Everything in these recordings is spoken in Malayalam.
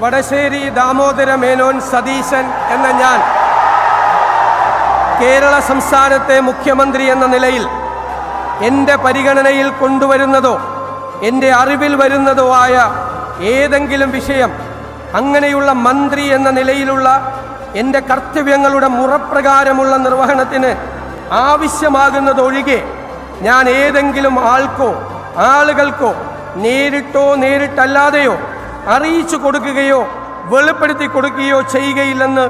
വടശ്ശേരി ദാമോദര മേനോൻ സതീശൻ എന്ന ഞാൻ കേരള സംസ്ഥാനത്തെ മുഖ്യമന്ത്രി എന്ന നിലയിൽ എൻ്റെ പരിഗണനയിൽ കൊണ്ടുവരുന്നതോ എൻ്റെ അറിവിൽ വരുന്നതോ ആയ ഏതെങ്കിലും വിഷയം അങ്ങനെയുള്ള മന്ത്രി എന്ന നിലയിലുള്ള എൻ്റെ കർത്തവ്യങ്ങളുടെ മുറപ്രകാരമുള്ള നിർവഹണത്തിന് ആവശ്യമാകുന്നതൊഴികെ ഞാൻ ഏതെങ്കിലും ആൾക്കോ ആളുകൾക്കോ നേരിട്ടോ നേരിട്ടല്ലാതെയോ അറിയിച്ചു കൊടുക്കുകയോ വെളിപ്പെടുത്തി കൊടുക്കുകയോ ചെയ്യുകയില്ലെന്ന്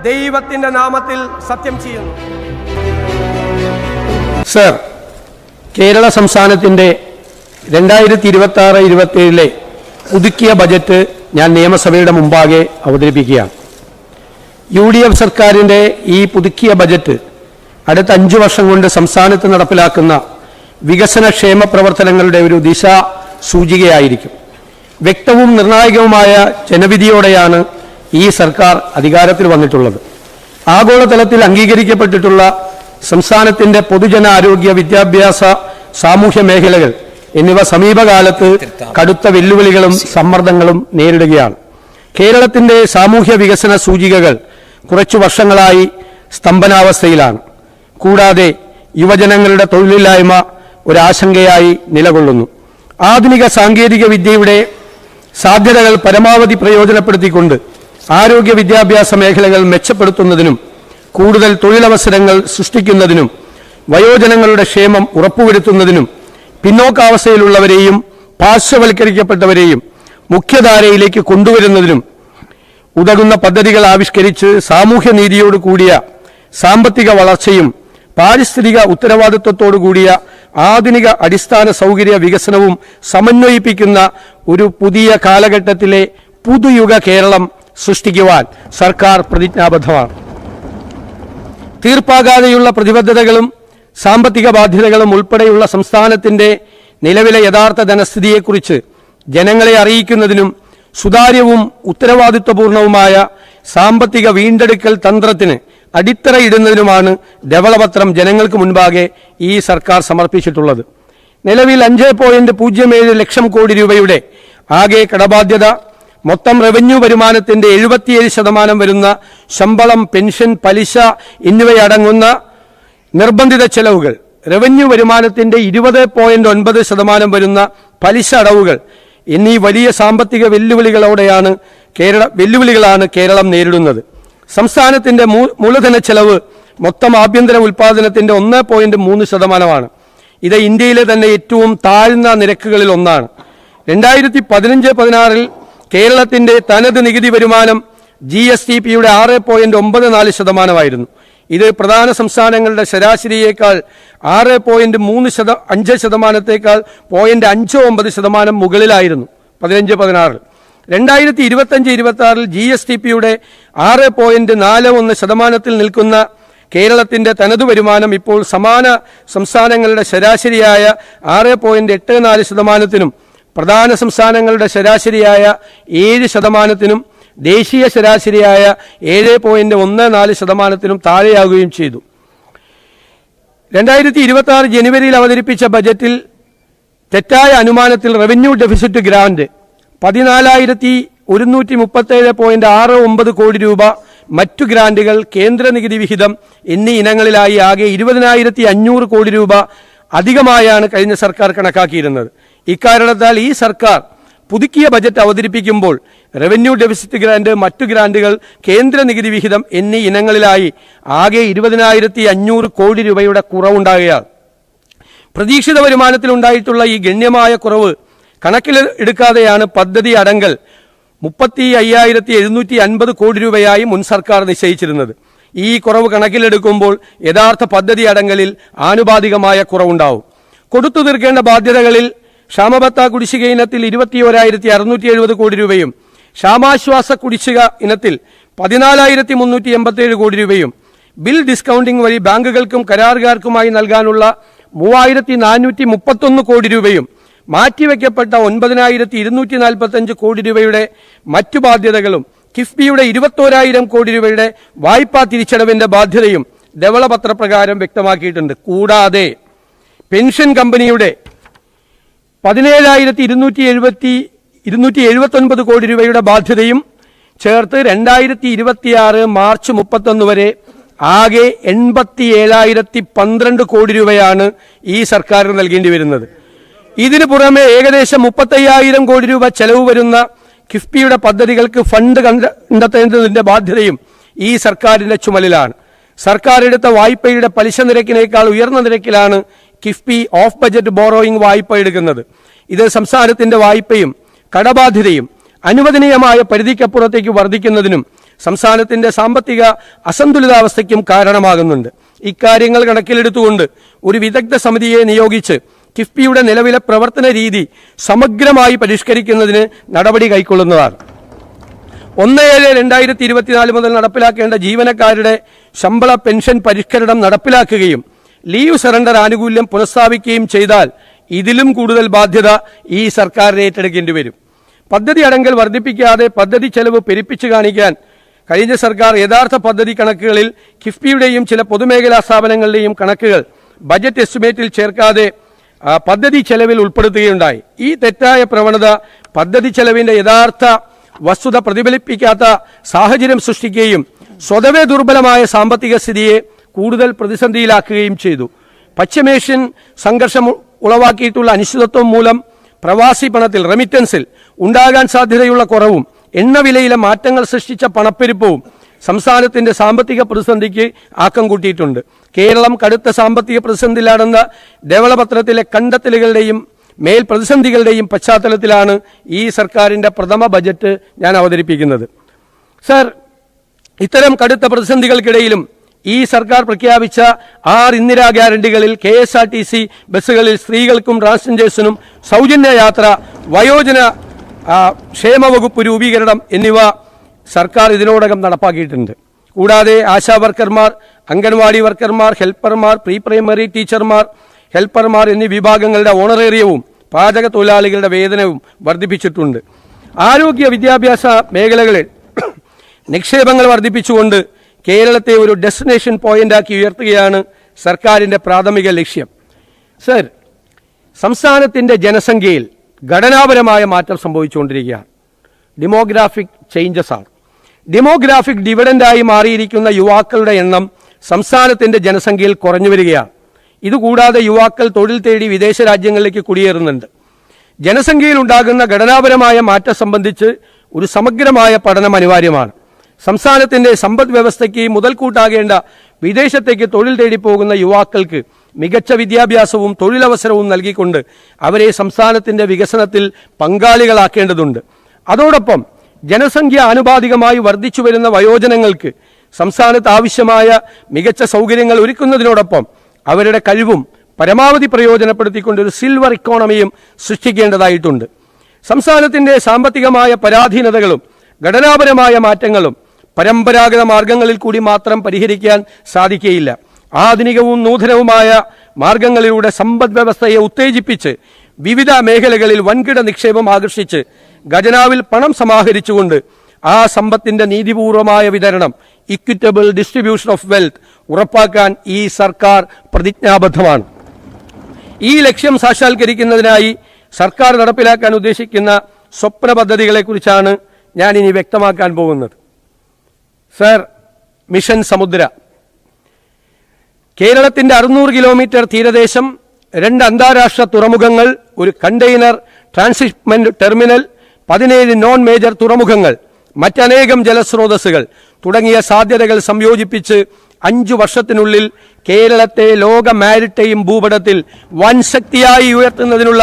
ദൈവത്തിൻ്റെ നാമത്തിൽ സത്യം ചെയ്യുന്നു. സർ, കേരള സംസ്ഥാനത്തിൻ്റെ 2026-27 പുതുക്കിയ ബജറ്റ് ഞാൻ നിയമസഭയുടെ മുമ്പാകെ അവതരിപ്പിക്കുകയാണ്. UDF സർക്കാരിൻ്റെ ഈ പുതുക്കിയ ബജറ്റ് അടുത്ത 5 വർഷം കൊണ്ട് സംസ്ഥാനത്ത് നടപ്പിലാക്കുന്ന വികസനക്ഷേമ പ്രവർത്തനങ്ങളുടെ ഒരു ദിശ സൂചികയായിരിക്കും. വ്യക്തവും നിർണായകവുമായ ജനവിധിയോടെയാണ് ഈ സർക്കാർ അധികാരത്തിൽ വന്നിട്ടുള്ളത്. ആഗോളതലത്തിൽ അംഗീകരിക്കപ്പെട്ടിട്ടുള്ള സംസ്ഥാനത്തിൻ്റെ പൊതുജനാരോഗ്യ, വിദ്യാഭ്യാസ, സാമൂഹ്യ മേഖലകൾ എന്നിവ സമീപകാലത്ത് കടുത്ത വെല്ലുവിളികളും സമ്മർദ്ദങ്ങളും നേരിടുകയാണ്. കേരളത്തിൻ്റെ സാമൂഹ്യ വികസന സൂചികകൾ കുറച്ചു വർഷങ്ങളായി സ്തംഭനാവസ്ഥയിലാണ്. കൂടാതെ യുവജനങ്ങളുടെ തൊഴിലില്ലായ്മ ഒരാശങ്കയായി നിലകൊള്ളുന്നു. ആധുനിക സാങ്കേതിക വിദ്യയുടെ സാധ്യതകൾ പരമാവധി പ്രയോജനപ്പെടുത്തിക്കൊണ്ട് ആരോഗ്യ വിദ്യാഭ്യാസ മേഖലകൾ മെച്ചപ്പെടുത്തുന്നതിനും കൂടുതൽ തൊഴിലവസരങ്ങൾ സൃഷ്ടിക്കുന്നതിനും വയോജനങ്ങളുടെ ക്ഷേമം ഉറപ്പുവരുത്തുന്നതിനും പിന്നോക്കാവസ്ഥയിലുള്ളവരെയും പാർശ്വവൽക്കരിക്കപ്പെട്ടവരെയും മുഖ്യധാരയിലേക്ക് കൊണ്ടുവരുന്നതിനും ഉതകുന്ന പദ്ധതികൾ ആവിഷ്കരിച്ച് സാമൂഹ്യനീതിയോട് കൂടിയ സാമ്പത്തിക വളർച്ചയും പാരിസ്ഥിതിക ഉത്തരവാദിത്വത്തോടു കൂടിയ ആധുനിക അടിസ്ഥാന സൗകര്യ വികസനവും സമന്വയിപ്പിക്കുന്ന ഒരു പുതിയ കാലഘട്ടത്തിലെ പുതുയുഗ കേരളം സൃഷ്ടിക്കുവാൻ സർക്കാർ പ്രതിജ്ഞാബദ്ധമാണ്. തീർപ്പാകാതെയുള്ള പ്രതിബദ്ധതകളും സാമ്പത്തിക ബാധ്യതകളും ഉൾപ്പെടെയുള്ള സംസ്ഥാനത്തിൻ്റെ നിലവിലെ യഥാർത്ഥ ധനസ്ഥിതിയെക്കുറിച്ച് ജനങ്ങളെ അറിയിക്കുന്നതിനും സുതാര്യവും ഉത്തരവാദിത്വപൂർണവുമായ സാമ്പത്തിക വീണ്ടെടുക്കൽ തന്ത്രത്തിന് അടിത്തറയിടുന്നതിനുമാണ് ധവളപത്രം ജനങ്ങൾക്ക് മുൻപാകെ ഈ സർക്കാർ സമർപ്പിച്ചിട്ടുള്ളത്. നിലവിൽ 5.07 ലക്ഷം കോടി രൂപയുടെ ആകെ കടബാധ്യത, മൊത്തം റവന്യൂ വരുമാനത്തിൻ്റെ 77% വരുന്ന ശമ്പളം, പെൻഷൻ, പലിശ എന്നിവയടങ്ങുന്ന നിർബന്ധിത ചെലവുകൾ, റവന്യൂ വരുമാനത്തിൻ്റെ 20.9% വരുന്ന പലിശ അടവുകൾ എന്നീ വലിയ സാമ്പത്തിക വെല്ലുവിളികളാണ് കേരളം നേരിടുന്നത്. സംസ്ഥാനത്തിൻ്റെ മൂലധന ചെലവ് മൊത്തം ആഭ്യന്തര ഉൽപ്പാദനത്തിൻ്റെ 1.3%. ഇത് ഇന്ത്യയിലെ തന്നെ ഏറ്റവും താഴ്ന്ന നിരക്കുകളിൽ ഒന്നാണ്. 2015-16 കേരളത്തിൻ്റെ തനത് നികുതി വരുമാനം GSTPയുടെ 6.94% ഇത് പ്രധാന സംസ്ഥാനങ്ങളുടെ ശരാശരിയേക്കാൾ 6.35%-ത്തേക്കാൾ 0.59% മുകളിലായിരുന്നു 15-16. 2025-26 GSTPയുടെ 6.41% നിൽക്കുന്ന കേരളത്തിൻ്റെ തനതു വരുമാനം ഇപ്പോൾ സമാന സംസ്ഥാനങ്ങളുടെ ശരാശരിയായ 6.84%-നും പ്രധാന സംസ്ഥാനങ്ങളുടെ ശരാശരിയായ 7%-നും ദേശീയ ശരാശരിയായ 7.14%-നും താഴെയാകുകയും ചെയ്തു. 2026 ജനുവരിയിൽ അവതരിപ്പിച്ച ബജറ്റിൽ തെറ്റായ അനുമാനത്തിൽ റവന്യൂ ഡെഫിസിറ്റ് ഗ്രാന്റ് 14,137.69 കോടി രൂപ, മറ്റു ഗ്രാന്റുകൾ, കേന്ദ്ര നികുതി വിഹിതം എന്നീ ഇനങ്ങളിലായി ആകെ 20,500 കോടി രൂപ അധികമായാണ് കഴിഞ്ഞ സർക്കാർ കണക്കാക്കിയിരുന്നത്. ഇക്കാരണത്താൽ ഈ സർക്കാർ പുതുക്കിയ ബജറ്റ് അവതരിപ്പിക്കുമ്പോൾ റവന്യൂ ഡെഫിസിറ്റ് ഗ്രാന്റ്, മറ്റു ഗ്രാന്റുകൾ, കേന്ദ്ര നികുതി വിഹിതം എന്നീ ഇനങ്ങളിലായി ആകെ 20,500 കോടി രൂപയുടെ കുറവുണ്ടാകുകയാണ്. പ്രതീക്ഷിത വരുമാനത്തിൽ ഉണ്ടായിട്ടുള്ള ഈ ഗണ്യമായ കുറവ് കണക്കിലെടുക്കാതെയാണ് പദ്ധതി അടങ്കൽ 35,750 കോടി രൂപയായി മുൻ സർക്കാർ നിശ്ചയിച്ചിരുന്നത്. ഈ കുറവ് കണക്കിലെടുക്കുമ്പോൾ യഥാർത്ഥ പദ്ധതി അടങ്കലിൽ ആനുപാതികമായ കുറവുണ്ടാവും. കൊടുത്തു തീർക്കേണ്ട ബാധ്യതകളിൽ ക്ഷാമബത്ത കുടിശ്ശിക ഇനത്തിൽ 21,670 കോടി രൂപയും, ക്ഷാമാശ്വാസ കുടിശ്ശിക ഇനത്തിൽ 14,387 കോടി രൂപയും, ബിൽ ഡിസ്കൗണ്ടിംഗ് വഴി ബാങ്കുകൾക്കും കരാറുകാർക്കുമായി നൽകാനുള്ള 3,431 കോടി രൂപയും, മാറ്റിവെക്കപ്പെട്ട 9,245 കോടി രൂപയുടെ മറ്റു ബാധ്യതകളും, കിഫ്ബിയുടെ 21,000 കോടി രൂപയുടെ വായ്പാ തിരിച്ചടവിന്റെ ബാധ്യതയും ധവളപത്രപ്രകാരം വ്യക്തമാക്കിയിട്ടുണ്ട്. കൂടാതെ പെൻഷൻ കമ്പനിയുടെ 17,279 കോടി രൂപയുടെ ബാധ്യതയും ചേർത്ത് 2026 മാർച്ച് 31 വരെ ആകെ 87,012 കോടി രൂപയാണ് ഈ സർക്കാർ നൽകേണ്ടി വരുന്നത്. ഇതിനു പുറമെ ഏകദേശം 35,000 കോടി രൂപ ചെലവ് വരുന്ന കിഫ്ബിയുടെ പദ്ധതികൾക്ക് ഫണ്ട് കണ്ടെത്തേണ്ടതിന്റെ ബാധ്യതയും ഈ സർക്കാരിന്റെ ചുമലിലാണ്. സർക്കാർ എടുത്ത വായ്പയുടെ പലിശ നിരക്കിനേക്കാൾ ഉയർന്ന നിരക്കിലാണ് കിഫ്ബി ഓഫ് ബജറ്റ് ബോറോയിങ് വായ്പ എടുക്കുന്നത്. ഇത് സംസ്ഥാനത്തിന്റെ വായ്പയും കടബാധ്യതയും അനുവദനീയമായ പരിധിക്കപ്പുറത്തേക്ക് വർദ്ധിക്കുന്നതിനും സംസ്ഥാനത്തിന്റെ സാമ്പത്തിക അസന്തുലിതാവസ്ഥയ്ക്കും കാരണമാകുന്നുണ്ട്. ഇക്കാര്യങ്ങൾ കണക്കിലെടുത്തുകൊണ്ട് ഒരു വിദഗ്ധ സമിതിയെ നിയോഗിച്ച് കിഫ്ബിയുടെ നിലവിലെ പ്രവർത്തന രീതി സമഗ്രമായി പരിഷ്കരിക്കുന്നതിന് നടപടി കൈക്കൊള്ളുന്നതാണ്. 1/7/2024 മുതൽ നടപ്പിലാക്കേണ്ട ജീവനക്കാരുടെ ശമ്പള പെൻഷൻ പരിഷ്കരണം നടപ്പിലാക്കുകയും ലീവ് സറണ്ടർ ആനുകൂല്യം പുനഃസ്ഥാപിക്കുകയും ചെയ്താൽ ഇതിലും കൂടുതൽ ബാധ്യത ഈ സർക്കാരിന് ഏറ്റെടുക്കേണ്ടി വരും. പദ്ധതി അടങ്കൽ വർദ്ധിപ്പിക്കാതെ പദ്ധതി ചെലവ് പെരുപ്പിച്ചു കാണിക്കാൻ കഴിഞ്ഞ സർക്കാർ യഥാർത്ഥ പദ്ധതി കണക്കുകളിൽ കിഫ്ബിയുടെയും ചില പൊതുമേഖലാ സ്ഥാപനങ്ങളുടെയും കണക്കുകൾ ബജറ്റ് എസ്റ്റിമേറ്റിൽ ചേർക്കാതെ പദ്ധതി ചെലവിൽ ഉൾപ്പെടുത്തുകയുണ്ടായി. ഈ തെറ്റായ പ്രവണത പദ്ധതി ചെലവിന്റെ യഥാർത്ഥ വസ്തുത പ്രതിഫലിപ്പിക്കാത്ത സാഹചര്യം സൃഷ്ടിക്കുകയും സ്വതവേ ദുർബലമായ സാമ്പത്തിക സ്ഥിതിയെ കൂടുതൽ പ്രതിസന്ധിയിലാക്കുകയും ചെയ്തു. പശ്ചിമേഷ്യൻ സംഘർഷം ഉളവാക്കിയിട്ടുള്ള അനിശ്ചിതത്വം മൂലം പ്രവാസി പണത്തിൽ റെമിറ്റൻസിൽ ഉണ്ടാകാൻ സാധ്യതയുള്ള കുറവും എണ്ണവിലയിലെ മാറ്റങ്ങൾ സൃഷ്ടിച്ച പണപ്പെരുപ്പവും സംസ്ഥാനത്തിന്റെ സാമ്പത്തിക പ്രതിസന്ധിക്ക് ആക്കം കൂട്ടിയിട്ടുണ്ട്. കേരളം കടുത്ത സാമ്പത്തിക പ്രതിസന്ധിയിലാണെന്ന ധവളപത്രത്തിലെ കണ്ടെത്തലുകളുടെയും മേൽ പ്രതിസന്ധികളുടെയും പശ്ചാത്തലത്തിലാണ് ഈ സർക്കാരിന്റെ പ്രഥമ ബജറ്റ് ഞാൻ അവതരിപ്പിക്കുന്നത്. സർ, ഇത്തരം കടുത്ത പ്രതിസന്ധികൾക്കിടയിലും ഈ സർക്കാർ പ്രഖ്യാപിച്ച 6 ഇന്ദിരാ ഗ്യാരണ്ടികളിൽ KSRTC ബസ്സുകളിൽ സ്ത്രീകൾക്കും ട്രാൻസ്ജെൻഡേഴ്സിനും സൗജന്യ യാത്ര, വയോജന ക്ഷേമ വകുപ്പ് രൂപീകരണം എന്നിവ സർക്കാർ ഇതിനോടകം നടപ്പാക്കിയിട്ടുണ്ട്. കൂടാതെ ആശാവർക്കർമാർ, അംഗൻവാടി വർക്കർമാർ, ഹെൽപ്പർമാർ, പ്രീ പ്രൈമറി ടീച്ചർമാർ, ഹെൽപ്പർമാർ എന്നീ വിഭാഗങ്ങളുടെ ഓണറേറിയവും പാചക തൊഴിലാളികളുടെ വേതനവും വർദ്ധിപ്പിച്ചിട്ടുണ്ട്. ആരോഗ്യ വിദ്യാഭ്യാസ മേഖലകളിൽ നിക്ഷേപങ്ങൾ വർദ്ധിപ്പിച്ചുകൊണ്ട് കേരളത്തെ ഒരു ഡെസ്റ്റിനേഷൻ പോയിന്റാക്കി ഉയർത്തുകയാണ് സർക്കാരിന്റെ പ്രാഥമിക ലക്ഷ്യം. സർ, സംസ്ഥാനത്തിന്റെ ജനസംഖ്യയിൽ ഘടനാപരമായ മാറ്റം സംഭവിച്ചുകൊണ്ടിരിക്കുകയാണ്. ഡെമോഗ്രാഫിക് ചേഞ്ചസ് ആണ്. ഡെമോഗ്രാഫിക് ഡിവിഡൻഡായി മാറിയിരിക്കുന്ന യുവാക്കളുടെ എണ്ണം സംസ്ഥാനത്തിന്റെ ജനസംഖ്യയിൽ കുറഞ്ഞു വരികയാണ്. ഇതുകൂടാതെ യുവാക്കൾ തൊഴിൽ തേടി വിദേശ രാജ്യങ്ങളിലേക്ക് കുടിയേറുന്നുണ്ട്. ജനസംഖ്യയിൽ ഉണ്ടാകുന്ന ഘടനാപരമായ മാറ്റം സംബന്ധിച്ച് ഒരു സമഗ്രമായ പഠനം അനിവാര്യമാണ്. സംസ്ഥാനത്തിന്റെ സമ്പദ് വ്യവസ്ഥയ്ക്ക് മുതൽക്കൂട്ടാകേണ്ട വിദേശത്തേക്ക് തൊഴിൽ തേടി പോകുന്ന യുവാക്കൾക്ക് മികച്ച വിദ്യാഭ്യാസവും തൊഴിലവസരവും നൽകിക്കൊണ്ട് അവരെ സംസ്ഥാനത്തിന്റെ വികസനത്തിൽ പങ്കാളികളാക്കേണ്ടതുണ്ട്. അതോടൊപ്പം ജനസംഖ്യ ആനുപാതികമായി വർദ്ധിച്ചു വരുന്ന വയോജനങ്ങൾക്ക് സംസ്ഥാനത്ത് ആവശ്യമായ മികച്ച സൗകര്യങ്ങൾ ഒരുക്കുന്നതിനോടൊപ്പം അവരുടെ കഴിവും പരമാവധി പ്രയോജനപ്പെടുത്തിക്കൊണ്ട് ഒരു സിൽവർ ഇക്കോണമിയും സൃഷ്ടിക്കേണ്ടതായിട്ടുണ്ട്. സംസ്ഥാനത്തിന്റെ സാമ്പത്തികമായ പരാധീനതകളും ഘടനാപരമായ മാറ്റങ്ങളും പരമ്പരാഗത മാർഗങ്ങളിൽ കൂടി മാത്രം പരിഹരിക്കാൻ സാധിക്കുകയില്ല. ആധുനികവും നൂതനവുമായ മാർഗങ്ങളിലൂടെ സമ്പദ് വ്യവസ്ഥയെ ഉത്തേജിപ്പിച്ച് വിവിധ മേഖലകളിൽ വൻകിട നിക്ഷേപം ആകർഷിച്ച് ഖജനാവിൽ പണം സമാഹരിച്ചുകൊണ്ട് ആ സമ്പത്തിന്റെ നീതിപൂർവമായ വിതരണം, ഇക്വിറ്റബിൾ ഡിസ്ട്രിബ്യൂഷൻ ഓഫ് വെൽത്ത് ഉറപ്പാക്കാൻ ഈ സർക്കാർ പ്രതിജ്ഞാബദ്ധമാണ്. ഈ ലക്ഷ്യം സാക്ഷാത്കരിക്കുന്നതിനായി സർക്കാർ നടപ്പിലാക്കാൻ ഉദ്ദേശിക്കുന്ന സ്വപ്ന പദ്ധതികളെക്കുറിച്ചാണ് ഞാൻ ഇനി വ്യക്തമാക്കാൻ പോകുന്നത്. സർ, മിഷൻ സമുദ്ര. കേരളത്തിന്റെ 600 കിലോമീറ്റർ തീരദേശം, 2 അന്താരാഷ്ട്ര തുറമുഖങ്ങൾ, ഒരു container transshipment terminal, 17 non major തുറമുഖങ്ങൾ, മറ്റനേകം ജലസ്രോതസ്സുകൾ തുടങ്ങിയ സാധ്യതകൾ സംയോജിപ്പിച്ച് 5 വർഷത്തിനുള്ളിൽ കേരളത്തെ ലോക മാരിടൈം ഭൂപടത്തിൽ വൻ ശക്തിയായി ഉയർത്തുന്നതിനുള്ള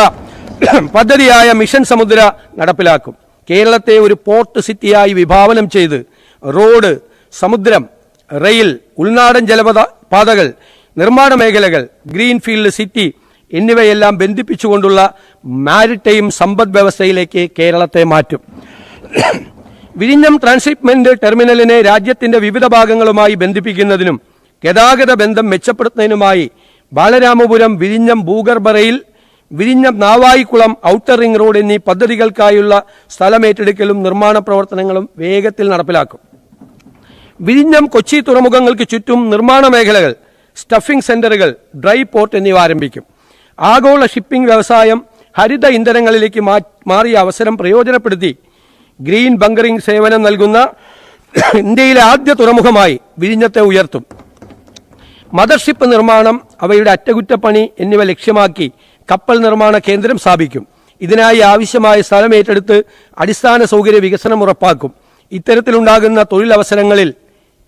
പദ്ധതിയായ മിഷൻ സമുദ്ര നടപ്പിലാക്കും. കേരളത്തെ ഒരു പോർട്ട് സിറ്റിയായി വിഭാവനം ചെയ്ത് റോഡ്, സമുദ്രം, റെയിൽ, ഉൾനാടൻ ജലപാതകൾ, നിർമ്മാണ മേഖലകൾ, ഗ്രീൻഫീൽഡ് സിറ്റി എന്നിവയെല്ലാം ബന്ധിപ്പിച്ചുകൊണ്ടുള്ള മാരിടൈം സമ്പദ് വ്യവസ്ഥയിലേക്ക് കേരളത്തെ മാറ്റും. വിഴിഞ്ഞം ട്രാൻസ്ഷിപ്മെന്റ് ടെർമിനലിനെ രാജ്യത്തിന്റെ വിവിധ ഭാഗങ്ങളുമായി ബന്ധിപ്പിക്കുന്നതിനും ഗതാഗത ബന്ധം മെച്ചപ്പെടുത്തുന്നതിനുമായി ബാലരാമപുരം വിഴിഞ്ഞം ഭൂഗർഭ റെയിൽ, വിഴിഞ്ഞം നാവായിക്കുളം ഔട്ടർ റിംഗ് റോഡ് എന്നീ പദ്ധതികൾക്കായുള്ള സ്ഥലമേറ്റെടുക്കലും നിർമ്മാണ പ്രവർത്തനങ്ങളും വേഗത്തിൽ നടപ്പിലാക്കും. വിഴിഞ്ഞം, കൊച്ചി തുറമുഖങ്ങൾക്ക് ചുറ്റും നിർമ്മാണ മേഖലകൾ, സ്റ്റഫിംഗ് സെന്ററുകൾ, ഡ്രൈ പോർട്ട് എന്നിവ ആരംഭിക്കും. ആഗോള ഷിപ്പിംഗ് വ്യവസായം ഹരിത ഇന്ധനങ്ങളിലേക്ക് മാറിയ അവസരം പ്രയോജനപ്പെടുത്തി ഗ്രീൻ ബങ്കറിംഗ് സേവനം നൽകുന്ന ഇന്ത്യയിലെ ആദ്യ തുറമുഖമായി വിഴിഞ്ഞത്തെ ഉയർത്തും. മദർഷിപ്പ് നിർമ്മാണം, അവയുടെ അറ്റകുറ്റപ്പണി എന്നിവ ലക്ഷ്യമാക്കി കപ്പൽ നിർമ്മാണ കേന്ദ്രം സ്ഥാപിക്കും. ഇതിനായി ആവശ്യമായ സ്ഥലം ഏറ്റെടുത്ത് അടിസ്ഥാന സൗകര്യ വികസനം ഉറപ്പാക്കും. ഇത്തരത്തിലുണ്ടാകുന്ന തൊഴിലവസരങ്ങളിൽ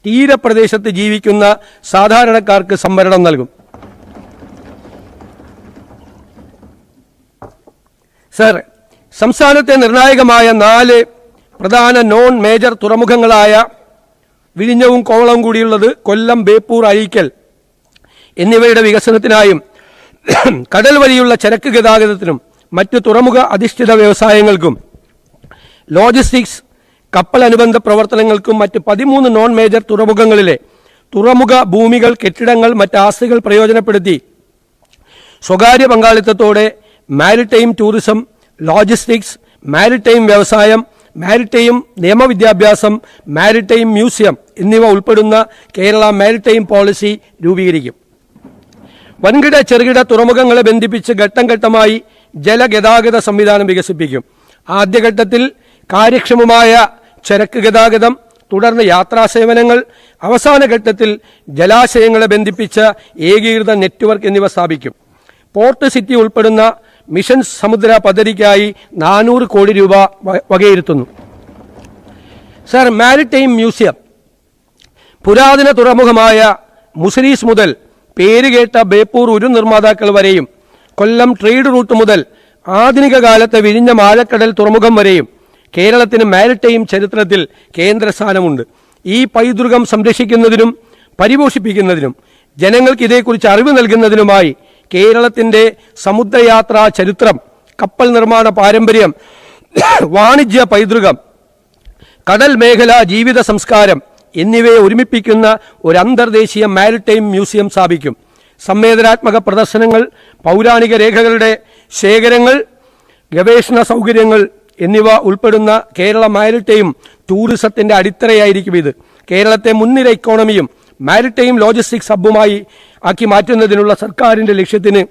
തീരപ്രദേശത്ത് ജീവിക്കുന്ന സാധാരണക്കാർക്ക് സംവരണം നൽകും. സർ, സംസ്ഥാനത്തെ നിർണായകമായ 4 പ്രധാന നോൺ മേജർ തുറമുഖങ്ങളായ വിഴിഞ്ഞവും കോവളവും കൂടിയുള്ളത് കൊല്ലം, ബേപ്പൂർ, അഴീക്കൽ എന്നിവയുടെ വികസനത്തിനായും കടൽ വഴിയുള്ള ചരക്ക് ഗതാഗതത്തിനും മറ്റ് തുറമുഖ അധിഷ്ഠിത വ്യവസായങ്ങൾക്കും ലോജിസ്റ്റിക്സ്, കപ്പൽ അനുബന്ധ പ്രവർത്തനങ്ങൾക്കും മറ്റ് 13 നോൺ മേജർ തുറമുഖങ്ങളിലെ തുറമുഖ ഭൂമികൾ, കെട്ടിടങ്ങൾ, മറ്റ് ആസ്തികൾ പ്രയോജനപ്പെടുത്തി സ്വകാര്യ പങ്കാളിത്തത്തോടെ മാരിടൈം ടൂറിസം, ലോജിസ്റ്റിക്സ്, മാരിടൈം വ്യവസായം, മാരിടൈം നിയമവിദ്യാഭ്യാസം, മാരിടൈം മ്യൂസിയം എന്നിവ ഉൾപ്പെടുന്ന കേരള മാരിടൈം പോളിസി രൂപീകരിക്കും. വൻകിട ചെറുകിട തുറമുഖങ്ങളെ ബന്ധിപ്പിച്ച് ഘട്ടം ഘട്ടമായി ജലഗതാഗത സംവിധാനം വികസിപ്പിക്കും. ആദ്യഘട്ടത്തിൽ കാര്യക്ഷമമായ ചരക്ക് ഗതാഗതം, തുടർന്ന് യാത്രാസേവനങ്ങൾ, അവസാന ഘട്ടത്തിൽ ജലാശയങ്ങളെ ബന്ധിപ്പിച്ച ഏകീകൃത നെറ്റ്വർക്ക് എന്നിവ സ്ഥാപിക്കും. പോർട്ട് സിറ്റി ഉൾപ്പെടുന്ന മിഷൻ സമുദ്ര പദ്ധതിക്കായി 400 കോടി രൂപ വകയിരുത്തുന്നു. സർ, മാരിടൈം മ്യൂസിയം പുരാതന തുറമുഖമായ മുസിരീസ് മുതൽ പേരുകേട്ട ബേപ്പൂർ ഉരു നിർമ്മാതാക്കൾ വരെയും കൊല്ലം ട്രേഡ് റൂട്ട് മുതൽ ആധുനിക കാലത്തെ വിഴിഞ്ഞം ആഴക്കടൽ തുറമുഖം വരെയും കേരളത്തിന് മാരിടൈം ചരിത്രത്തിൽ കേന്ദ്രസ്ഥാനമുണ്ട്. ഈ പൈതൃകം സംരക്ഷിക്കുന്നതിനും പരിപോഷിപ്പിക്കുന്നതിനും ജനങ്ങൾക്ക് ഇതേക്കുറിച്ച് അറിവ് നൽകുന്നതിനുമായി കേരളത്തിന്റെ സമുദ്രയാത്രാ ചരിത്രം, കപ്പൽ നിർമ്മാണ പാരമ്പര്യം, വാണിജ്യ പൈതൃകം, കടൽ മേഖല ജീവിത സംസ്കാരം എന്നിവയെ ഒരുമിപ്പിക്കുന്ന ഒരു അന്തർദേശീയ മാരിടൈം മ്യൂസിയം സ്ഥാപിക്കും. സംവേദനാത്മക പ്രദർശനങ്ങൾ, പൗരാണിക രേഖകളുടെ ശേഖരങ്ങൾ, ഗവേഷണ സൗകര്യങ്ങൾ എന്നിവ ഉൾപ്പെടുന്ന കേരള മാരിടൈം ടൂറിസത്തിന്റെ അടിത്തറയായിരിക്കും ഇത്. കേരളത്തെ മുൻനിര ഇക്കോണമിയും മാരിടൈം ലോജിസ്റ്റിക്സ് ഹബ്ബുമായി ആക്കി മാറ്റുന്നതിനുള്ള സർക്കാരിന്റെ ലക്ഷ്യത്തിന്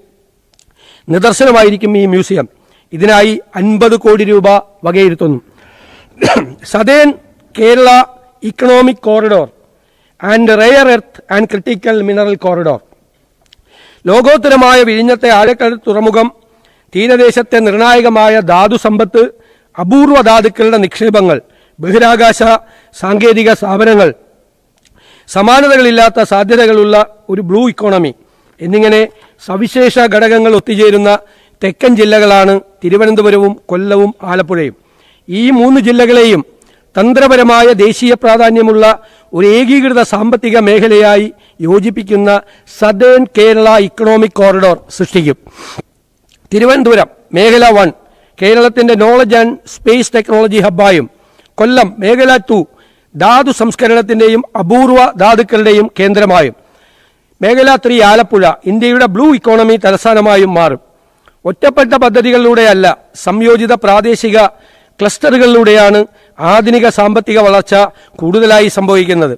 നിദർശനമായിരിക്കും ഈ മ്യൂസിയം. ഇതിനായി 50 കോടി രൂപ വകയിരുത്തുന്നു. Southern Kerala economic corridor and rare earth and critical mineral corridor. ലോകോത്തരമായ വിഴിഞ്ഞത്തെ ആഴക്കടൽ തുറമുഖം തീരദേശത്തെ നിർണായകമായ ധാതു സമ്പത്ത്, അപൂർവ ധാതുക്കളുടെ നിക്ഷേപങ്ങൾ, ബഹിരാകാശ സാങ്കേതിക സ്ഥാപനങ്ങൾ, സമാനതകളില്ലാത്ത സാധ്യതകളുള്ള ഒരു ബ്ലൂ ഇക്കോണമി എന്നിങ്ങനെ സവിശേഷ ഘടകങ്ങൾ ഒത്തുചേരുന്ന തെക്കൻ ജില്ലകളാണ് തിരുവനന്തപുരവും കൊല്ലവും ആലപ്പുഴയും. ഈ 3 ജില്ലകളെയും തന്ത്രപരമായ ദേശീയ പ്രാധാന്യമുള്ള ഒരു ഏകീകൃത സാമ്പത്തിക മേഖലയായി യോജിപ്പിക്കുന്ന സതേൺ കേരള ഇക്കണോമിക് കോറിഡോർ സൃഷ്ടിക്കും. തിരുവനന്തപുരം മേഖല 1 കേരളത്തിന്റെ നോളജ് ആൻഡ് സ്പേസ് ടെക്നോളജി ഹബ്ബായും, കൊല്ലം മേഖല 2 ധാതു സംസ്കരണത്തിന്റെയും അപൂർവ ധാതുക്കളുടെയും കേന്ദ്രമായും, മേഖല 3 ആലപ്പുഴ ഇന്ത്യയുടെ ബ്ലൂ ഇക്കോണമി തലസ്ഥാനമായും മാറും. ഒറ്റപ്പെട്ട പദ്ധതികളിലൂടെയല്ല, സംയോജിത പ്രാദേശിക ക്ലസ്റ്ററുകളിലൂടെയാണ് ആധുനിക സാമ്പത്തിക വളർച്ച കൂടുതലായി സംഭവിക്കുന്നത്.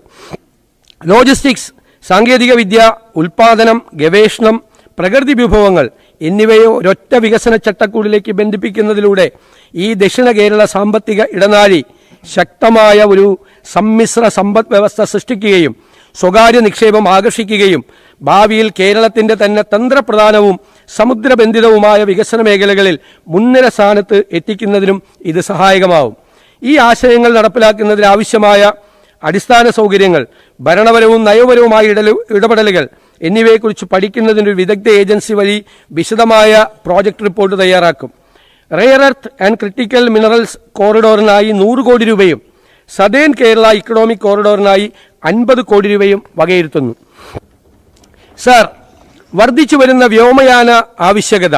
ലോജിസ്റ്റിക്സ്, സാങ്കേതിക വിദ്യ, ഉൽപാദനം, ഗവേഷണം, പ്രകൃതി വിഭവങ്ങൾ എന്നിവയെ ഒരൊറ്റ വികസന ചട്ടക്കൂടിലേക്ക് ബന്ധിപ്പിക്കുന്നതിലൂടെ ഈ ദക്ഷിണ കേരള സാമ്പത്തിക ഇടനാഴി ശക്തമായ ഒരു സമ്മിശ്ര സമ്പദ് വ്യവസ്ഥ സൃഷ്ടിക്കുകയും സ്വകാര്യ നിക്ഷേപം ആകർഷിക്കുകയും ഭാവിയിൽ കേരളത്തിന്റെ തന്നെ തന്ത്രപ്രധാനവും സമുദ്രബന്ധിതവുമായ വികസന മേഖലകളിൽ മുൻനിര സ്ഥാനത്ത് എത്തിക്കുന്നതിനും ഇത് സഹായകമാവും. ഈ ആശയങ്ങൾ നടപ്പിലാക്കുന്നതിന് ആവശ്യമായ അടിസ്ഥാന സൗകര്യങ്ങൾ, ഭരണപരവും നയപരവുമായ ഇടപെടലുകൾ എന്നിവയെക്കുറിച്ച് പഠിക്കുന്നതിനൊരു വിദഗ്ധ ഏജൻസി വഴി വിശദമായ പ്രോജക്ട് റിപ്പോർട്ട് തയ്യാറാക്കും. Rare earth and critical minerals കോറിഡോറിനായി 100 കോടി രൂപയും സതേൺ കേരള ഇക്കണോമിക് കോറിഡോറിനായി 50 കോടി രൂപയും വകയിരുത്തുന്നു. സർ, വർദ്ധിച്ചു വരുന്ന വ്യോമയാന ആവശ്യകത,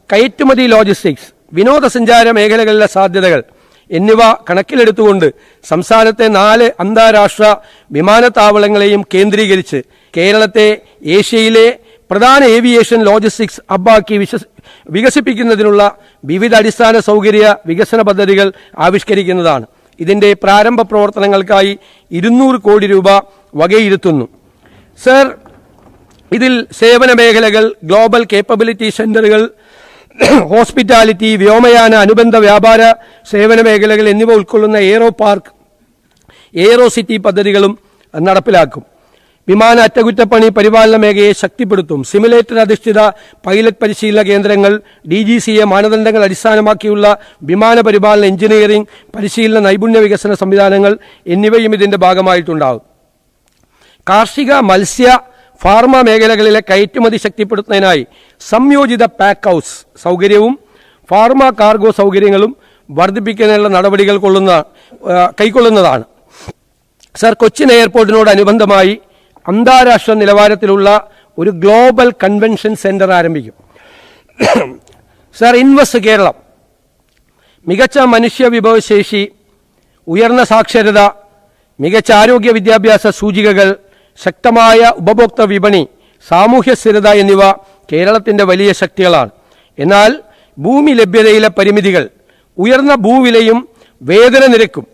കയറ്റുമതി, ലോജിസ്റ്റിക്സ്, വിനോദസഞ്ചാര മേഖലകളിലെ സാധ്യതകൾ എന്നിവ കണക്കിലെടുത്തുകൊണ്ട് സംസ്ഥാനത്തെ 4 അന്താരാഷ്ട്ര വിമാനത്താവളങ്ങളെയും കേന്ദ്രീകരിച്ച് കേരളത്തെ ഏഷ്യയിലെ പ്രധാന ഏവിയേഷൻ ലോജിസ്റ്റിക്സ് ഹബ്ബാക്കി വികസിപ്പിക്കുന്നതിനുള്ള വിവിധ അടിസ്ഥാന സൗകര്യ വികസന പദ്ധതികൾ ആവിഷ്കരിക്കുന്നതാണ്. ഇതിന്റെ പ്രാരംഭ പ്രവർത്തനങ്ങൾക്കായി 200 കോടി രൂപ വകയിരുത്തുന്നു. സർ, ഇതിൽ സേവന മേഖലകൾ, ഗ്ലോബൽ കേപ്പബിലിറ്റി സെന്ററുകൾ, ഹോസ്പിറ്റാലിറ്റി, വ്യോമയാന, അനുബന്ധ വ്യാപാര സേവന മേഖലകൾ എന്നിവ ഉൾക്കൊള്ളുന്ന എയ്റോ പാർക്ക്, എയ്റോ സിറ്റി പദ്ധതികളും നടപ്പിലാക്കും. വിമാന അറ്റകുറ്റപ്പണി പരിപാലന മേഖലയെ ശക്തിപ്പെടുത്തും. സിമുലേറ്റർ അധിഷ്ഠിത പൈലറ്റ് പരിശീലന കേന്ദ്രങ്ങൾ, DGCA മാനദണ്ഡങ്ങൾ അടിസ്ഥാനമാക്കിയുള്ള വിമാന പരിപാലന എഞ്ചിനീയറിംഗ് പരിശീലന നൈപുണ്യ വികസന സംവിധാനങ്ങൾ എന്നിവയും ഇതിന്റെ ഭാഗമായിട്ടുണ്ടാകും. കാർഷിക, മത്സ്യ, ഫാർമ മേഖലകളിലെ കയറ്റുമതി ശക്തിപ്പെടുത്തുന്നതിനായി സംയോജിത പാക്ക് ഹൗസ് സൗകര്യവും ഫാർമ കാർഗോ സൗകര്യങ്ങളും വർദ്ധിപ്പിക്കുന്നതിനുള്ള നടപടികൾ കൈക്കൊള്ളുന്നതാണ്. സർ, കൊച്ചിൻ എയർപോർട്ടിനോടനുബന്ധമായി അന്താരാഷ്ട്ര നിലവാരത്തിലുള്ള ഒരു ഗ്ലോബൽ കൺവെൻഷൻ സെന്റർ ആരംഭിക്കും. സർ, ഇൻവെസ്റ്റ് കേരളം മികച്ച മനുഷ്യ വിഭവശേഷി, ഉയർന്ന സാക്ഷരത, മികച്ച ആരോഗ്യ വിദ്യാഭ്യാസ സൂചികകൾ, ശക്തമായ ഉപഭോക്തൃ വിപണി, സാമൂഹ്യ സ്ഥിരത എന്നിവ കേരളത്തിന്റെ വലിയ ശക്തികളാണ്. എന്നാൽ ഭൂമി ലഭ്യതയിലെ പരിമിതികൾ, ഉയർന്ന ഭൂവിലയും വേതന നിരക്കും,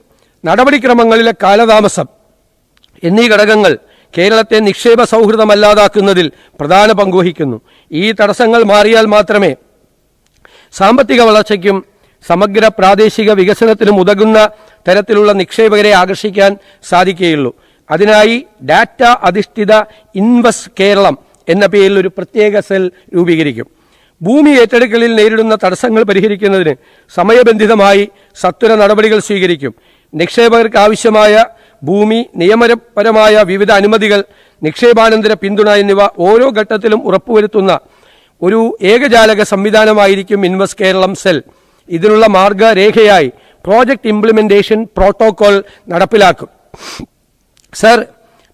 നടപടിക്രമങ്ങളിലെ കാലതാമസം എന്നീ ഘടകങ്ങൾ കേരളത്തെ നിക്ഷേപ സൗഹൃദമല്ലാതാക്കുന്നതിൽ പ്രധാന പങ്കുവഹിക്കുന്നു. ഈ തടസ്സങ്ങൾ മാറിയാൽ മാത്രമേ സാമ്പത്തിക വളർച്ചയ്ക്കും സമഗ്ര പ്രാദേശിക വികസനത്തിനും ഉതകുന്ന തരത്തിലുള്ള നിക്ഷേപകരെ ആകർഷിക്കാൻ സാധിക്കുകയുള്ളൂ. അതിനായി ഡാറ്റ അധിഷ്ഠിത ഇൻവെസ്റ്റ് കേരളം എന്ന പേരിൽ ഒരു പ്രത്യേക സെൽ രൂപീകരിക്കും. ഭൂമി ഏറ്റെടുക്കലിൽ നേരിടുന്ന തടസ്സങ്ങൾ പരിഹരിക്കുന്നതിന് സമയബന്ധിതമായി സത്വര നടപടികൾ സ്വീകരിക്കും. നിക്ഷേപകർക്ക് ആവശ്യമായ ഭൂമി, നിയമപരമായ വിവിധ അനുമതികൾ, നിക്ഷേപാനന്തര പിന്തുണ എന്നിവ ഓരോ ഘട്ടത്തിലും ഉറപ്പുവരുത്തുന്ന ഒരു ഏകജാലക സംവിധാനമായിരിക്കും ഇൻവെസ്റ്റ് കേരളം സെൽ. ഇതിനുള്ള മാർഗരേഖയായി പ്രോജക്ട് ഇംപ്ലിമെന്റേഷൻ പ്രോട്ടോകോൾ നടപ്പിലാക്കും. സർ,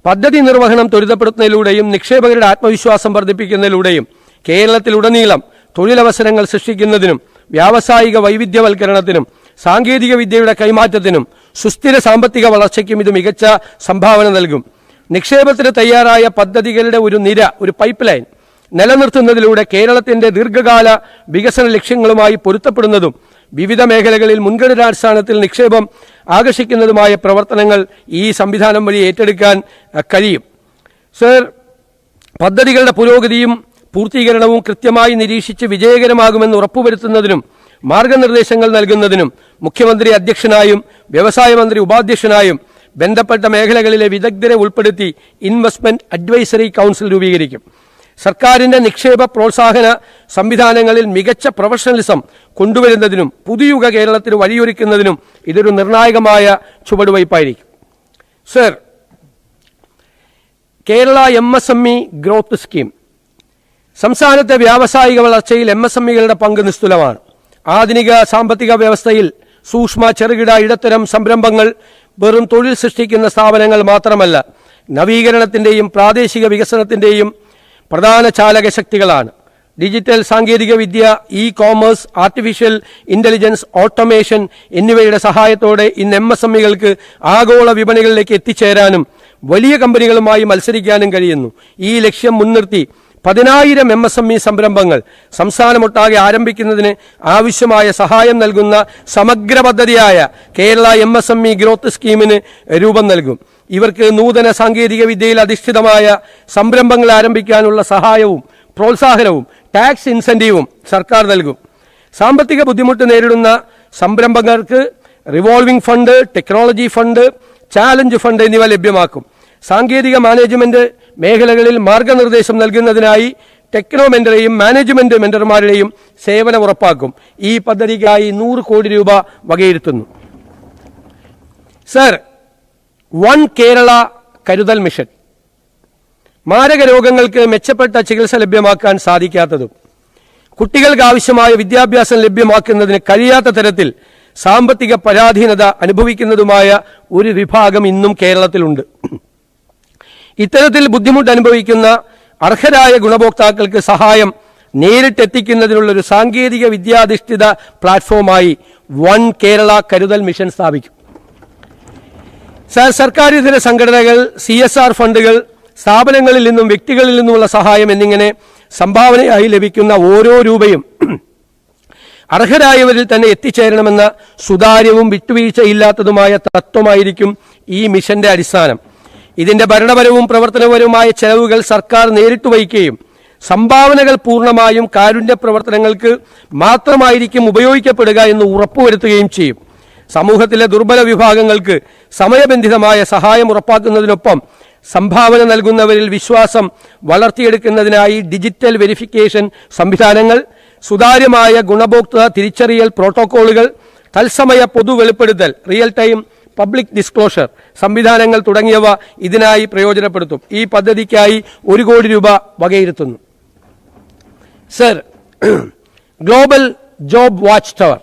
പദ്ധതി നിർവഹണം ത്വരിതപ്പെടുത്തുന്നതിലൂടെയും നിക്ഷേപകരുടെ ആത്മവിശ്വാസം വർദ്ധിപ്പിക്കുന്നതിലൂടെയും കേരളത്തിലുടനീളം തൊഴിലവസരങ്ങൾ സൃഷ്ടിക്കുന്നതിനും വ്യാവസായിക വൈവിധ്യവൽക്കരണത്തിനും സാങ്കേതിക വിദ്യയുടെ കൈമാറ്റത്തിനും സുസ്ഥിര സാമ്പത്തിക വളർച്ചയ്ക്കും ഇത് മികച്ച സംഭാവന നൽകും. നിക്ഷേപത്തിന് തയ്യാറായ പദ്ധതികളുടെ ഒരു നിര, ഒരു പൈപ്പ് ലൈൻ നിലനിർത്തുന്നതിലൂടെ കേരളത്തിന്റെ ദീർഘകാല വികസന ലക്ഷ്യങ്ങളുമായി പൊരുത്തപ്പെടുന്നതും വിവിധ മേഖലകളിൽ മുൻഗണനാടിസ്ഥാനത്തിൽ നിക്ഷേപം ആകർഷിക്കുന്നതുമായ പ്രവർത്തനങ്ങൾ ഈ സംവിധാനം വഴി ഏറ്റെടുക്കാൻ കഴിയും. സർ, പദ്ധതികളുടെ പുരോഗതിയും പൂർത്തീകരണവും കൃത്യമായി നിരീക്ഷിച്ച് വിജയകരമാകുമെന്ന് ഉറപ്പുവരുത്തുന്നതിനും മാർഗനിർദ്ദേശങ്ങൾ നൽകുന്നതിനും മുഖ്യമന്ത്രി അധ്യക്ഷനായും വ്യവസായ മന്ത്രി ഉപാധ്യക്ഷനായും ബന്ധപ്പെട്ട മേഖലകളിലെ വിദഗ്ധരെ ഉൾപ്പെടുത്തി ഇൻവെസ്റ്റ്മെന്റ് അഡ്വൈസറി കൗൺസിൽ രൂപീകരിക്കും. സർക്കാരിന്റെ നിക്ഷേപ പ്രോത്സാഹന സംവിധാനങ്ങളിൽ മികച്ച പ്രൊഫഷണലിസം കൊണ്ടുവരുന്നതിനും പുതുയുഗ കേരളത്തിന് വഴിയൊരുക്കുന്നതിനും ഇതൊരു നിർണായകമായ ചുവടുവയ്പായിരിക്കും. Sir, Kerala MSME growth scheme. സംസ്ഥാനത്തെ വ്യാവസായിക വളർച്ചയിൽ MSMEകളുടെ പങ്ക് നിസ്തുലമാണ്. ആധുനിക സാമ്പത്തിക വ്യവസ്ഥയിൽ സൂക്ഷ്മ, ചെറുകിട, ഇടത്തരം സംരംഭങ്ങൾ വെറും തൊഴിൽ സൃഷ്ടിക്കുന്ന സ്ഥാപനങ്ങൾ മാത്രമല്ല, നവീകരണത്തിന്റെയും പ്രാദേശിക വികസനത്തിന്റെയും പ്രധാന ചാലക ശക്തികളാണ്. ഡിജിറ്റൽ സാങ്കേതിക വിദ്യ, ഇ-കോമേഴ്സ്, ആർട്ടിഫിഷ്യൽ ഇന്റലിജൻസ്, ഓട്ടോമേഷൻ എന്നിവയുടെ സഹായത്തോടെ ഇന്ന് MSMEകൾക്ക് ആഗോള വിപണികളിലേക്ക് എത്തിച്ചേരാനും വലിയ കമ്പനികളുമായി മത്സരിക്കാനും കഴിയുന്നു. ഈ ലക്ഷ്യം മുൻനിർത്തി 10,000 MSME സംരംഭങ്ങൾ സംസ്ഥാനമൊട്ടാകെ ആരംഭിക്കുന്നതിന് ആവശ്യമായ സഹായം നൽകുന്ന സമഗ്ര പദ്ധതിയായ കേരള MSME ഗ്രോത്ത് സ്കീമിന് രൂപം നൽകും. ഇവർക്ക് നൂതന സാങ്കേതിക വിദ്യയിൽ അധിഷ്ഠിതമായ സംരംഭങ്ങൾ ആരംഭിക്കാനുള്ള സഹായവും പ്രോത്സാഹനവും ടാക്സ് ഇൻസെന്റീവും സർക്കാർ നൽകും. സാമ്പത്തിക ബുദ്ധിമുട്ട് നേരിടുന്ന സംരംഭകർക്ക് revolving fund, technology fund, challenge fund എന്നിവ ലഭ്യമാക്കും. സാങ്കേതിക മാനേജ്മെന്റ് മേഖലകളിൽ മാർഗനിർദ്ദേശം നൽകുന്നതിനായി ടെക്നോ മെന്ററെയും മാനേജ്മെന്റ് മെന്റർമാരുടെയും സേവനം ഉറപ്പാക്കും. ഈ പദ്ധതിക്കായി 100 കോടി രൂപ വകയിരുത്തുന്നു. സർ, വൺ കേരള കരുതൽ മിഷൻ. മാരക രോഗങ്ങൾക്ക് മെച്ചപ്പെട്ട ചികിത്സ ലഭ്യമാക്കാൻ സാധിക്കാത്തതും കുട്ടികൾക്ക് ആവശ്യമായ വിദ്യാഭ്യാസം ലഭ്യമാക്കുന്നതിന് കഴിയാത്ത തരത്തിൽ സാമ്പത്തിക പരാധീനത അനുഭവിക്കുന്നതുമായ ഒരു വിഭാഗം ഇന്നും കേരളത്തിലുണ്ട്. ഇത്തരത്തിൽ ബുദ്ധിമുട്ട് അനുഭവിക്കുന്ന അർഹരായ ഗുണഭോക്താക്കൾക്ക് സഹായം നേരിട്ടെത്തിക്കുന്നതിനുള്ള ഒരു സാങ്കേതിക വിദ്യാധിഷ്ഠിത പ്ലാറ്റ്ഫോമായി വൺ കേരള കരുതൽ മിഷൻ സ്ഥാപിക്കും. സർക്കാരിതര സംഘടനകൾ, CSR ഫണ്ടുകൾ, സ്ഥാപനങ്ങളിൽ നിന്നും വ്യക്തികളിൽ നിന്നുമുള്ള സഹായം എന്നിങ്ങനെ സംഭാവനയായി ലഭിക്കുന്ന ഓരോ രൂപയും അർഹരായവരിൽ തന്നെ എത്തിച്ചേരണമെന്ന സുതാര്യവും വിട്ടുവീഴ്ചയില്ലാത്തതുമായ തത്വമായിരിക്കും ഈ മിഷന്റെ അടിസ്ഥാനം. ഇതിന്റെ ഭരണപരവും പ്രവർത്തനപരവുമായ ചെലവുകൾ സർക്കാർ നേരിട്ട് വഹിക്കുകയും സംഭാവനകൾ പൂർണ്ണമായും കാരുണ്യ പ്രവർത്തനങ്ങൾക്ക് മാത്രമായിരിക്കും ഉപയോഗിക്കപ്പെടുക എന്ന് ഉറപ്പുവരുത്തുകയും ചെയ്യും. സമൂഹത്തിലെ ദുർബല വിഭാഗങ്ങൾക്ക് സമയബന്ധിതമായ സഹായം ഉറപ്പാക്കുന്നതിനൊപ്പം സംഭാവന നൽകുന്നവരിൽ വിശ്വാസം വളർത്തിയെടുക്കുന്നതിനായി ഡിജിറ്റൽ വെരിഫിക്കേഷൻ സംവിധാനങ്ങൾ, സുതാര്യമായ ഗുണഭോക്തൃ തിരിച്ചറിയൽ പ്രോട്ടോക്കോളുകൾ, തത്സമയ പൊതു വെളിപ്പെടുത്തൽ റിയൽ ടൈം പബ്ലിക് ഡിസ്ക്ലോഷർ സംവിധാനങ്ങൾ തുടങ്ങിയവ ഇതിനായി പ്രയോജനപ്പെടുത്തും. ഈ പദ്ധതിക്കായി 1 കോടി രൂപ വകയിരുത്തുന്നു. Sir, global job watch tower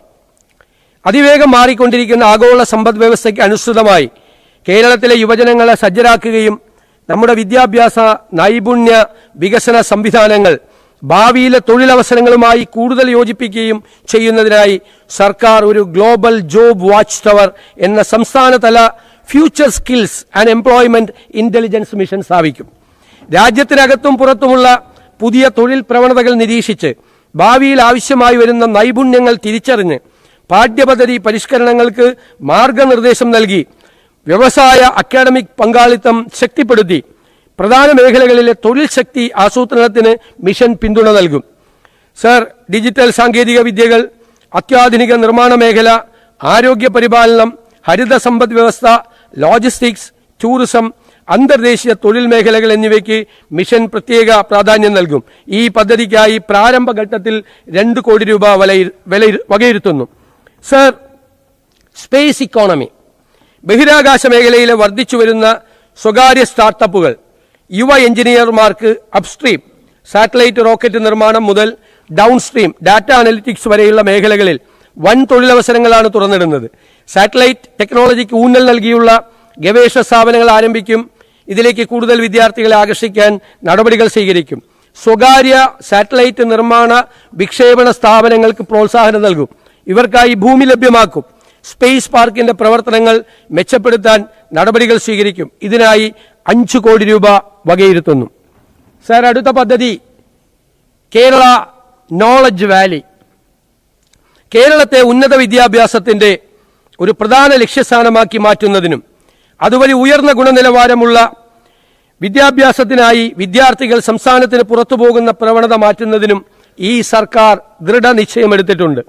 അതിവേഗം മാറിക്കൊണ്ടിരിക്കുന്ന ആഗോള സമ്പദ് വ്യവസ്ഥയ്ക്ക് അനുസൃതമായി കേരളത്തിലെ യുവജനങ്ങളെ സജ്ജരാക്കുകയും നമ്മുടെ വിദ്യാഭ്യാസ നൈപുണ്യ വികസന സംവിധാനങ്ങൾ ഭാവിയിലെ തൊഴിലവസരങ്ങളുമായി കൂടുതൽ യോജിപ്പിക്കുകയും ചെയ്യുന്നതിനായി സർക്കാർ ഒരു ഗ്ലോബൽ ജോബ് വാച്ച് ടവർ എന്ന സംസ്ഥാനതല future skills and employment intelligence mission സ്ഥാപിക്കും. രാജ്യത്തിനകത്തും പുറത്തുമുള്ള പുതിയ തൊഴിൽ പ്രവണതകൾ നിരീക്ഷിച്ച് ഭാവിയിൽ ആവശ്യമായി വരുന്ന നൈപുണ്യങ്ങൾ തിരിച്ചറിഞ്ഞ് പാഠ്യപദ്ധതി പരിഷ്കരണങ്ങൾക്ക് മാർഗനിർദ്ദേശം നൽകി വ്യവസായ അക്കാഡമിക് പങ്കാളിത്തം ശക്തിപ്പെടുത്തി പ്രധാന മേഖലകളിലെ തൊഴിൽ ശക്തി ആസൂത്രണത്തിന് മിഷൻ പിന്തുണ നൽകും. സർ, ഡിജിറ്റൽ സാങ്കേതിക വിദ്യകൾ, അത്യാധുനിക നിർമ്മാണ മേഖല, ആരോഗ്യ പരിപാലനം, ഹരിത സമ്പദ് വ്യവസ്ഥ, ലോജിസ്റ്റിക്സ്, ടൂറിസം, അന്തർദേശീയ തൊഴിൽ മേഖലകൾ എന്നിവയ്ക്ക് മിഷൻ പ്രത്യേക പ്രാധാന്യം നൽകും. ഈ പദ്ധതിക്കായി പ്രാരംഭഘട്ടത്തിൽ 2 കോടി രൂപ വകയിരുത്തുന്നു. സർ, സ്പേസ് ഇക്കോണമി ബഹിരാകാശ മേഖലയിലെ വർദ്ധിച്ചുവരുന്ന സ്വകാര്യ സ്റ്റാർട്ടപ്പുകൾ യുവ എഞ്ചിനീയർമാർക്ക് അപ്സ്ട്രീം സാറ്റലൈറ്റ് റോക്കറ്റ് നിർമ്മാണം മുതൽ ഡൗൺസ്ട്രീം ഡാറ്റ അനലിറ്റിക്സ് വരെയുള്ള മേഖലകളിൽ വൻ തൊഴിലവസരങ്ങളാണ് തുറന്നിടുന്നത്. സാറ്റലൈറ്റ് ടെക്നോളജിക്ക് ഊന്നൽ നൽകിയുള്ള ഗവേഷണ സ്ഥാപനങ്ങൾ ആരംഭിക്കും. ഇതിലേക്ക് കൂടുതൽ വിദ്യാർത്ഥികളെ ആകർഷിക്കാൻ നടപടികൾ സ്വീകരിക്കും. സ്വകാര്യ സാറ്റലൈറ്റ് നിർമ്മാണ വിക്ഷേപണ സ്ഥാപനങ്ങൾക്ക് പ്രോത്സാഹനം നൽകും. ഇവർക്കായി ഭൂമി ലഭ്യമാക്കും. സ്പേസ് പാർക്കിന്റെ പ്രവർത്തനങ്ങൾ മെച്ചപ്പെടുത്താൻ നടപടികൾ സ്വീകരിക്കും. ഇതിനായി 5 കോടി രൂപ വകയിരുത്തുന്നു. സർ, അടുത്ത പദ്ധതി കേരള നോളജ് വാലി. കേരളത്തെ ഉന്നത വിദ്യാഭ്യാസത്തിന്റെ ഒരു പ്രധാന ലക്ഷ്യസ്ഥാനമാക്കി മാറ്റുന്നതിനും അതുവഴി ഉയർന്ന ഗുണനിലവാരമുള്ള വിദ്യാഭ്യാസത്തിനായി വിദ്യാർത്ഥികൾ സംസ്ഥാനത്തിന് പുറത്തുപോകുന്ന പ്രവണത മാറ്റുന്നതിനും ഈ സർക്കാർ ദൃഢനിശ്ചയമെടുത്തിട്ടുണ്ട്.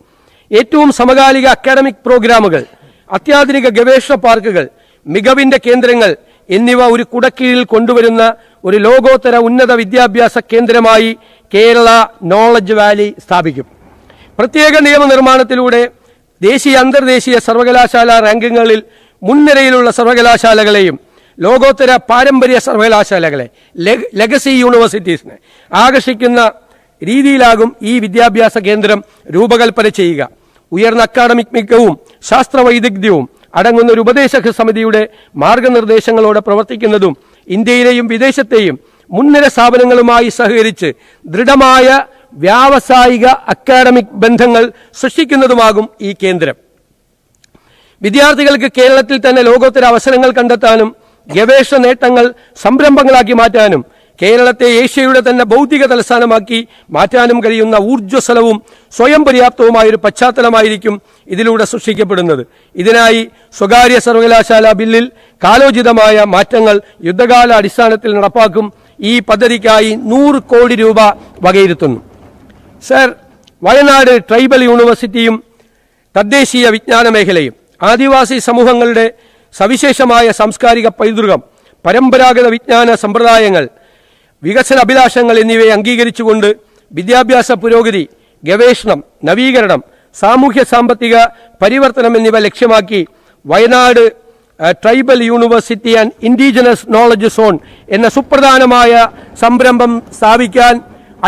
ഏറ്റവും സമകാലിക അക്കാഡമിക് പ്രോഗ്രാമുകൾ, അത്യാധുനിക ഗവേഷണ പാർക്കുകൾ, മികവിന്റെ കേന്ദ്രങ്ങൾ എന്നിവ ഒരു കുടക്കീഴിൽ കൊണ്ടുവരുന്ന ഒരു ലോകോത്തര ഉന്നത വിദ്യാഭ്യാസ കേന്ദ്രമായി കേരള നോളജ് വാലി സ്ഥാപിക്കും. പ്രത്യേക നിയമനിർമ്മാണത്തിലൂടെ ദേശീയ അന്തർദേശീയ സർവകലാശാല റാങ്കിങ്ങുകളിൽ മുൻനിരയിലുള്ള സർവകലാശാലകളെയും ലോകോത്തര പാരമ്പര്യ സർവകലാശാലകളെ ലെഗസി യൂണിവേഴ്സിറ്റീസിനെ ആകർഷിക്കുന്ന രീതിയിലാകും ഈ വിദ്യാഭ്യാസ കേന്ദ്രം രൂപകൽപ്പന ചെയ്യുക. ഉയർന്ന അക്കാഡമിക് മികവും ശാസ്ത്രവൈദഗ്ധ്യവും അടങ്ങുന്ന ഒരു ഉപദേശക സമിതിയുടെ മാർഗനിർദ്ദേശങ്ങളോടെ പ്രവർത്തിക്കുന്നതും ഇന്ത്യയിലെയും വിദേശത്തെയും മുൻനിര സ്ഥാപനങ്ങളുമായി സഹകരിച്ച് ദൃഢമായ വ്യാവസായിക അക്കാഡമിക് ബന്ധങ്ങൾ സൃഷ്ടിക്കുന്നതുമാകും ഈ കേന്ദ്രം. വിദ്യാർത്ഥികൾക്ക് കേരളത്തിൽ തന്നെ ലോകോത്തര അവസരങ്ങൾ കണ്ടെത്താനും ഗവേഷണ നേട്ടങ്ങൾ സംരംഭങ്ങളാക്കി മാറ്റാനും കേരളത്തെ ഏഷ്യയുടെ തന്നെ ബൗദ്ധിക തലസ്ഥാനമാക്കി മാറ്റാനും കഴിയുന്ന ഊർജ്ജസ്വലവും സ്വയം പര്യാപ്തവുമായൊരു പശ്ചാത്തലമായിരിക്കും ഇതിലൂടെ സൃഷ്ടിക്കപ്പെടുന്നത്. ഇതിനായി സ്വകാര്യ സർവകലാശാല ബില്ലിൽ കാലോചിതമായ മാറ്റങ്ങൾ യുദ്ധകാല അടിസ്ഥാനത്തിൽ നടപ്പാക്കും. ഈ പദ്ധതിക്കായി 100 കോടി രൂപ വകയിരുത്തുന്നു. സർ, വയനാട് ട്രൈബൽ യൂണിവേഴ്സിറ്റിയും തദ്ദേശീയ വിജ്ഞാന മേഖലയും ആദിവാസി സമൂഹങ്ങളുടെ സവിശേഷമായ സാംസ്കാരിക പൈതൃകം, പരമ്പരാഗത വിജ്ഞാന സമ്പ്രദായങ്ങൾ, വികസന അഭിലാഷങ്ങൾ എന്നിവയെ അംഗീകരിച്ചുകൊണ്ട് വിദ്യാഭ്യാസ പുരോഗതി, ഗവേഷണം, നവീകരണം, സാമൂഹ്യ സാമ്പത്തിക പരിവർത്തനം എന്നിവ ലക്ഷ്യമാക്കി Wayanad tribal university and indigenous knowledge zone എന്ന സുപ്രധാനമായ സംരംഭം സ്ഥാപിക്കാൻ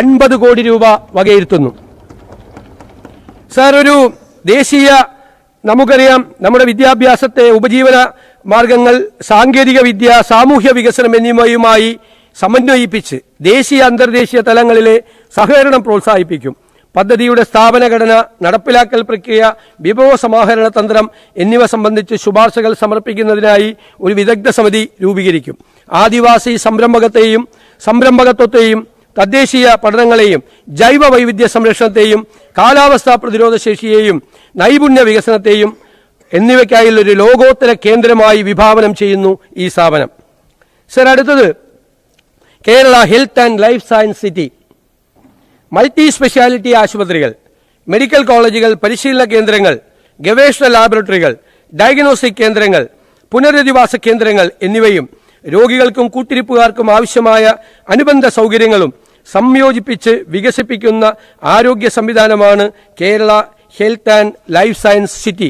50 കോടി രൂപ വകയിരുത്തുന്നു. സാർ, ഒരു ദേശീയ നമുക്കറിയാം നമ്മുടെ വിദ്യാഭ്യാസത്തെ ഉപജീവന മാർഗങ്ങൾ, സാങ്കേതിക വിദ്യ, സാമൂഹ്യ വികസനം എന്നിവയുമായി സമന്വയിപ്പിച്ച് ദേശീയ അന്തർദേശീയ തലങ്ങളിലെ സഹകരണം പ്രോത്സാഹിപ്പിക്കും. പദ്ധതിയുടെ സ്ഥാപനഘടന, നടപ്പിലാക്കൽ പ്രക്രിയ, വിഭവ സമാഹരണ തന്ത്രം എന്നിവ സംബന്ധിച്ച് ശുപാർശകൾ സമർപ്പിക്കുന്നതിനായി ഒരു വിദഗ്ധ സമിതി രൂപീകരിക്കും. ആദിവാസി സംരംഭകത്വത്തെയും തദ്ദേശീയ പഠനങ്ങളെയും ജൈവ വൈവിധ്യ സംരക്ഷണത്തെയും കാലാവസ്ഥാ പ്രതിരോധ ശേഷിയെയും നൈപുണ്യ വികസനത്തെയും എന്നിവയ്ക്കായുള്ള ഒരു ലോകോത്തര കേന്ദ്രമായി വിഭാവനം ചെയ്യുന്നു ഈ സ്ഥാപനം. സർ, അടുത്തത് Kerala health and life science city. Multi speciality ആശുപത്രികൾ, മെഡിക്കൽ കോളേജുകൾ, പരിശീലന കേന്ദ്രങ്ങൾ, ഗവേഷണ ലാബറട്ടറികൾ, ഡയഗ്നോസ്റ്റിക് കേന്ദ്രങ്ങൾ, പുനരധിവാസ കേന്ദ്രങ്ങൾ എന്നിവയും രോഗികൾക്കും കൂട്ടിരിപ്പുകാർക്കും ആവശ്യമായ അനുബന്ധ സൗകര്യങ്ങളും സംയോജിപ്പിച്ച് വികസിപ്പിക്കുന്ന ആരോഗ്യ സംവിധാനമാണ് Kerala health and life science city.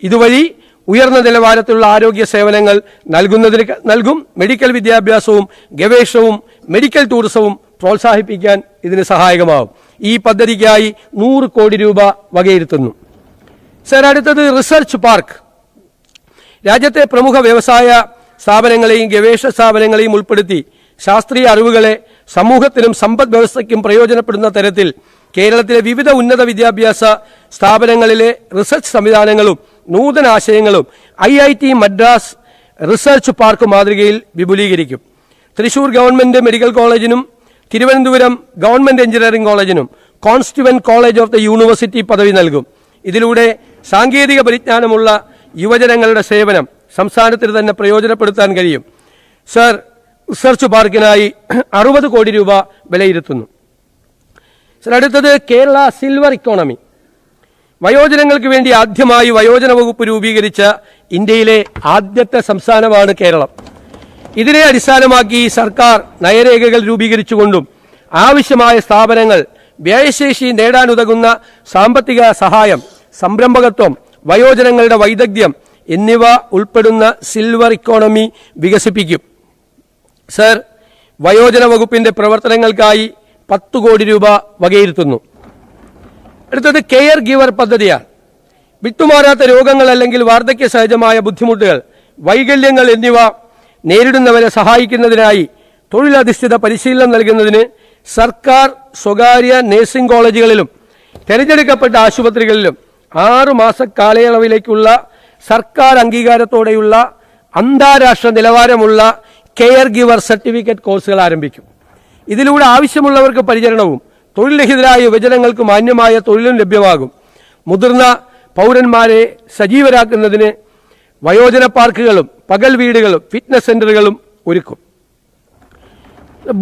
ഇതുവഴി ഉയർന്ന നിലവാരത്തിലുള്ള ആരോഗ്യ സേവനങ്ങൾ നൽകും. മെഡിക്കൽ വിദ്യാഭ്യാസവും ഗവേഷണവും മെഡിക്കൽ ടൂറിസവും പ്രോത്സാഹിപ്പിക്കാൻ ഇതിന് സഹായകമാവും. ഈ പദ്ധതിക്കായി 100 കോടി രൂപ വകയിരുത്തുന്നു. സർ, അടുത്തത് റിസർച്ച് പാർക്ക്. രാജ്യത്തെ പ്രമുഖ വ്യവസായ സ്ഥാപനങ്ങളെയും ഗവേഷണ സ്ഥാപനങ്ങളെയും ഉൾപ്പെടുത്തി ശാസ്ത്രീയ അറിവുകളെ സമൂഹത്തിനും സമ്പദ് വ്യവസ്ഥയ്ക്കും പ്രയോജനപ്പെടുന്ന തരത്തിൽ കേരളത്തിലെ വിവിധ ഉന്നത വിദ്യാഭ്യാസ സ്ഥാപനങ്ങളിലെ റിസർച്ച് സംവിധാനങ്ങളും നൂതന ആശയങ്ങളും IIT മദ്രാസ് റിസർച്ച് പാർക്ക് മാതൃകയിൽ വിപുലീകരിക്കും. തൃശൂർ ഗവൺമെന്റ് മെഡിക്കൽ കോളേജിനും തിരുവനന്തപുരം ഗവൺമെന്റ് എഞ്ചിനീയറിംഗ് കോളേജിനും constituent college of the university പദവി നൽകും. ഇതിലൂടെ സാങ്കേതിക പരിജ്ഞാനമുള്ള യുവജനങ്ങളുടെ സേവനം സംസ്ഥാനത്തിന് തന്നെ പ്രയോജനപ്പെടുത്താൻ കഴിയും. സർ, റിസർച്ച് പാർക്കിനായി 60 കോടി രൂപ വിലയിരുത്തുന്നു. സർ, അടുത്തത് കേരള സിൽവർ ഇക്കോണമി. വയോജനങ്ങൾക്ക് വേണ്ടി ആദ്യമായി വയോജന വകുപ്പ് രൂപീകരിച്ച ഇന്ത്യയിലെ ആദ്യത്തെ സംസ്ഥാനമാണ് കേരളം. ഇതിനെ അടിസ്ഥാനമാക്കി സർക്കാർ നയരേഖകൾ രൂപീകരിച്ചുകൊണ്ടും ആവശ്യമായ സ്ഥാപനങ്ങൾ, വ്യയശേഷി നേടാനുതകുന്ന സാമ്പത്തിക സഹായം, സംരംഭകത്വം, വയോജനങ്ങളുടെ വൈദഗ്ധ്യം എന്നിവ ഉൾപ്പെടുന്ന സിൽവർ ഇക്കോണമി വികസിപ്പിക്കും. സർ, വയോജന വകുപ്പിന്റെ പ്രവർത്തനങ്ങൾക്കായി 10 കോടി രൂപ വകയിരുത്തുന്നു. അടുത്തത് കെയർ ഗിവർ പദ്ധതിയാണ്. വിട്ടുമാറാത്ത രോഗങ്ങൾ അല്ലെങ്കിൽ വാർദ്ധക്യ സഹജമായ ബുദ്ധിമുട്ടുകൾ, വൈകല്യങ്ങൾ എന്നിവ നേരിടുന്നവരെ സഹായിക്കുന്നതിനായി തൊഴിലധിഷ്ഠിത പരിശീലനം നൽകുന്നതിന് സർക്കാർ സ്വകാര്യ നഴ്സിംഗ് കോളേജുകളിലും തെരഞ്ഞെടുക്കപ്പെട്ട ആശുപത്രികളിലും 6 മാസ കാലയളവിലേക്കുള്ള സർക്കാർ അംഗീകാരത്തോടെയുള്ള അന്താരാഷ്ട്ര നിലവാരമുള്ള കെയർ ഗിവർ സർട്ടിഫിക്കറ്റ് കോഴ്സുകൾ ആരംഭിക്കും. ഇതിലൂടെ ആവശ്യമുള്ളവർക്ക് പരിചരണവും തൊഴിൽരഹിതരായ യുവജനങ്ങൾക്ക് മാന്യമായ തൊഴിലും ലഭ്യമാകും. മുതിർന്ന പൗരന്മാരെ സജീവരാക്കുന്നതിന് വയോജന പാർക്കുകളും പകൽ വീടുകളും ഫിറ്റ്നസ് സെന്ററുകളും ഒരുക്കും.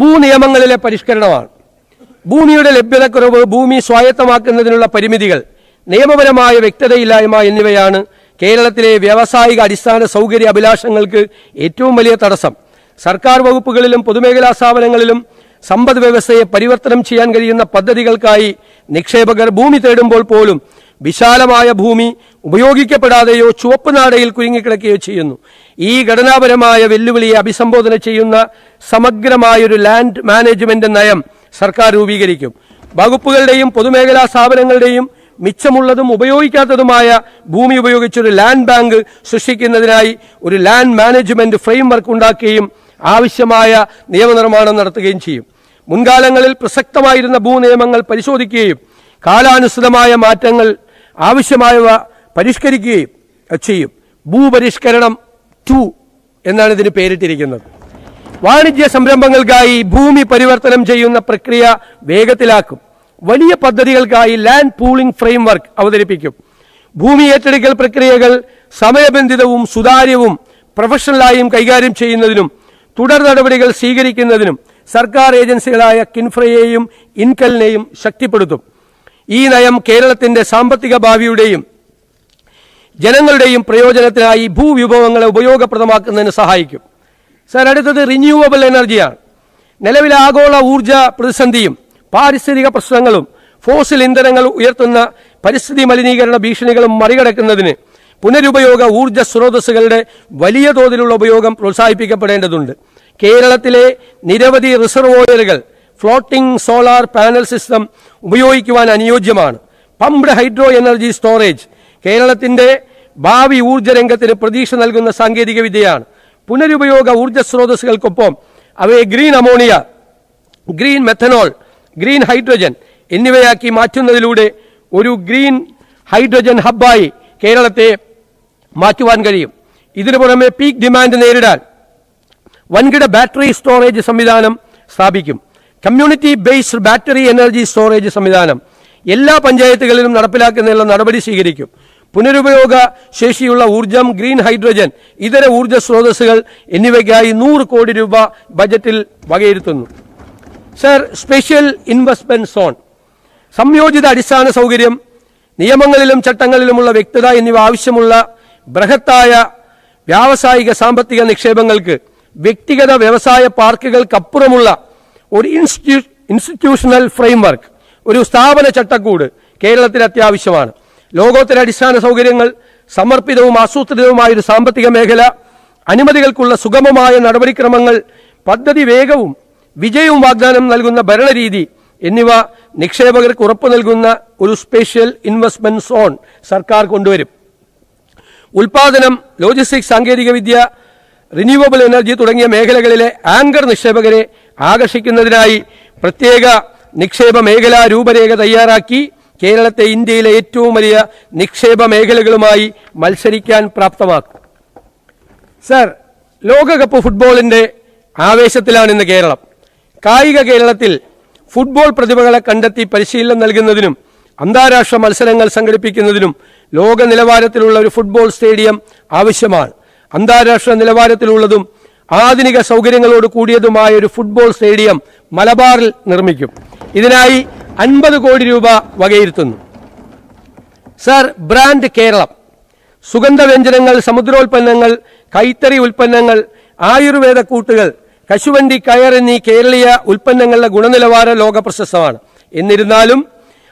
ഭൂനിയമങ്ങളിലെ പരിഷ്കരണമാണ്. ഭൂമിയുടെ ലഭ്യതക്കുറവ്, ഭൂമി സ്വായത്തമാക്കുന്നതിനുള്ള പരിമിതികൾ, നിയമപരമായ വ്യക്തതയില്ലായ്മ എന്നിവയാണ് കേരളത്തിലെ വ്യാവസായിക അടിസ്ഥാന സൗകര്യ അഭിലാഷങ്ങൾക്ക് ഏറ്റവും വലിയ തടസ്സം. സർക്കാർ വകുപ്പുകളിലും പൊതുമേഖലാ സ്ഥാപനങ്ങളിലും സമ്പദ് വ്യവസ്ഥയെ പരിവർത്തനം ചെയ്യാൻ കഴിയുന്ന പദ്ധതികൾക്കായി നിക്ഷേപകർ ഭൂമി തേടുമ്പോൾ പോലും വിശാലമായ ഭൂമി ഉപയോഗിക്കപ്പെടാതെയോ ചുവപ്പ് നാടയിൽ കുരുങ്ങിക്കിടക്കുകയോ ചെയ്യുന്നു. ഈ ഘടനാപരമായ വെല്ലുവിളിയെ അഭിസംബോധന ചെയ്യുന്ന സമഗ്രമായൊരു ലാൻഡ് മാനേജ്മെന്റ് നയം സർക്കാർ രൂപീകരിക്കും. വകുപ്പുകളുടെയും പൊതുമേഖലാ സ്ഥാപനങ്ങളുടെയും മിച്ചമുള്ളതും ഉപയോഗിക്കാത്തതുമായ ഭൂമി ഉപയോഗിച്ചൊരു ലാൻഡ് ബാങ്ക് സൃഷ്ടിക്കുന്നതിനായി ഒരു ലാൻഡ് മാനേജ്മെന്റ് ഫ്രെയിംവർക്ക് ഉണ്ടാക്കുകയും ആവശ്യമായ നിയമനിർമ്മാണം നടത്തുകയും ചെയ്യും. മുൻകാലങ്ങളിൽ പ്രസക്തമായിരുന്ന ഭൂനിയമങ്ങൾ പരിശോധിക്കുകയും കാലാനുസൃതമായ മാറ്റങ്ങൾ ആവശ്യമായവ പരിഷ്കരിക്കുകയും ചെയ്യും. ഭൂപരിഷ്കരണം 2 എന്നാണ് ഇതിന് പേരിട്ടിരിക്കുന്നത്. വാണിജ്യ സംരംഭങ്ങൾക്കായി ഭൂമി പരിവർത്തനം ചെയ്യുന്ന പ്രക്രിയ വേഗത്തിലാക്കും. വലിയ പദ്ധതികൾക്കായി ലാൻഡ് പൂളിംഗ് ഫ്രെയിംവർക്ക് അവതരിപ്പിക്കും. ഭൂമി ഏറ്റെടുക്കൽ പ്രക്രിയകൾ സമയബന്ധിതവും സുതാര്യവും പ്രൊഫഷണലായും കൈകാര്യം ചെയ്യുന്നതിനും തുടർ നടപടികൾ സ്വീകരിക്കുന്നതിനും സർക്കാർ ഏജൻസികളായ കിൻഫ്രയെയും ഇൻകലിനെയും ശക്തിപ്പെടുത്തും. ഈ നയം കേരളത്തിന്റെ സാമ്പത്തിക ഭാവിയുടെയും ജനങ്ങളുടെയും പ്രയോജനത്തിനായി ഭൂവിഭവങ്ങളെ ഉപയോഗപ്രദമാക്കുന്നതിന് സഹായിക്കും. സർ, അടുത്തത് റിന്യൂവബിൾ എനർജിയാണ്. നിലവിലെ ആഗോള ഊർജ പ്രതിസന്ധിയും പാരിസ്ഥിതിക പ്രശ്നങ്ങളും ഫോസിൽ ഇന്ധനങ്ങൾ ഉയർത്തുന്ന പരിസ്ഥിതി മലിനീകരണ ഭീഷണികളും മറികടക്കുന്നതിന് പുനരുപയോഗ ഊർജ സ്രോതസ്സുകളുടെ വലിയ തോതിലുള്ള ഉപയോഗം പ്രോത്സാഹിപ്പിക്കപ്പെടേണ്ടതുണ്ട്. കേരളത്തിലെ നിരവധി റിസർവോയറുകൾ ഫ്ലോട്ടിംഗ് സോളാർ പാനൽ സിസ്റ്റം ഉപയോഗിക്കുവാൻ അനുയോജ്യമാണ്. പംപ്ഡ് ഹൈഡ്രോ എനർജി സ്റ്റോറേജ് കേരളത്തിന്റെ ഭാവി ഊർജ്ജ രംഗത്തിന് പ്രതീക്ഷ നൽകുന്ന സാങ്കേതിക വിദ്യയാണ്. പുനരുപയോഗ ഊർജ്ജ സ്രോതസ്സുകൾക്കൊപ്പം അവയെ green ammonia, green methanol, green hydrogen എന്നിവയാക്കി മാറ്റുന്നതിലൂടെ ഒരു ഗ്രീൻ ഹൈഡ്രജൻ ഹബ്ബായി കേരളത്തെ മാറ്റുവാൻ കഴിയും. ഇതിനു പുറമെ പീക്ക് ഡിമാൻഡ് നേരിടാൻ വൻകിട ബാറ്ററി സ്റ്റോറേജ് സംവിധാനം സ്ഥാപിക്കും. Community based battery energy storage സംവിധാനം എല്ലാ പഞ്ചായത്തുകളിലും നടപ്പിലാക്കുന്നതിനുള്ള നടപടി സ്വീകരിക്കും. പുനരുപയോഗ ശേഷിയുള്ള ഊർജം, ഗ്രീൻ ഹൈഡ്രജൻ, ഇതര ഊർജ സ്രോതസ്സുകൾ എന്നിവയ്ക്കായി 100 കോടി രൂപ ബജറ്റിൽ വകയിരുത്തുന്നു. സർ, സ്പെഷ്യൽ ഇൻവെസ്റ്റ്മെന്റ് സോൺ സംയോജിത അടിസ്ഥാന സൗകര്യം, നിയമങ്ങളിലും ചട്ടങ്ങളിലുമുള്ള വ്യക്തത എന്നിവ ആവശ്യമുള്ള ബൃഹത്തായ വ്യാവസായിക സാമ്പത്തിക നിക്ഷേപങ്ങൾക്ക് വ്യക്തിഗത വ്യവസായ പാർക്കുകൾക്കപ്പുറമുള്ള ഒരു ഇൻസ്റ്റിറ്റ്യൂഷണൽ ഫ്രെയിംവർക്ക്, ഒരു സ്ഥാപന ചട്ടക്കൂട് കേരളത്തിന് അത്യാവശ്യമാണ്. ലോകോത്തര അടിസ്ഥാന സൗകര്യങ്ങൾ, സമർപ്പിതവും ആസൂത്രിതവുമായ ഒരു സാമ്പത്തിക മേഖല, അനുമതികൾക്കുള്ള സുഗമമായ നടപടിക്രമങ്ങൾ, പദ്ധതി വേഗവും വിജയവും വാഗ്ദാനം നൽകുന്ന ഭരണരീതി എന്നിവ നിക്ഷേപകർക്ക് ഉറപ്പു നൽകുന്ന ഒരു സ്പെഷ്യൽ ഇൻവെസ്റ്റ്മെന്റ് സോൺ സർക്കാർ കൊണ്ടുവരും. ഉൽപാദനം, ലോജിസ്റ്റിക്സ്, സാങ്കേതികവിദ്യ, റിന്യൂവബിൾ എനർജി തുടങ്ങിയ മേഖലകളിലെ ആങ്കർ നിക്ഷേപകരെ ആകർഷിക്കുന്നതിനായി പ്രത്യേക നിക്ഷേപ മേഖലാ രൂപരേഖ തയ്യാറാക്കി കേരളത്തെ ഇന്ത്യയിലെ ഏറ്റവും വലിയ നിക്ഷേപ മേഖലകളുമായി മത്സരിക്കാൻ പ്രാപ്തമാക്കും. സർ, ലോകകപ്പ് ഫുട്ബോളിന്റെ ആവേശത്തിലാണ് ഇന്ന് കേരളം. കായിക കേരളത്തിൽ ഫുട്ബോൾ പ്രതിഭകളെ കണ്ടെത്തി പരിശീലനം നൽകുന്നതിനും അന്താരാഷ്ട്ര മത്സരങ്ങൾ സംഘടിപ്പിക്കുന്നതിനും ലോക നിലവാരത്തിലുള്ള ഒരു ഫുട്ബോൾ സ്റ്റേഡിയം ആവശ്യമാണ്. അന്താരാഷ്ട്ര നിലവാരത്തിലുള്ളതും ആധുനിക സൗകര്യങ്ങളോട് കൂടിയതുമായ ഒരു ഫുട്ബോൾ സ്റ്റേഡിയം മലബാറിൽ നിർമ്മിക്കും. ഇതിനായി 50 കോടി രൂപ വകയിരുത്തുന്നു. സർ, ബ്രാൻഡ് കേരളം, സുഗന്ധവ്യഞ്ജനങ്ങൾ, സമുദ്രോൽപ്പന്നങ്ങൾ, കൈത്തറി ഉൽപ്പന്നങ്ങൾ, ആയുർവേദ കൂട്ടുകൾ, കശുവണ്ടി, കയർ എന്നീ കേരളീയ ഉൽപ്പന്നങ്ങളുടെ ഗുണനിലവാര ലോക പ്രശസ്തമാണ്. എന്നിരുന്നാലും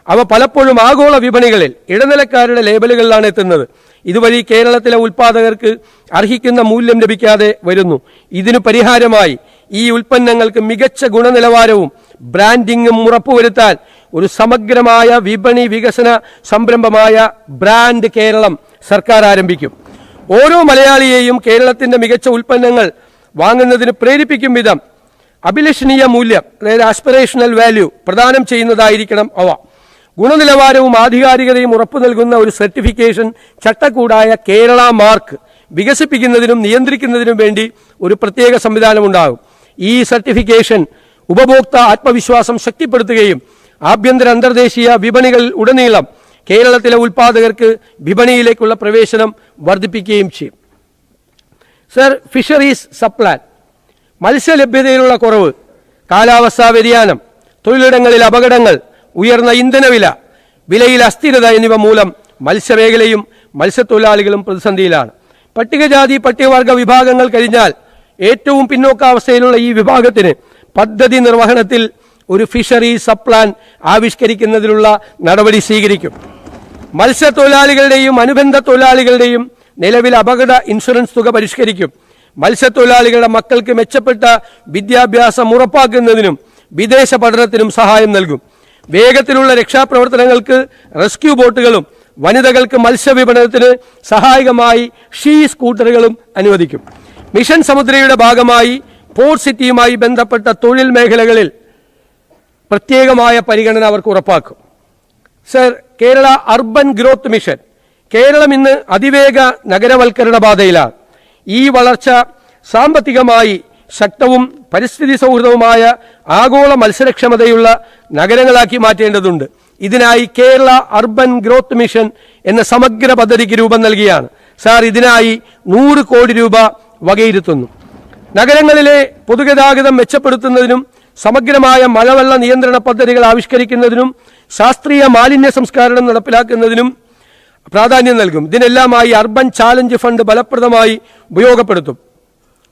അവ പലപ്പോഴും ആഗോള വിപണികളിൽ ഇടനിലക്കാരുടെ ലേബലുകളിലാണ് എത്തുന്നത്. ഇതുവഴി കേരളത്തിലെ ഉൽപ്പാദകർക്ക് അർഹിക്കുന്ന മൂല്യം ലഭിക്കാതെ വരുന്നു. ഇതിനു പരിഹാരമായി ഈ ഉൽപ്പന്നങ്ങൾക്ക് മികച്ച ഗുണനിലവാരവും ബ്രാൻഡിംഗും ഉറപ്പുവരുത്താൻ ഒരു സമഗ്രമായ വിപണി വികസന സംരംഭമായ ബ്രാൻഡ് കേരളം സർക്കാർ ആരംഭിക്കും. ഓരോ മലയാളിയെയും കേരളത്തിന്റെ മികച്ച ഉൽപ്പന്നങ്ങൾ വാങ്ങുന്നതിന് പ്രേരിപ്പിക്കും വിധം അഭിലഷണീയ മൂല്യം, അതായത് ആസ്പിറേഷണൽ വാല്യൂ പ്രദാനം ചെയ്യുന്നതായിരിക്കണം അവ. ഗുണനിലവാരവും ആധികാരികതയും ഉറപ്പു നൽകുന്ന ഒരു സർട്ടിഫിക്കേഷൻ ചട്ടക്കൂടായ കേരള മാർക്ക് വികസിപ്പിക്കുന്നതിനും നിയന്ത്രിക്കുന്നതിനും വേണ്ടി ഒരു പ്രത്യേക സംവിധാനമുണ്ടാകും. ഈ സർട്ടിഫിക്കേഷൻ ഉപഭോക്തൃ ആത്മവിശ്വാസം ശക്തിപ്പെടുത്തുകയും ആഭ്യന്തര അന്തർദേശീയ വിപണികളിൽ ഉടനീളം കേരളത്തിലെ ഉൽപ്പാദകർക്ക് വിപണിയിലേക്കുള്ള പ്രവേശനം വർദ്ധിപ്പിക്കുകയും ചെയ്യും. സർ, ഫിഷറീസ് സപ്ലാൻ, മത്സ്യലഭ്യതയിലുള്ള കുറവ്, കാലാവസ്ഥാ വ്യതിയാനം, തൊഴിലിടങ്ങളിൽ അപകടങ്ങൾ, ഉയർന്ന ഇന്ധനവില, വിലയിൽ അസ്ഥിരത എന്നിവ മൂലം മത്സ്യമേഖലയും മത്സ്യത്തൊഴിലാളികളും പ്രതിസന്ധിയിലാണ്. പട്ടികജാതി പട്ടികവർഗ വിഭാഗങ്ങൾ കഴിഞ്ഞാൽ ഏറ്റവും പിന്നോക്കാവസ്ഥയിലുള്ള ഈ വിഭാഗത്തിന് പദ്ധതി നിർവഹണത്തിൽ ഒരു ഫിഷറീസ് സപ്ലാൻ ആവിഷ്കരിക്കുന്നതിനുള്ള നടപടി സ്വീകരിക്കും. മത്സ്യത്തൊഴിലാളികളുടെയും അനുബന്ധ തൊഴിലാളികളുടെയും നിലവിൽ അപകട ഇൻഷുറൻസ് തുക പരിഷ്കരിക്കും. മത്സ്യത്തൊഴിലാളികളുടെ മക്കൾക്ക് മെച്ചപ്പെട്ട വിദ്യാഭ്യാസം ഉറപ്പാക്കുന്നതിനും വിദേശ പഠനത്തിനും സഹായം നൽകും. വേഗത്തിലുള്ള രക്ഷാപ്രവർത്തനങ്ങൾക്ക് റെസ്ക്യൂ ബോട്ടുകളും വനിതകൾക്ക് മത്സ്യവിപണനത്തിന് സഹായകമായി ഷീ സ്കൂട്ടറുകളും അനുവദിക്കും. മിഷൻ സമുദ്രയുടെ ഭാഗമായി പോർട്ട് സിറ്റിയുമായി ബന്ധപ്പെട്ട തൊഴിൽ മേഖലകളിൽ പ്രത്യേകമായ പരിഗണന അവർക്ക് ഉറപ്പാക്കും. Sir, Kerala urban growth mission, Kerala ഇന്ന് അതിവേഗ നഗരവൽക്കരണ പാതയിലാണ്. ഈ വളർച്ച സാമ്പത്തികമായി ശക്തവും പരിസ്ഥിതി സൗഹൃദവുമായ ആഗോള മത്സരക്ഷമതയുള്ള നഗരങ്ങളാക്കി മാറ്റേണ്ടതുണ്ട്. ഇതിനായി കേരള അർബൻ ഗ്രോത്ത് മിഷൻ എന്ന സമഗ്ര പദ്ധതിക്ക് രൂപം നൽകിയാണ്. സാർ, ഇതിനായി 100 കോടി രൂപ വകയിരുത്തുന്നു. നഗരങ്ങളിലെ പൊതുഗതാഗതം മെച്ചപ്പെടുത്തുന്നതിനും സമഗ്രമായ മഴവെള്ള നിയന്ത്രണ പദ്ധതികൾ ആവിഷ്കരിക്കുന്നതിനും ശാസ്ത്രീയ മാലിന്യ സംസ്കരണം നടപ്പിലാക്കുന്നതിനും പ്രാധാന്യം നൽകും. ഇതിനെല്ലാമായി അർബൻ ചാലഞ്ച് ഫണ്ട് ഫലപ്രദമായി ഉപയോഗപ്പെടുത്തും.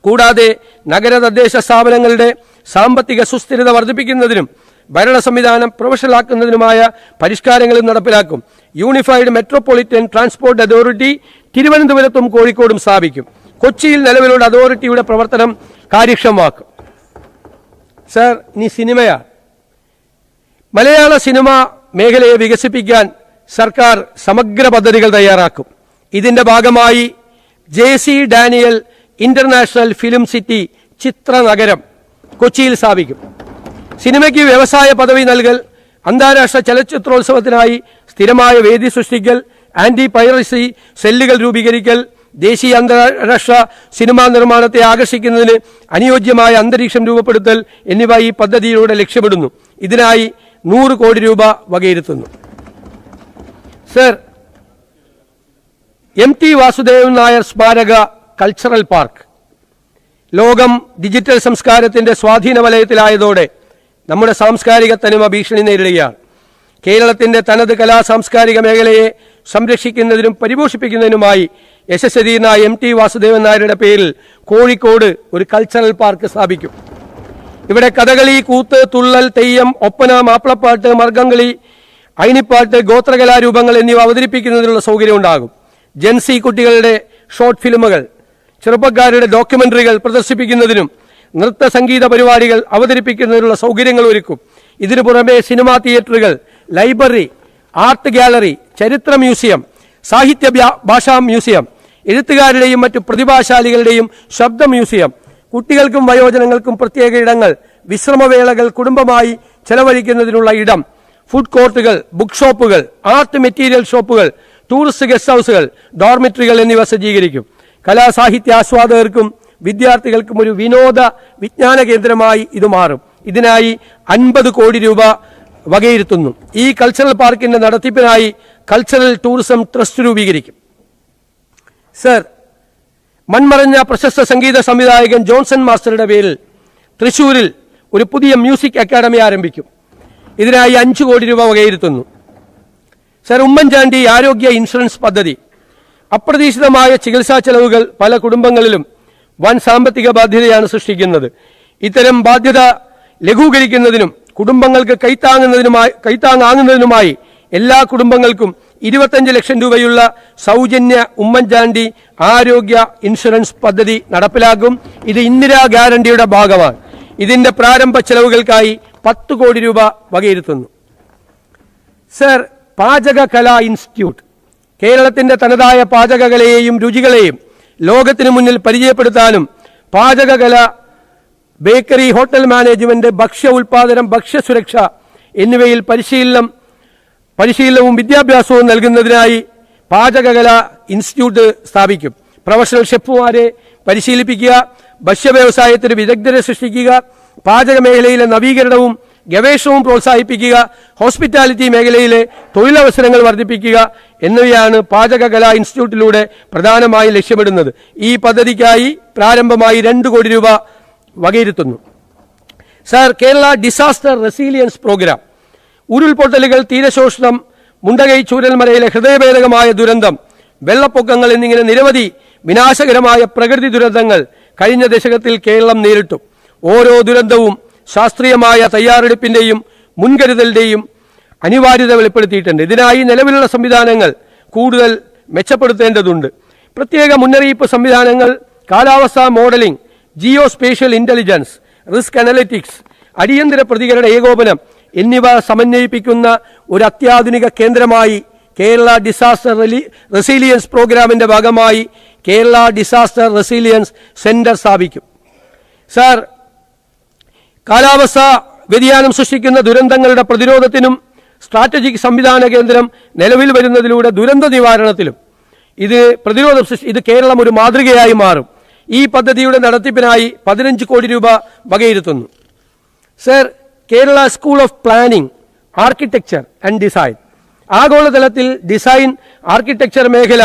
കൂടാതെ നഗര തദ്ദേശ സ്ഥാപനങ്ങളുടെ സാമ്പത്തിക സുസ്ഥിരത വർദ്ധിപ്പിക്കുന്നതിനും ഭരണ സംവിധാനം പ്രൊഫഷണലാക്കുന്നതിനുമായ പരിഷ്കാരങ്ങളും നടപ്പിലാക്കും. യൂണിഫൈഡ് മെട്രോപൊളിറ്റൻ ട്രാൻസ്പോർട്ട് അതോറിറ്റി തിരുവനന്തപുരത്തും കോഴിക്കോടും സ്ഥാപിക്കും. കൊച്ചിയിൽ നിലവിലുള്ള അതോറിറ്റിയുടെ പ്രവർത്തനം കാര്യക്ഷമമാക്കും. സർ, ഇനി സിനിമയാണ്. മലയാള സിനിമ മേഖലയെ വികസിപ്പിക്കാൻ സർക്കാർ സമഗ്ര പദ്ധതികൾ തയ്യാറാക്കും. ഇതിന്റെ ഭാഗമായി JC Daniel international film city ചിത്രനഗരം കൊച്ചിയിൽ സ്ഥാപിക്കും. സിനിമയ്ക്ക് വ്യവസായ പദവി നൽകൽ, അന്താരാഷ്ട്ര ചലച്ചിത്രോത്സവത്തിനായി സ്ഥിരമായ വേദി സൃഷ്ടിക്കൽ, ആന്റി പൈറസി സെല്ലുകൾ രൂപീകരിക്കൽ, ദേശീയ അന്താരാഷ്ട്ര സിനിമാ നിർമ്മാണത്തെ ആകർഷിക്കുന്നതിന് അനുയോജ്യമായ അന്തരീക്ഷം രൂപപ്പെടുത്തൽ എന്നിവ ഈ പദ്ധതിയിലൂടെ ലക്ഷ്യമിടുന്നു. ഇതിനായി 100 കോടി രൂപ വകയിരുത്തുന്നു. സർ, MT വാസുദേവൻ നായർ സ്മാരക കൾച്ചറൽ പാർക്ക്. ലോകം ഡിജിറ്റൽ സംസ്കാരത്തിന്റെ സ്വാധീന വലയത്തിലായതോടെ നമ്മുടെ സാംസ്കാരിക തനിമ ഭീഷണി നേരിടുകയാണ്. കേരളത്തിന്റെ തനത് കലാ സാംസ്കാരിക മേഖലയെ സംരക്ഷിക്കുന്നതിനും പരിപോഷിപ്പിക്കുന്നതിനുമായി യശസ്വരീനായ MT വാസുദേവൻ നായരുടെ പേരിൽ കോഴിക്കോട് ഒരു കൾച്ചറൽ പാർക്ക് സ്ഥാപിക്കും. ഇവിടെ കഥകളി, കൂത്ത്, തുള്ളൽ, തെയ്യം, ഒപ്പന, മാപ്പിളപ്പാട്ട്, മർഗംകളി, അയിനിപ്പാട്ട്, ഗോത്രകലാരൂപങ്ങൾ എന്നിവ അവതരിപ്പിക്കുന്നതിനുള്ള സൗകര്യം ഉണ്ടാകും. ജെൻസി കുട്ടികളുടെ ഷോർട്ട് ഫിലിമുകൾ, ചെറുപ്പക്കാരുടെ ഡോക്യുമെന്ററികൾ പ്രദർശിപ്പിക്കുന്നതിനും നൃത്ത സംഗീത പരിപാടികൾ അവതരിപ്പിക്കുന്നതിനുള്ള സൗകര്യങ്ങൾ ഒരുക്കും. ഇതിനു പുറമെ സിനിമാ തിയേറ്ററുകൾ, ലൈബ്രറി, ആർട്ട് ഗാലറി, ചരിത്ര മ്യൂസിയം, സാഹിത്യ ഭാഷാ മ്യൂസിയം, എഴുത്തുകാരുടെയും മറ്റു പ്രതിഭാശാലികളുടെയും ശബ്ദ മ്യൂസിയം, കുട്ടികൾക്കും വയോജനങ്ങൾക്കും പ്രത്യേക ഇടങ്ങൾ, വിശ്രമവേളകൾ കുടുംബമായി ചെലവഴിക്കുന്നതിനുള്ള ഇടം, ഫുഡ് കോർട്ടുകൾ, ബുക്ക് ഷോപ്പുകൾ, ആർട്ട് മെറ്റീരിയൽ ഷോപ്പുകൾ, ടൂറിസ്റ്റ് ഗസ്റ്റ് ഹൌസുകൾ, ഡോർമിറ്ററികൾ എന്നിവ സജ്ജീകരിക്കും. കലാസാഹിത്യ ആസ്വാദകർക്കും വിദ്യാർത്ഥികൾക്കും ഒരു വിനോദ വിജ്ഞാന കേന്ദ്രമായി ഇത് മാറും. ഇതിനായി 50 കോടി രൂപ വകയിരുത്തുന്നു. ഈ കൾച്ചറൽ പാർക്കിന്റെ നടത്തിപ്പിനായി കൾച്ചറൽ ടൂറിസം ട്രസ്റ്റ് രൂപീകരിക്കും. സർ, മൺമറഞ്ഞ പ്രശസ്ത സംഗീത സംവിധായകൻ ജോൺസൺ മാസ്റ്ററുടെ പേരിൽ തൃശൂരിൽ ഒരു പുതിയ മ്യൂസിക് അക്കാദമി ആരംഭിക്കും. ഇതിനായി 5 കോടി രൂപ വകയിരുത്തുന്നു. സർ, ഉമ്മൻചാണ്ടി ആരോഗ്യ ഇൻഷുറൻസ് പദ്ധതി. അപ്രതീക്ഷിതമായ ചികിത്സാ ചെലവുകൾ പല കുടുംബങ്ങളിലും വൻ സാമ്പത്തിക ബാധ്യതയാണ് സൃഷ്ടിക്കുന്നത്. ഇത്തരം ബാധ്യത ലഘൂകരിക്കുന്നതിനും കുടുംബങ്ങൾക്ക് കൈത്താങ്ങാകുന്നതിനുമായി എല്ലാ കുടുംബങ്ങൾക്കും 25 ലക്ഷം രൂപയുള്ള സൗജന്യ ഉമ്മൻചാണ്ടി ആരോഗ്യ ഇൻഷുറൻസ് പദ്ധതി നടപ്പിലാക്കും. ഇത് ഇന്ദിരാ ഗ്യാരണ്ടിയുടെ ഭാഗമാണ്. ഇതിന്റെ പ്രാരംഭ ചെലവുകൾക്കായി 10 കോടി രൂപ വകയിരുത്തുന്നു. സർ, പാചക കലാ ഇൻസ്റ്റിറ്റ്യൂട്ട് കേരളത്തിന്റെ തനതായ പാചകകലയെയും രുചികളെയും ലോകത്തിനു മുന്നിൽ പരിചയപ്പെടുത്താനും പാചകകല, ബേക്കറി, ഹോട്ടൽ മാനേജ്മെന്റ്, ഭക്ഷ്യ ഉൽപാദനം, ഭക്ഷ്യസുരക്ഷ എന്നിവയിൽ പരിശീലനവും വിദ്യാഭ്യാസവും നൽകുന്നതിനായി പാചകകല ഇൻസ്റ്റിറ്റ്യൂട്ട് സ്ഥാപിക്കും. പ്രൊഫഷണൽ ഷെഫുമാരെ പരിശീലിപ്പിക്കുക, ഭക്ഷ്യ വ്യവസായത്തിന് വിദഗ്ധരെ സൃഷ്ടിക്കുക, പാചക മേഖലയിലെ നവീകരണവും ഗവേഷണവും പ്രോത്സാഹിപ്പിക്കുക, ഹോസ്പിറ്റാലിറ്റി മേഖലയിലെ തൊഴിലവസരങ്ങൾ വർദ്ധിപ്പിക്കുക എന്നിവയാണ് പാചകകലാ ഇൻസ്റ്റിറ്റ്യൂട്ടിലൂടെ പ്രധാനമായും ലക്ഷ്യമിടുന്നത്. ഈ പദ്ധതിക്കായി പ്രാരംഭമായി 2 കോടി രൂപ വകയിരുത്തുന്നു. Sir, Kerala disaster resilience program. ഉരുൾപൊട്ടലുകൾ, തീരശോഷണം, മുണ്ടകൈ ചൂരൽമലയിലെ ഹൃദയഭേദകമായ ദുരന്തം, വെള്ളപ്പൊക്കങ്ങൾ എന്നിങ്ങനെ നിരവധി വിനാശകരമായ പ്രകൃതി ദുരന്തങ്ങൾ കഴിഞ്ഞ ദശകത്തിൽ കേരളം നേരിട്ടു. ഓരോ ദുരന്തവും ശാസ്ത്രീയമായ തയ്യാറെടുപ്പിന്റെയും മുൻകരുതലിന്റെയും അനിവാര്യത വെളിപ്പെടുത്തിയിട്ടുണ്ട്. ഇതിനായി നിലവിലുള്ള സംവിധാനങ്ങൾ കൂടുതൽ മെച്ചപ്പെടുത്തേണ്ടതുണ്ട്. പ്രത്യേക മുന്നറിയിപ്പ് സംവിധാനങ്ങൾ, കാലാവസ്ഥാ modelling, Jio spatial intelligence, risk analytics, അടിയന്തര പ്രതികരണ ഏകോപനം എന്നിവ സമന്വയിപ്പിക്കുന്ന ഒരു അത്യാധുനിക കേന്ദ്രമായി കേരള ഡിസാസ്റ്റർ റെസീലിയൻസ് പ്രോഗ്രാമിന്റെ ഭാഗമായി കേരള ഡിസാസ്റ്റർ റെസീലിയൻസ് സെന്റർ സ്ഥാപിക്കും. സർ, കാലാവസ്ഥാ വ്യതിയാനം സൃഷ്ടിക്കുന്ന ദുരന്തങ്ങളുടെ പ്രതിരോധത്തിനും സ്ട്രാറ്റജിക് സംവിധാന കേന്ദ്രം നിലവിൽ വരുന്നതിലൂടെ ദുരന്ത നിവാരണത്തിലും ഇത് കേരളം ഒരു മാതൃകയായി മാറും. ഈ പദ്ധതിയുടെ നടത്തിപ്പിനായി 15 കോടി രൂപ വകയിരുത്തുന്നു. Sir, Kerala school of planning, architecture and design. ആഗോളതലത്തിൽ ഡിസൈൻ, ആർക്കിടെക്ചർ മേഖല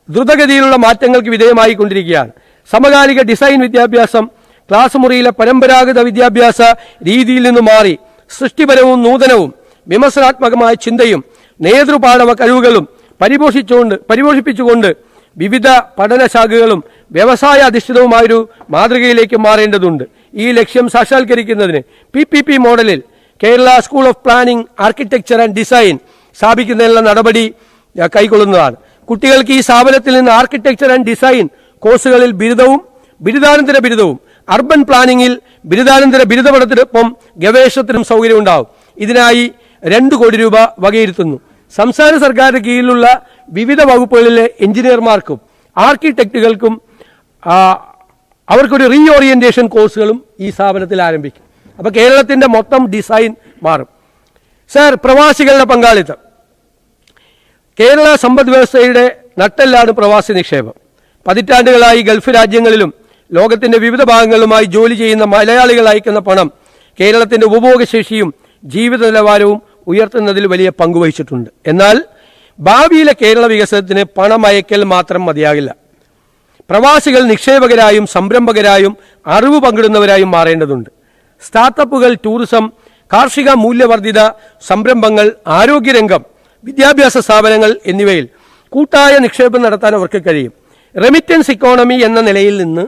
ദ്രുതഗതിയിലുള്ള മാറ്റങ്ങൾക്ക് വിധേയമായിക്കൊണ്ടിരിക്കുകയാണ്. സമകാലിക ഡിസൈൻ വിദ്യാഭ്യാസം ക്ലാസ് മുറിയിലെ പരമ്പരാഗത വിദ്യാഭ്യാസ രീതിയിൽ നിന്ന് മാറി സൃഷ്ടിപരവും നൂതനവും വിമർശനാത്മകമായ ചിന്തയും നേതൃപാഠവ കഴിവുകളും പരിപോഷിപ്പിച്ചുകൊണ്ട് വിവിധ പഠനശാഖകളും വ്യവസായ അധിഷ്ഠിതവുമായൊരു മാതൃകയിലേക്ക് മാറേണ്ടതുണ്ട്. ഈ ലക്ഷ്യം സാക്ഷാത്കരിക്കുന്നതിന് PPP മോഡലിൽ Kerala school of planning, architecture and design സ്ഥാപിക്കുന്നതിനുള്ള നടപടി കൈക്കൊള്ളുന്നതാണ്. കുട്ടികൾക്ക് ഈ സ്ഥാപനത്തിൽ നിന്ന് ആർക്കിടെക്ചർ ആൻഡ് ഡിസൈൻ കോഴ്സുകളിൽ ബിരുദവും ബിരുദാനന്തര ബിരുദവും, അർബൻ പ്ലാനിംഗിൽ ബിരുദാനന്തര ബിരുദ പഠനത്തിനൊപ്പം ഗവേഷണത്തിനും സൗകര്യമുണ്ടാവും. ഇതിനായി 2 കോടി രൂപ വകയിരുത്തുന്നു. സംസ്ഥാന സർക്കാരിന്റെ കീഴിലുള്ള വിവിധ വകുപ്പുകളിലെ എഞ്ചിനീയർമാർക്കും ആർക്കിടെക്റ്റുകൾക്കും അവർക്കൊരു റീ ഓറിയന്റേഷൻ കോഴ്സുകളും ഈ സ്ഥാപനത്തിൽ ആരംഭിക്കും. അപ്പോൾ കേരളത്തിന്റെ മൊത്തം ഡിസൈൻ മാറും. സർ, പ്രവാസികളുടെ പങ്കാളിത്തം. കേരള സമ്പദ് വ്യവസ്ഥയുടെ നട്ടെല്ലാണ് പ്രവാസി നിക്ഷേപം. പതിറ്റാണ്ടുകളായി ഗൾഫ് രാജ്യങ്ങളിലും ലോകത്തിന്റെ വിവിധ ഭാഗങ്ങളുമായി ജോലി ചെയ്യുന്ന മലയാളികൾ അയക്കുന്ന പണം കേരളത്തിന്റെ ഉപഭോഗശേഷിയും ജീവിത നിലവാരവും ഉയർത്തുന്നതിൽ വലിയ പങ്കുവഹിച്ചിട്ടുണ്ട്. എന്നാൽ ഭാവിയിലെ കേരള വികസനത്തിന് പണം അയക്കൽ മാത്രം മതിയാകില്ല. പ്രവാസികൾ നിക്ഷേപകരായും സംരംഭകരായും അറിവ് പങ്കിടുന്നവരായും മാറേണ്ടതുണ്ട്. സ്റ്റാർട്ടപ്പുകൾ, ടൂറിസം, കാർഷിക മൂല്യവർദ്ധിത സംരംഭങ്ങൾ, ആരോഗ്യരംഗം, വിദ്യാഭ്യാസ സ്ഥാപനങ്ങൾ എന്നിവയിൽ കൂട്ടായ നിക്ഷേപം നടത്താൻ അവർക്ക് കഴിയും. റെമിറ്റൻസ് ഇക്കോണമി എന്ന നിലയിൽ നിന്ന്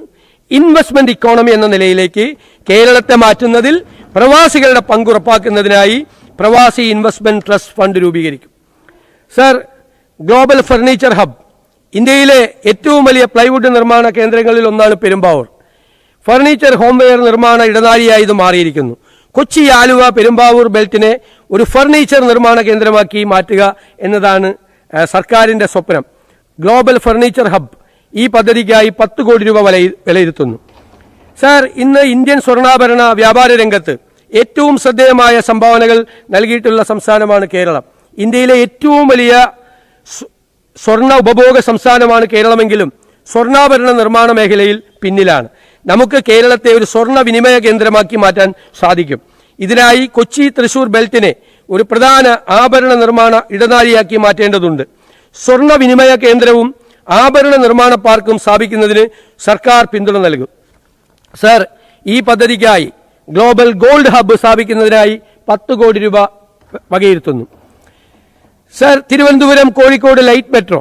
ഇൻവെസ്റ്റ്മെന്റ് ഇക്കോണമി എന്ന നിലയിലേക്ക് കേരളത്തെ മാറ്റുന്നതിൽ പ്രവാസികളുടെ പങ്ക് ഉറപ്പാക്കുന്നതിനായി പ്രവാസി ഇൻവെസ്റ്റ്മെന്റ് ട്രസ്റ്റ് ഫണ്ട് രൂപീകരിക്കും. സർ, ഗ്ലോബൽ ഫർണിച്ചർ ഹബ്, ഇന്ത്യയിലെ ഏറ്റവും വലിയ പ്ലൈവുഡ് നിർമ്മാണ കേന്ദ്രങ്ങളിൽ ഒന്നാണ് പെരുമ്പാവൂർ. ഫർണിച്ചർ ഹോംവെയർ നിർമ്മാണ ഇടനാഴിയായി ഇത് മാറിയിരിക്കുന്നു. കൊച്ചി, ആലുവ, പെരുമ്പാവൂർ ബെൽറ്റിനെ ഒരു ഫർണിച്ചർ നിർമ്മാണ കേന്ദ്രമാക്കി മാറ്റുക എന്നതാണ് സർക്കാരിന്റെ സ്വപ്നം. ഗ്ലോബൽ ഫർണിച്ചർ ഹബ് ഈ പദ്ധതിക്കായി 10 കോടി രൂപ വിലയിരുത്തുന്നു. സർ, ഇന്ന് ഇന്ത്യൻ സ്വർണ്ണാഭരണ വ്യാപാര രംഗത്ത് ഏറ്റവും ശ്രദ്ധേയമായ സംഭാവനകൾ നൽകിയിട്ടുള്ള സംസ്ഥാനമാണ് കേരളം. ഇന്ത്യയിലെ ഏറ്റവും വലിയ സ്വർണ്ണ ഉപഭോഗ സംസ്ഥാനമാണ് കേരളമെങ്കിലും സ്വർണ്ണാഭരണ നിർമ്മാണ മേഖലയിൽ പിന്നിലാണ്. നമുക്ക് കേരളത്തെ ഒരു സ്വർണ്ണ വിനിമയ കേന്ദ്രമാക്കി മാറ്റാൻ സാധിക്കും. ഇതിനായി കൊച്ചി, തൃശൂർ ബെൽറ്റിനെ ഒരു പ്രധാന ആഭരണ നിർമ്മാണ ഇടനാഴിയാക്കി മാറ്റേണ്ടതുണ്ട്. സ്വർണ്ണ വിനിമയ കേന്ദ്രവും ആഭരണ നിർമ്മാണ പാർക്കും സ്ഥാപിക്കുന്നതിന് സർക്കാർ പിന്തുണ നൽകും. സർ, ഈ പദ്ധതിക്കായി ഗ്ലോബൽ ഗോൾഡ് ഹബ്ബ് സ്ഥാപിക്കുന്നതിനായി 10 കോടി രൂപ വകയിരുത്തുന്നു. Sir, Thiruvananthapuram, Kozhikode light metro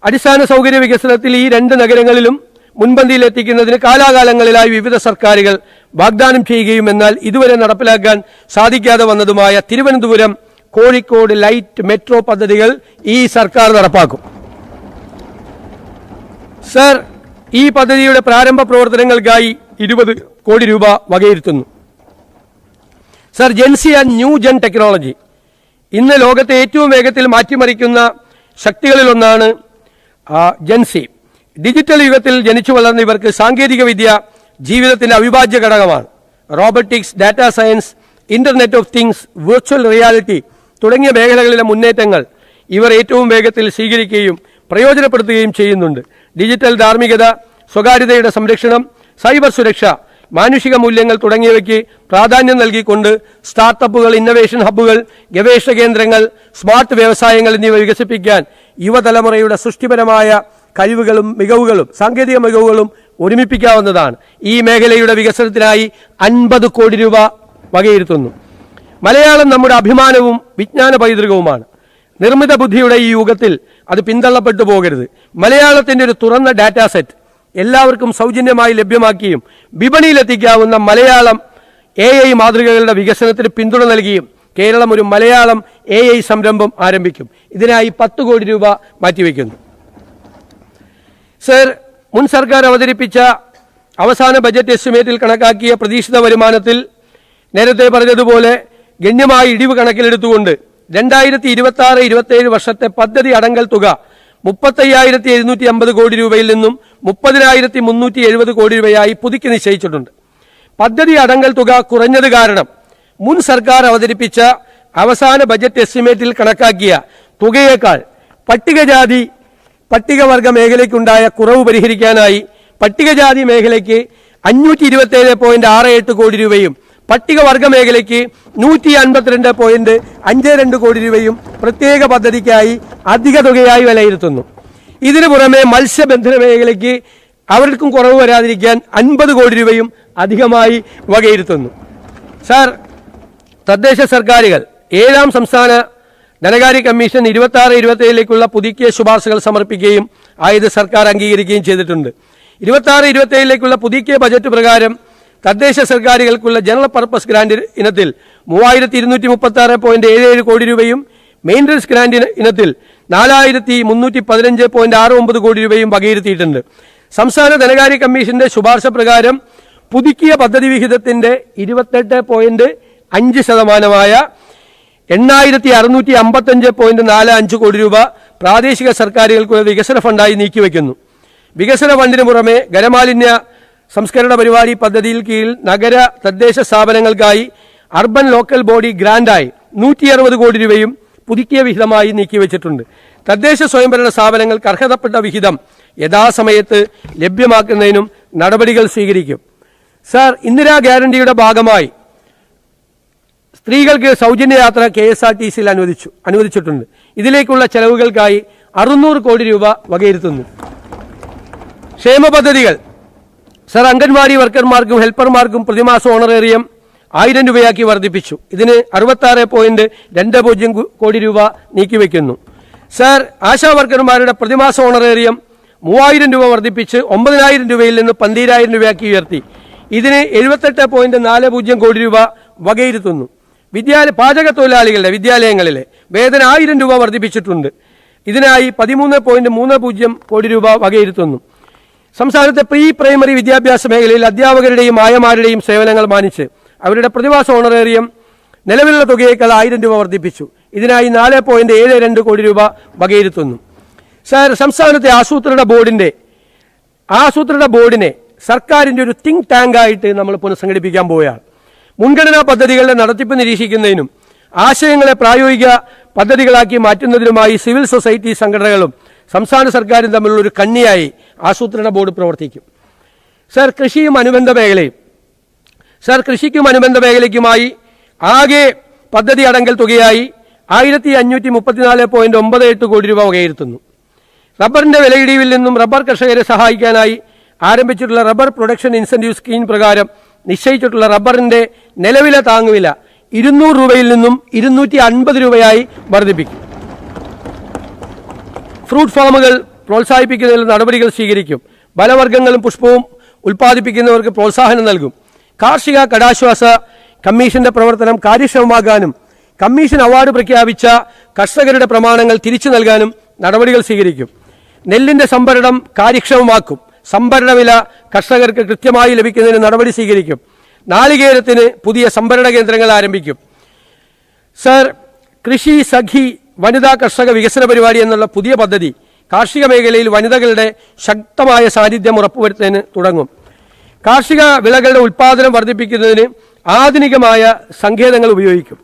അടിസ്ഥാന സൗകര്യ വികസനത്തിൽ ഈ 2 നഗരങ്ങളിലും മുൻപന്തിയിലെത്തിക്കുന്നതിന് കാലാകാലങ്ങളിലായി വിവിധ സർക്കാരുകൾ വാഗ്ദാനം ചെയ്യുകയും എന്നാൽ ഇതുവരെ നടപ്പിലാക്കാൻ സാധിക്കാതെ വന്നതുമായ തിരുവനന്തപുരം, കോഴിക്കോട് ലൈറ്റ് മെട്രോ പദ്ധതികൾ ഈ സർക്കാർ നടപ്പാക്കും. സർ, ഈ പദ്ധതിയുടെ പ്രാരംഭ പ്രവർത്തനങ്ങൾക്കായി 20 കോടി രൂപ വകയിരുത്തുന്നു. Sir, Gen Z and new gen technology ഇന്ന് ലോകത്തെ ഏറ്റവും വേഗത്തിൽ മാറ്റിമറിക്കുന്ന ശക്തികളിലൊന്നാണ് ജെൻസി. ഡിജിറ്റൽ യുഗത്തിൽ ജനിച്ചു വളർന്ന ഇവർക്ക് സാങ്കേതിക വിദ്യ ജീവിതത്തിന്റെ അവിഭാജ്യ ഘടകമാണ്. Robotics, data science, internet of things, virtual reality തുടങ്ങിയ മേഖലകളിലെ മുന്നേറ്റങ്ങൾ ഇവർ ഏറ്റവും വേഗത്തിൽ സ്വീകരിക്കുകയും പ്രയോജനപ്പെടുത്തുകയും ചെയ്യുന്നുണ്ട്. ഡിജിറ്റൽ ധാർമ്മികത, സ്വകാര്യതയുടെ സംരക്ഷണം, സൈബർ സുരക്ഷ, മാനുഷിക മൂല്യങ്ങൾ തുടങ്ങിയവയ്ക്ക് പ്രാധാന്യം നൽകിക്കൊണ്ട് സ്റ്റാർട്ടപ്പുകൾ, ഇന്നവേഷൻ ഹബ്ബുകൾ, ഗവേഷണ കേന്ദ്രങ്ങൾ, സ്മാർട്ട് വ്യവസായങ്ങൾ എന്നിവ വികസിപ്പിക്കാൻ യുവതലമുറയുടെ സൃഷ്ടിപരമായ കഴിവുകളും മികവുകളും സാങ്കേതിക മികവുകളും ഒരുമിപ്പിക്കാവുന്നതാണ്. ഈ മേഖലയുടെ വികസനത്തിനായി 50 കോടി രൂപ വകയിരുത്തുന്നു. മലയാളം നമ്മുടെ അഭിമാനവും വിജ്ഞാന പൈതൃകവുമാണ്. നിർമ്മിത ബുദ്ധിയുടെ ഈ യുഗത്തിൽ അത് പിന്തള്ളപ്പെട്ടു പോകരുത്. മലയാളത്തിന്റെ ഒരു തുറന്ന ഡാറ്റാ സെറ്റ് എല്ലാവർക്കും സൗജന്യമായി ലഭ്യമാക്കിയും വിപണിയിലെത്തിക്കാവുന്ന മലയാളം AI മാതൃകകളുടെ വികസനത്തിന് പിന്തുണ നൽകിയും കേരളം ഒരു മലയാളം AI സംരംഭം ആരംഭിക്കും. ഇതിനായി 10 കോടി രൂപ മാറ്റിവെക്കുന്നു. സർ, മുൻ സർക്കാർ അവതരിപ്പിച്ച അവസാന ബജറ്റ് എസ്റ്റിമേറ്റിൽ കണക്കാക്കിയ പ്രതീക്ഷിത വരുമാനത്തിൽ നേരത്തെ പറഞ്ഞതുപോലെ ഗണ്യമായ ഇടിവ് കണക്കിലെടുത്തുകൊണ്ട് 2026-27 വർഷത്തെ പദ്ധതി അടങ്കൽ തുക 35,750 കോടി രൂപയിൽ നിന്നും 30,370 കോടി രൂപയായി പുതുക്കി നിശ്ചയിച്ചിട്ടുണ്ട്. പദ്ധതി അടങ്കൽ തുക കുറഞ്ഞത് കാരണം മുൻ സർക്കാർ അവതരിപ്പിച്ച അവസാന ബജറ്റ് എസ്റ്റിമേറ്റിൽ കണക്കാക്കിയ തുകയേക്കാൾ പട്ടികവർഗ മേഖലയ്ക്കുണ്ടായ കുറവ് പരിഹരിക്കാനായി പട്ടികജാതി മേഖലയ്ക്ക് 527.68 കോടി രൂപയും പട്ടികവർഗ മേഖലയ്ക്ക് 152.52 കോടി രൂപയും പ്രത്യേക പദ്ധതിക്കായി അധിക തുകയായി വിലയിരുത്തുന്നു. ഇതിനു പുറമെ മത്സ്യബന്ധന മേഖലയ്ക്ക് അവർക്കും കുറവ് വരാതിരിക്കാൻ 50 കോടി രൂപയും അധികമായി വകയിരുത്തുന്നു. സാർ, തദ്ദേശ സർക്കാരുകൾ 7ാം സംസ്ഥാന ധനകാര്യ കമ്മീഷൻ 26-27ലേക്കുള്ള പുതുക്കിയ ശുപാർശകൾ സമർപ്പിക്കുകയും ആയത് സർക്കാർ അംഗീകരിക്കുകയും ചെയ്തിട്ടുണ്ട്. 26-27ലേക്കുള്ള പുതുക്കിയ ബജറ്റ് പ്രകാരം തദ്ദേശ സർക്കാരുകൾക്കുള്ള ജനറൽ പർപ്പസ് ഗ്രാന്റ് ഇനത്തിൽ 3,236.77 കോടി രൂപയും മെയിൻ്റനൻസ് ഗ്രാന്റ് ഇനത്തിൽ 4,315.69 കോടി രൂപയും വകയിരുത്തിയിട്ടുണ്ട്. സംസ്ഥാന ധനകാര്യ കമ്മീഷന്റെ ശുപാർശ പ്രകാരം പുതുക്കിയ പദ്ധതി വിഹിതത്തിന്റെ 28.5% 8,655.45 കോടി രൂപ പ്രാദേശിക സർക്കാരുകൾക്കുള്ള വികസന ഫണ്ടായി നീക്കിവെക്കുന്നു. വികസന ഫണ്ടിന് പുറമെ ഖരമാലിന്യ സംസ്കരണ പരിപാടി പദ്ധതിയിൽ കീഴിൽ നഗര തദ്ദേശ സ്ഥാപനങ്ങൾക്കായി അർബൻ ലോക്കൽ ബോഡി ഗ്രാന്റായി 160 കോടി രൂപയും പുതുക്കിയ വിഹിതമായി നീക്കിവെച്ചിട്ടുണ്ട്. തദ്ദേശ സ്വയംഭരണ സ്ഥാപനങ്ങൾക്ക് അർഹതപ്പെട്ട വിഹിതം യഥാസമയത്ത് ലഭ്യമാക്കുന്നതിനും നടപടികൾ സ്വീകരിക്കും. സാർ, ഇന്ദിരാ ഗ്യാരണ്ടിയുടെ ഭാഗമായി സ്ത്രീകൾക്ക് സൗജന്യ യാത്ര KSRTCയിൽ അനുവദിച്ചിട്ടുണ്ട്. ഇതിലേക്കുള്ള ചെലവുകൾക്കായി 600 കോടി രൂപ വകയിരുത്തുന്നു. ക്ഷേമ പദ്ധതികൾ. സർ, അംഗൻവാടി വർക്കർമാർക്കും ഹെൽപ്പർമാർക്കും പ്രതിമാസ ഓണറേറിയം 1000 രൂപയാക്കി വർദ്ധിപ്പിച്ചു. ഇതിന് 66.20 കോടി രൂപ നീക്കിവെക്കുന്നു. സർ, ആശാ വർക്കർമാരുടെ പ്രതിമാസ ഓണറേറിയം 3000 രൂപ വർദ്ധിപ്പിച്ച് 9000 രൂപയിൽ നിന്ന് 12000 രൂപയാക്കി ഉയർത്തി. ഇതിന് 78.40 കോടി രൂപ വകയിരുത്തുന്നു. പാചക തൊഴിലാളികളുടെ വിദ്യാലയങ്ങളിലെ വേതനം 1000 രൂപ വർദ്ധിപ്പിച്ചിട്ടുണ്ട്. ഇതിനായി 13.30 കോടി രൂപ വകയിരുത്തുന്നു. സംസ്ഥാനത്തെ പ്രീ പ്രൈമറി വിദ്യാഭ്യാസ മേഖലയിൽ അധ്യാപകരുടെയും ആയമാരുടെയും സേവനങ്ങൾ മാനിച്ച് അവരുടെ പ്രതിമാസ ഓണറേറിയം നിലവിലുള്ള തുകയേക്കാൾ 1000 രൂപ വർദ്ധിപ്പിച്ചു. ഇതിനായി 4.72 കോടി രൂപ വകയിരുത്തുന്നു. സർ, സംസ്ഥാനത്തെ ആസൂത്രണ ബോർഡിനെ സർക്കാരിന്റെ ഒരു തിങ്ക് ടാങ്ക് ആയിട്ട് നമ്മൾ പുനഃസംഘടിപ്പിക്കാൻ പോവുകയാണ്. മുൻഗണനാ പദ്ധതികളുടെ നടത്തിപ്പ് നിരീക്ഷിക്കുന്നതിനും ആശയങ്ങളെ പ്രായോഗിക പദ്ധതികളാക്കി മാറ്റുന്നതിനുമായി സിവിൽ സൊസൈറ്റി സംഘടനകളും സംസ്ഥാന സർക്കാരും തമ്മിലുള്ള ഒരു കണ്ണിയായി ആസൂത്രണ ബോർഡ് പ്രവർത്തിക്കും. സർ, കൃഷിക്കും അനുബന്ധ മേഖലയ്ക്കുമായി ആകെ പദ്ധതി അടങ്കൽ തുകയായി 1534.98 കോടി രൂപ വകയിരുത്തുന്നു. റബ്ബറിന്റെ വിലയിടിവിൽ നിന്നും റബ്ബർ കർഷകരെ സഹായിക്കാനായി ആരംഭിച്ചിട്ടുള്ള റബ്ബർ പ്രൊഡക്ഷൻ ഇൻസെന്റീവ് സ്കീം പ്രകാരം നിശ്ചയിച്ചിട്ടുള്ള റബ്ബറിന്റെ നിലവിലെ താങ്ങുവില 200 രൂപയിൽ നിന്നും 250 രൂപയായി വർദ്ധിപ്പിക്കും. ഫ്രൂട്ട് ഫാമുകൾ പ്രോത്സാഹിപ്പിക്കുന്നതിൽ നടപടികൾ സ്വീകരിക്കും. ഫലവർഗ്ഗങ്ങളും പുഷ്പവും ഉൽപ്പാദിപ്പിക്കുന്നവർക്ക് പ്രോത്സാഹനം നൽകും. കാർഷിക കടാശ്വാസ കമ്മീഷന്റെ പ്രവർത്തനം കാര്യക്ഷമമാകാനും കമ്മീഷൻ അവാർഡ് പ്രഖ്യാപിച്ച കർഷകരുടെ പ്രമാണങ്ങൾ തിരിച്ചു നൽകാനും നടപടികൾ സ്വീകരിക്കും. നെല്ലിന്റെ സംഭരണം കാര്യക്ഷമമാക്കും. സംഭരണ വില കർഷകർക്ക് കൃത്യമായി ലഭിക്കുന്നതിന് നടപടി സ്വീകരിക്കും. നാളികേരത്തിന് പുതിയ സംഭരണ കേന്ദ്രങ്ങൾ ആരംഭിക്കും. സർ, കൃഷി സഖി വനിതാ കർഷക വികസന പരിപാടി എന്നുള്ള പുതിയ പദ്ധതി കാർഷിക മേഖലയിൽ വനിതകളുടെ ശക്തമായ സാന്നിധ്യം ഉറപ്പുവരുത്തുന്നതിന് തുടങ്ങും. കാർഷിക വിളകളുടെ ഉൽപ്പാദനം വർദ്ധിപ്പിക്കുന്നതിന് ആധുനികമായ സങ്കേതങ്ങൾ ഉപയോഗിക്കും.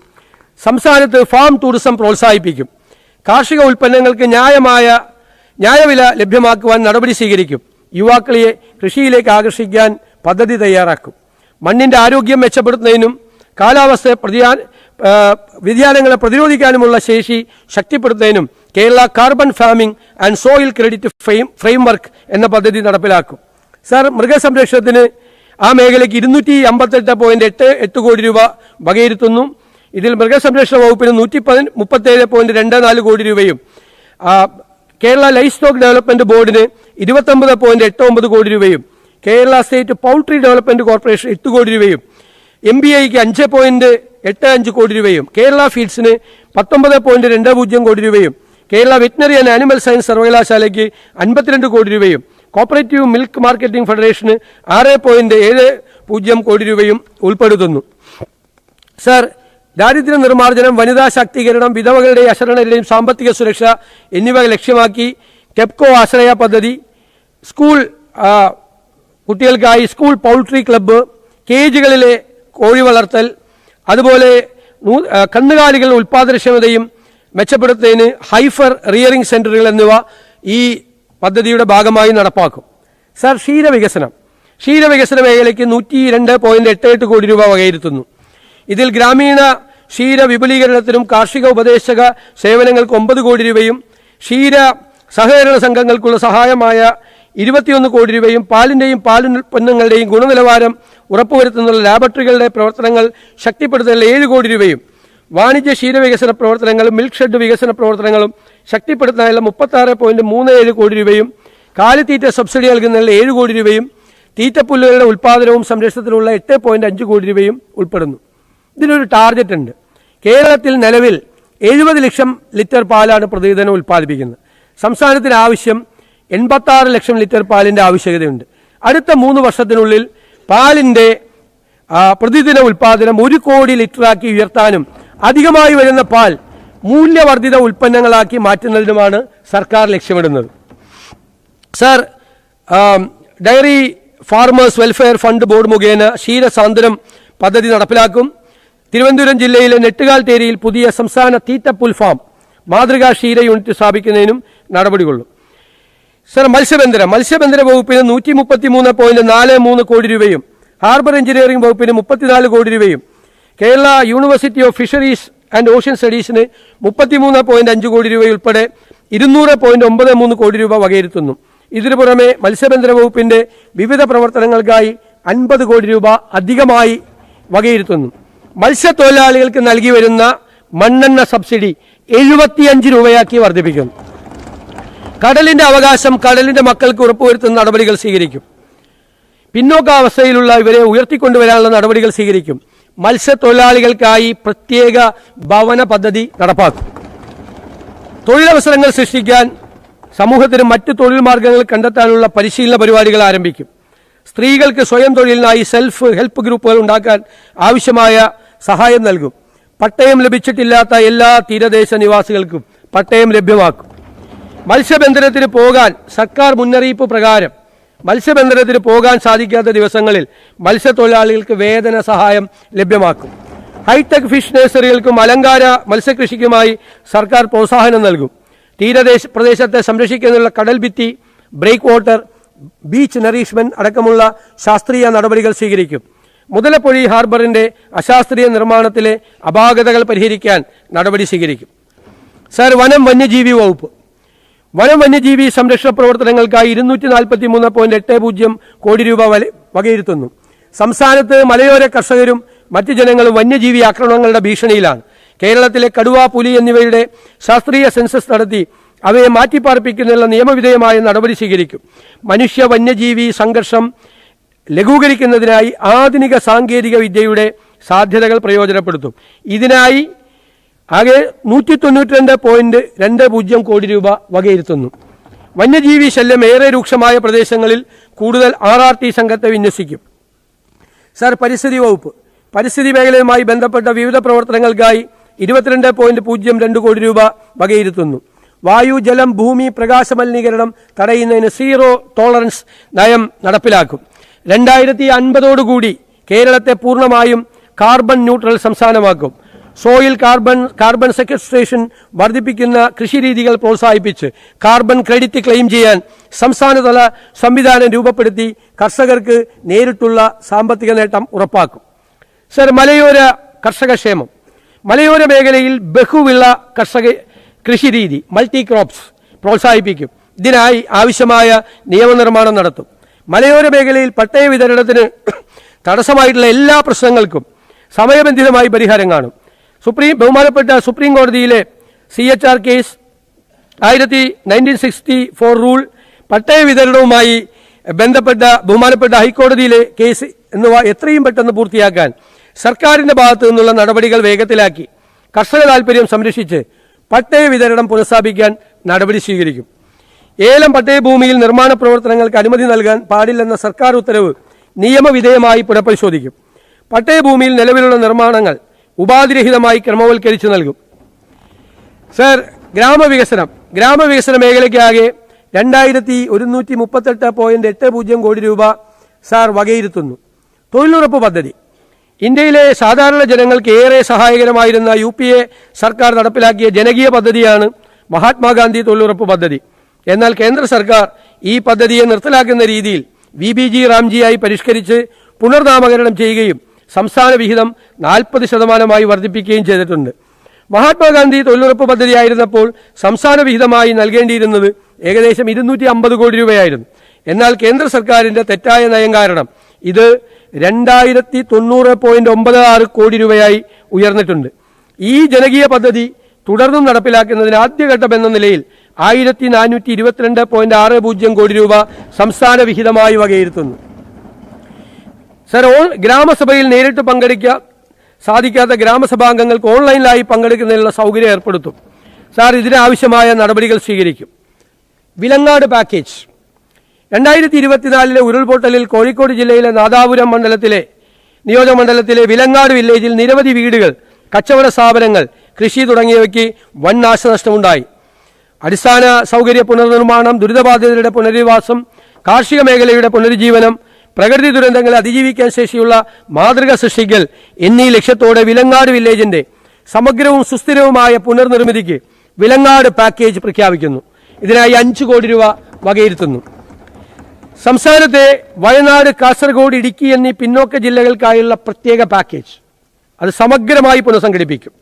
സംസ്ഥാനത്ത് ഫാം ടൂറിസം പ്രോത്സാഹിപ്പിക്കും. കാർഷിക ഉൽപ്പന്നങ്ങൾക്ക് ന്യായവില ലഭ്യമാക്കുവാൻ നടപടി സ്വീകരിക്കും. യുവാക്കളെ കൃഷിയിലേക്ക് ആകർഷിക്കാൻ പദ്ധതി തയ്യാറാക്കും. മണ്ണിന്റെ ആരോഗ്യം മെച്ചപ്പെടുത്തുന്നതിനും കാലാവസ്ഥ വ്യതിയാനങ്ങളെ പ്രതിരോധിക്കാനുമുള്ള ശേഷി ശക്തിപ്പെടുത്തുന്നതിനും Kerala carbon farming and soil credit framework എന്ന പദ്ധതി നടപ്പിലാക്കും. സർ, മൃഗസംരക്ഷണത്തിന് ആ മേഖലയ്ക്ക് 258.88 കോടി രൂപ വകയിരുത്തുന്നു. ഇതിൽ മൃഗസംരക്ഷണ വകുപ്പിന് 137.24 കോടി രൂപയും കേരള ലൈഫ് സ്റ്റോക്ക് ഡെവലപ്മെന്റ് ബോർഡിന് 29.89 കോടി രൂപയും Kerala state poultry development corporation 8 കോടി രൂപയും MBIക്ക് 5.85 കോടി രൂപയും കേരള ഫീഡ്സിന് 19.20 കോടി രൂപയും Kerala veterinary and animal science സർവകലാശാലയ്ക്ക് 52 കോടി രൂപയും കോപ്പറേറ്റീവ് മിൽക്ക് മാർക്കറ്റിംഗ് ഫെഡറേഷന് 6.70 കോടി രൂപയും ഉൾപ്പെടുത്തുന്നു. സർ, ദാരിദ്ര്യ നിർമ്മാർജ്ജനം, വനിതാ ശാക്തീകരണം, വിധവകളുടെയും അശരണരുടെയും സാമ്പത്തിക സുരക്ഷ എന്നിവ ലക്ഷ്യമാക്കി കെപ്കോ ആശ്രയ പദ്ധതി, സ്കൂൾ കുട്ടികൾക്കായി സ്കൂൾ പൗൾട്രി ക്ലബ്ബ്, കേജുകളിലെ കോഴി വളർത്തൽ, അതുപോലെ കന്നുകാലികളുടെ ഉൽപ്പാദനക്ഷമതയും മെച്ചപ്പെടുത്തുന്നതിന് ഹൈഫർ റിയറിംഗ് സെന്ററുകൾ എന്നിവ ഈ പദ്ധതിയുടെ ഭാഗമായി നടപ്പാക്കും. സർ, ക്ഷീരവികസന മേഖലയ്ക്ക് 102.88 കോടി രൂപ വകയിരുത്തുന്നു. ഇതിൽ ഗ്രാമീണ ക്ഷീര വിപുലീകരണത്തിനും കാർഷിക ഉപദേശക സേവനങ്ങൾക്ക് 9 കോടി രൂപയും ക്ഷീര സഹകരണ സംഘങ്ങൾക്കുള്ള സഹായമായ 21 കോടി രൂപയും പാലിന്റെയും പാലുൽപ്പന്നങ്ങളുടെയും ഗുണനിലവാരം ഉറപ്പുവരുത്തുന്ന ലാബറട്ടറികളുടെ പ്രവർത്തനങ്ങൾ ശക്തിപ്പെടുത്തുന്നതിൽ 7 കോടി രൂപയും വാണിജ്യ ക്ഷീരവികസന പ്രവർത്തനങ്ങളും മിൽക്ക് ഷെഡ് വികസന പ്രവർത്തനങ്ങളും ശക്തിപ്പെടുത്തുന്നതിനുള്ള 36.37 കോടി രൂപയും കാലിത്തീറ്റ സബ്സിഡി നൽകുന്നതിൽ 7 കോടി രൂപയും തീറ്റപ്പുല്ലുകളുടെ ഉൽപ്പാദനവും സംരക്ഷണത്തിനുള്ള 8.5 കോടി രൂപയും ഉൾപ്പെടുന്നു. ഇതിനൊരു ടാർഗറ്റ് ഉണ്ട്. കേരളത്തിൽ നിലവിൽ 70 ലക്ഷം ലിറ്റർ പാലാണ് പ്രതിദിനം ഉൽപ്പാദിപ്പിക്കുന്നത്. സംസ്ഥാനത്തിന് ആവശ്യം 86 ലക്ഷം ലിറ്റർ പാലിന്റെ ആവശ്യകതയുണ്ട്. അടുത്ത 3 വർഷത്തിനുള്ളിൽ പാലിന്റെ പ്രതിദിന ഉൽപ്പാദനം 1 കോടി ലിറ്ററാക്കി ഉയർത്താനും അധികമായി വരുന്ന പാൽ മൂല്യവർദ്ധിത ഉൽപ്പന്നങ്ങളാക്കി മാറ്റുന്നതിനുമാണ് സർക്കാർ ലക്ഷ്യമിടുന്നത്. Sir, diary farmers welfare fund board മുഖേന ക്ഷീരസാന്ത്വനം പദ്ധതി നടപ്പിലാക്കും. തിരുവനന്തപുരം ജില്ലയിലെ നെട്ടുകാൽത്തേരിയിൽ പുതിയ സംസ്ഥാന തീറ്റപ്പുൽ ഫാം മാതൃകാ ക്ഷീര യൂണിറ്റ് സ്ഥാപിക്കുന്നതിനും നടപടികൊള്ളും. സർ, മത്സ്യബന്ധന വകുപ്പിന് 133.43 കോടി രൂപയും ഹാർബർ എഞ്ചിനീയറിംഗ് വകുപ്പിന് 34 കോടി രൂപയും Kerala university of fisheries and ocean സ്റ്റഡീസിന് 33.5 കോടി രൂപയുൾപ്പെടെ 200.93 കോടി രൂപ വകയിരുത്തുന്നു. ഇതിനു പുറമെ മത്സ്യബന്ധന വകുപ്പിന്റെ വിവിധ പ്രവർത്തനങ്ങൾക്കായി 50 കോടി രൂപ അധികമായി വകയിരുത്തുന്നു. മത്സ്യത്തൊഴിലാളികൾക്ക് നൽകി വരുന്ന മണ്ണെണ്ണ സബ്സിഡി 75 രൂപയാക്കി വർദ്ധിപ്പിക്കുന്നു. കടലിന്റെ അവകാശം കടലിന്റെ മക്കൾക്ക് ഉറപ്പുവരുത്തുന്ന നടപടികൾ സ്വീകരിക്കും. പിന്നോക്കാവസ്ഥയിലുള്ള ഇവരെ ഉയർത്തിക്കൊണ്ടുവരാനുള്ള നടപടികൾ സ്വീകരിക്കും. മത്സ്യത്തൊഴിലാളികൾക്കായി പ്രത്യേക ഭവന പദ്ധതി നടപ്പാക്കും. തൊഴിലവസരങ്ങൾ സൃഷ്ടിക്കാൻ സമൂഹത്തിന് മറ്റു തൊഴിൽ മാർഗങ്ങൾ കണ്ടെത്താനുള്ള പരിശീലന പരിപാടികൾ ആരംഭിക്കും. സ്ത്രീകൾക്ക് സ്വയം തൊഴിലിനായി സെൽഫ് ഹെൽപ്പ് ഗ്രൂപ്പുകൾ ഉണ്ടാക്കാൻ ആവശ്യമായ സഹായം നൽകും. പട്ടയം ലഭിച്ചിട്ടില്ലാത്ത എല്ലാ തീരദേശ നിവാസികൾക്കും പട്ടയം ലഭ്യമാക്കും. മത്സ്യബന്ധനത്തിന് പോകാൻ സർക്കാർ മുന്നറിയിപ്പ് പ്രകാരം മത്സ്യബന്ധനത്തിന് പോകാൻ സാധിക്കാത്ത ദിവസങ്ങളിൽ മത്സ്യത്തൊഴിലാളികൾക്ക് വേതന സഹായം ലഭ്യമാക്കും. ഹൈടെക് ഫിഷ് നഴ്സറികൾക്കും അലങ്കാര മത്സ്യകൃഷിക്കുമായി സർക്കാർ പ്രോത്സാഹനം നൽകും. തീരദേശ പ്രദേശത്തെ സംരക്ഷിക്കുന്നതിനുള്ള കടൽ ഭിത്തി, ബ്രേക്ക് വാട്ടർ, ബീച്ച് നറീഷ്മെന്റ് അടക്കമുള്ള ശാസ്ത്രീയ നടപടികൾ സ്വീകരിക്കും. മുതലപ്പൊഴി ഹാർബറിന്റെ അശാസ്ത്രീയ നിർമ്മാണത്തിലെ അപാകതകൾ പരിഹരിക്കാൻ നടപടി സ്വീകരിക്കും. സർ, വനം വന്യജീവി വകുപ്പ് വനം വന്യജീവി സംരക്ഷണ പ്രവർത്തനങ്ങൾക്കായി 243.80 കോടി രൂപ വകയിരുത്തുന്നു. സംസ്ഥാനത്ത് മലയോര കർഷകരും മറ്റ് ജനങ്ങളും വന്യജീവി ആക്രമണങ്ങളുടെ ഭീഷണിയിലാണ്. കേരളത്തിലെ കടുവ, പുലി എന്നിവയുടെ ശാസ്ത്രീയ സെൻസസ് നടത്തി അവയെ മാറ്റിപ്പാർപ്പിക്കുന്നതിനുള്ള നിയമവിധേയമായ നടപടി സ്വീകരിക്കും. മനുഷ്യ വന്യജീവി സംഘർഷം ലഘൂകരിക്കുന്നതിനായി ആധുനിക സാങ്കേതിക വിദ്യയുടെ സാധ്യതകൾ പ്രയോജനപ്പെടുത്തും. ഇതിനായി ആകെ 192.20 കോടി രൂപ വകയിരുത്തുന്നു. വന്യജീവി ശല്യം ഏറെ രൂക്ഷമായ പ്രദേശങ്ങളിൽ കൂടുതൽ RRT സംഘത്തെ വിന്യസിക്കും. സർ, പരിസ്ഥിതി വകുപ്പ് പരിസ്ഥിതി മേഖലയുമായി ബന്ധപ്പെട്ട വിവിധ പ്രവർത്തനങ്ങൾക്കായി 22.02 കോടി രൂപ വകയിരുത്തുന്നു. വായു, ജലം, ഭൂമി, പ്രകാശ മലിനീകരണം തടയുന്നതിന് സീറോ ടോളറൻസ് നയം നടപ്പിലാക്കും. 2050 കേരളത്തെ പൂർണ്ണമായും കാർബൺ ന്യൂട്രൽ സംസ്ഥാനമാക്കും. സോയിൽ കാർബൺ സെക്വസ്ട്രേഷൻ വർദ്ധിപ്പിക്കുന്ന കൃഷിരീതികൾ പ്രോത്സാഹിപ്പിച്ച് കാർബൺ ക്രെഡിറ്റ് ക്ലെയിം ചെയ്യാൻ സംസ്ഥാനതല സംവിധാനം രൂപപ്പെടുത്തി കർഷകർക്ക് നേരിട്ടുള്ള സാമ്പത്തിക നേട്ടം ഉറപ്പാക്കും. സർ, മലയോര കർഷകക്ഷേമം മലയോര മേഖലയിൽ ബഹുവിള കൃഷിരീതി മൾട്ടി ക്രോപ്സ് പ്രോത്സാഹിപ്പിക്കും. ഇതിനായി ആവശ്യമായ നിയമനിർമ്മാണം നടത്തും. മലയോര മേഖലയിൽ പട്ടയ വിതരണത്തിന് തടസ്സമായിട്ടുള്ള എല്ലാ പ്രശ്നങ്ങൾക്കും സമയബന്ധിതമായി പരിഹാരം കാണും. ബഹുമാനപ്പെട്ട സുപ്രീം കോടതിയിലെ CHR കേസ് 1964 റൂൾ, പട്ടയ വിതരണവുമായി ബന്ധപ്പെട്ട ബഹുമാനപ്പെട്ട ഹൈക്കോടതിയിലെ കേസ് എന്നിവ എത്രയും പെട്ടെന്ന് പൂർത്തിയാക്കാൻ സർക്കാരിന്റെ ഭാഗത്തു നിന്നുള്ള നടപടികൾ വേഗത്തിലാക്കി കർഷക താൽപര്യം സംരക്ഷിച്ച് പട്ടയ വിതരണം പുനഃസ്ഥാപിക്കാൻ നടപടി സ്വീകരിക്കും. ഏലം പട്ടയഭൂമിയിൽ നിർമ്മാണ പ്രവർത്തനങ്ങൾക്ക് അനുമതി നൽകാൻ പാടില്ലെന്ന സർക്കാർ ഉത്തരവ് നിയമവിധേയമായി പുനഃപരിശോധിക്കും. പട്ടയഭൂമിയിൽ നിലവിലുള്ള നിർമ്മാണങ്ങൾ ഉപാധിരഹിതമായി ക്രമവൽക്കരിച്ചു നൽകും. സർ, ഗ്രാമവികസന മേഖലയ്ക്കാകെ 2138.80 കോടി രൂപ സാർ വകയിരുത്തുന്നു. തൊഴിലുറപ്പ് പദ്ധതി ഇന്ത്യയിലെ സാധാരണ ജനങ്ങൾക്ക് ഏറെ സഹായകരമായിരുന്ന UPA സർക്കാർ നടപ്പിലാക്കിയ ജനകീയ പദ്ധതിയാണ് മഹാത്മാഗാന്ധി തൊഴിലുറപ്പ് പദ്ധതി. എന്നാൽ കേന്ദ്ര സർക്കാർ ഈ പദ്ധതിയെ നിർത്തലാക്കുന്ന രീതിയിൽ VBG റാംജിയായി പരിഷ്കരിച്ച് പുനർനാമകരണം ചെയ്യുകയും സംസ്ഥാന വിഹിതം 40% വർദ്ധിപ്പിക്കുകയും ചെയ്തിട്ടുണ്ട്. മഹാത്മാഗാന്ധി തൊഴിലുറപ്പ് പദ്ധതിയായിരുന്നപ്പോൾ സംസ്ഥാന വിഹിതമായി നൽകേണ്ടിയിരുന്നത് ഏകദേശം 250 കോടി രൂപയായിരുന്നു. എന്നാൽ കേന്ദ്ര സർക്കാരിന്റെ തെറ്റായ നയം കാരണം ഇത് 2090.96 കോടി രൂപയായി ഉയർന്നിട്ടുണ്ട്. ഈ ജനകീയ പദ്ധതി തുടർന്നും നടപ്പിലാക്കുന്നതിന് ആദ്യഘട്ടം എന്ന നിലയിൽ 1422.60 കോടി രൂപ സംസ്ഥാന വിഹിതമായി വകയിരുത്തുന്നു. സർ, ഗ്രാമസഭയിൽ നേരിട്ട് പങ്കെടുക്കാൻ സാധിക്കാത്ത ഗ്രാമസഭാംഗങ്ങൾക്ക് ഓൺലൈനിലായി പങ്കെടുക്കുന്നതിനുള്ള സൗകര്യം ഏർപ്പെടുത്തും. സാർ, ഇതിനാവശ്യമായ നടപടികൾ സ്വീകരിക്കും. വിലങ്ങാട് പാക്കേജ് 2024 ഉരുൾപൊട്ടലിൽ കോഴിക്കോട് ജില്ലയിലെ നാദാപുരം നിയോജകമണ്ഡലത്തിലെ വിലങ്ങാട് വില്ലേജിൽ നിരവധി വീടുകൾ, കച്ചവട സ്ഥാപനങ്ങൾ, കൃഷി തുടങ്ങിയവയ്ക്ക് വൻ നാശനഷ്ടമുണ്ടായി. അടിസ്ഥാന സൗകര്യ പുനർനിർമ്മാണം, ദുരിതബാധിതരുടെ പുനരധിവാസം, കാർഷിക മേഖലയുടെ പുനരുജ്ജീവനം, പ്രകൃതി ദുരന്തങ്ങളെ അതിജീവിക്കാൻ ശേഷിയുള്ള മാതൃക സൃഷ്ടിക്കൽ എന്നീ ലക്ഷ്യത്തോടെ വിലങ്ങാട് വില്ലേജിന്റെ സമഗ്രവും സുസ്ഥിരവുമായ പുനർനിർമ്മിതിക്ക് വിലങ്ങാട് പാക്കേജ് പ്രഖ്യാപിക്കുന്നു. ഇതിനായി 5 കോടി രൂപ വകയിരുത്തുന്നു. സംസ്ഥാനത്തെ വയനാട്, കാസർഗോഡ്, ഇടുക്കി എന്നീ പിന്നോക്ക ജില്ലകൾക്കായുള്ള പ്രത്യേക പാക്കേജ് അത് സമഗ്രമായി പുനഃസംഘടിപ്പിക്കും.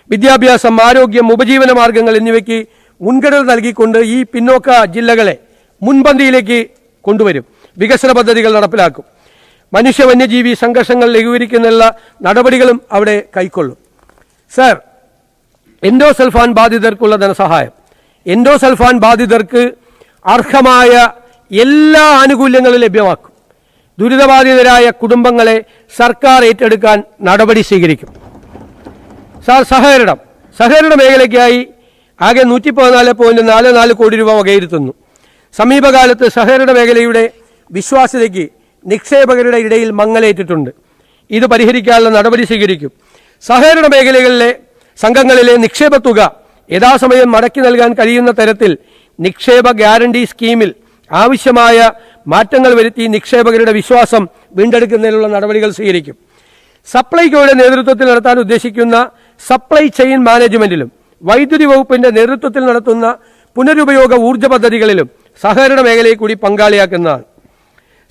വിദ്യാഭ്യാസം, ആരോഗ്യം, ഉപജീവന മാർഗങ്ങൾ എന്നിവയ്ക്ക് മുൻഗണന നൽകിക്കൊണ്ട് ഈ പിന്നോക്ക ജില്ലകളെ മുൻപന്തിയിലേക്ക് കൊണ്ടുവരും. വികസന പദ്ധതികൾ നടപ്പിലാക്കും. മനുഷ്യ വന്യജീവി സംഘർഷങ്ങൾ ലഘൂകരിക്കുന്നതിനുള്ള നടപടികളും അവിടെ കൈക്കൊള്ളും. സർ, എൻഡോസൾഫാൻ ബാധിതർക്കുള്ള ധനസഹായം. എൻഡോസൾഫാൻ ബാധിതർക്ക് അർഹമായ എല്ലാ ആനുകൂല്യങ്ങളും ലഭ്യമാക്കും. ദുരിതബാധിതരായ കുടുംബങ്ങളെ സർക്കാർ ഏറ്റെടുക്കാൻ നടപടി സ്വീകരിക്കും. സാർ, സഹകരണ മേഖലയ്ക്കായി ആകെ 114.44 കോടി രൂപ വകയിരുത്തുന്നു. സമീപകാലത്ത് സഹകരണ മേഖലയുടെ വിശ്വാസ്യതയ്ക്ക് നിക്ഷേപകരുടെ ഇടയിൽ മങ്ങലേറ്റിട്ടുണ്ട്. ഇത് പരിഹരിക്കാനുള്ള നടപടി സ്വീകരിക്കും. സഹകരണ മേഖലകളിലെ സംഘങ്ങളിലെ നിക്ഷേപ തുക യഥാസമയം മടക്കി നൽകാൻ കഴിയുന്ന തരത്തിൽ നിക്ഷേപ ഗ്യാരണ്ടി സ്കീമിൽ ആവശ്യമായ മാറ്റങ്ങൾ വരുത്തി നിക്ഷേപകരുടെ വിശ്വാസം വീണ്ടെടുക്കുന്നതിനുള്ള നടപടികൾ സ്വീകരിക്കും. സപ്ലൈകോയുടെ നേതൃത്വത്തിൽ നടത്താൻ ഉദ്ദേശിക്കുന്ന സപ്ലൈ ചെയിൻ മാനേജ്മെന്റിലും വൈദ്യുതി വകുപ്പിന്റെ നേതൃത്വത്തിൽ നടത്തുന്ന പുനരുപയോഗ ഊർജ്ജ പദ്ധതികളിലും സഹകരണ മേഖലയെ കൂടി പങ്കാളിയാക്കുന്നതാണ്.